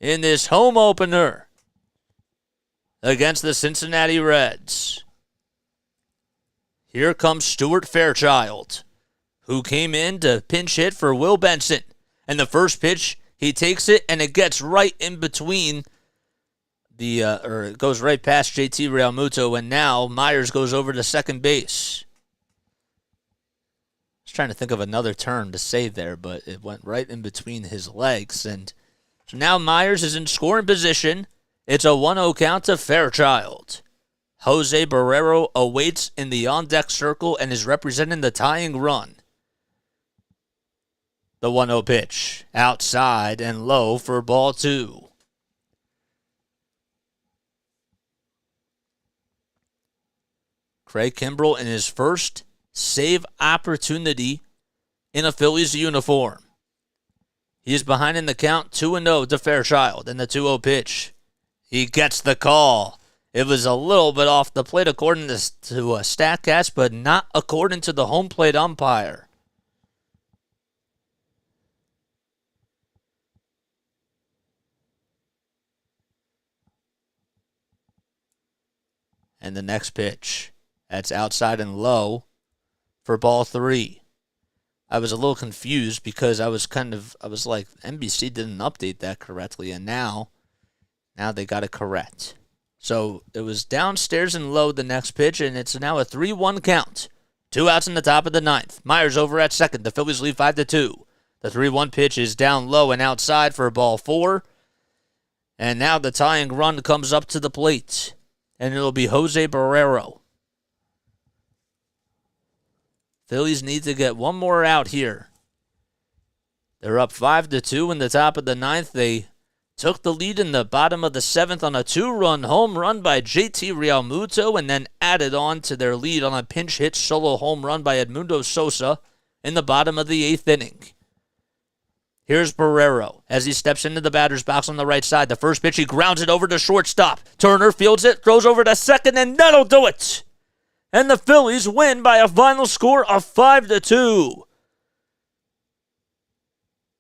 in this home opener against the Cincinnati Reds. Here comes Stuart Fairchild, who came in to pinch hit for Will Benson, and the first pitch, he takes it, and it gets right in between it goes right past JT Realmuto, and now Myers goes over to second base. I was trying to think of another term to say there, but it went right in between his legs, and so now Myers is in scoring position. It's a 1-0 count to Fairchild. Jose Barrero awaits in the on-deck circle and is representing the tying run. The 1-0 pitch, outside and low for ball 2. Craig Kimbrel in his first save opportunity in a Phillies uniform. He is behind in the count 2-0 to Fairchild, and the 2-0 pitch. He gets the call. It was a little bit off the plate according to StatCast, but not according to the home plate umpire. And the next pitch. That's outside and low for ball 3. I was a little confused because I was like, NBC didn't update that correctly, and now they got it correct. So it was downstairs and low the next pitch, and it's now a 3-1 count. 2 outs in the top of the ninth. Myers over at second. The Phillies lead 5-2. The 3-1 pitch is down low and outside for ball 4. And now the tying run comes up to the plate. And it'll be Jose Barrero. Phillies need to get one more out here. They're up 5-2 in the top of the ninth. They took the lead in the bottom of the seventh on a 2-run home run by JT Realmuto and then added on to their lead on a pinch hit solo home run by Edmundo Sosa in the bottom of the 8th inning. Here's Barrero as he steps into the batter's box on the right side. The first pitch, he grounds it over to shortstop. Turner fields it, throws over to second, and that'll do it. And the Phillies win by a final score of 5-2.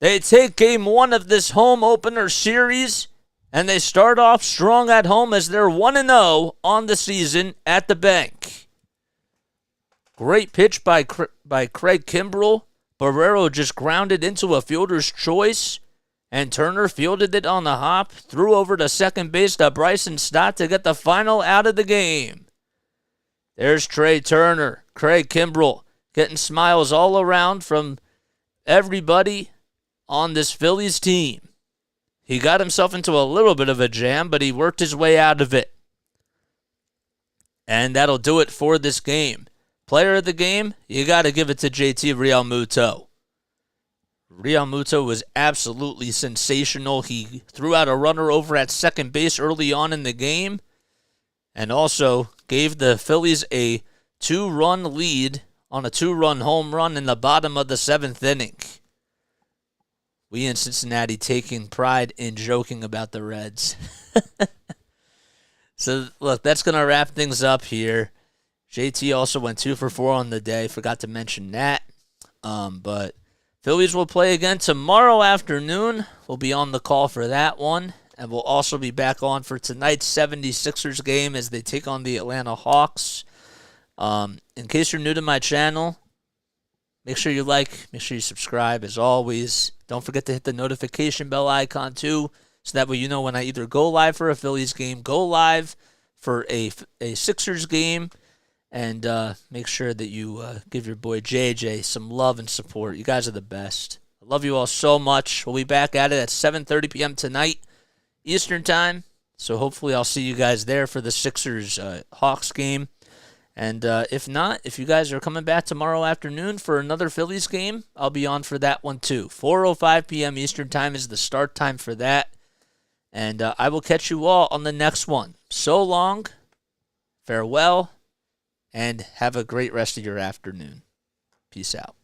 They take game 1 of this home opener series, and they start off strong at home as they're 1-0 on the season at the bank. Great pitch by Craig Kimbrell. Barrero just grounded into a fielder's choice, and Turner fielded it on the hop, threw over to second base to Bryson Stott to get the final out of the game. There's Trey Turner, Craig Kimbrell, getting smiles all around from everybody on this Phillies team. He got himself into a little bit of a jam, but he worked his way out of it. And that'll do it for this game. Player of the game, you got to give it to JT Realmuto. Realmuto was absolutely sensational. He threw out a runner over at second base early on in the game and also gave the Phillies a 2-run lead on a 2-run home run in the bottom of the 7th inning. We in Cincinnati taking pride in joking about the Reds. So, look, that's going to wrap things up here. JT also went 2 for 4 on the day. Forgot to mention that. But Phillies will play again tomorrow afternoon. We'll be on the call for that one. And we'll also be back on for tonight's 76ers game as they take on the Atlanta Hawks. In case you're new to my channel, make sure you like, make sure you subscribe as always. Don't forget to hit the notification bell icon too, so that way you know when I either go live for a Phillies game, go live for a Sixers game, and make sure that you give your boy JJ some love and support. You guys are the best. I love you all so much. We'll be back at it at 7:30 p.m. tonight, Eastern Time. So hopefully I'll see you guys there for the Sixers-Hawks game. And if not, if you guys are coming back tomorrow afternoon for another Phillies game, I'll be on for that one too. 4:05 p.m. Eastern Time is the start time for that. And I will catch you all on the next one. So long, farewell, and have a great rest of your afternoon. Peace out.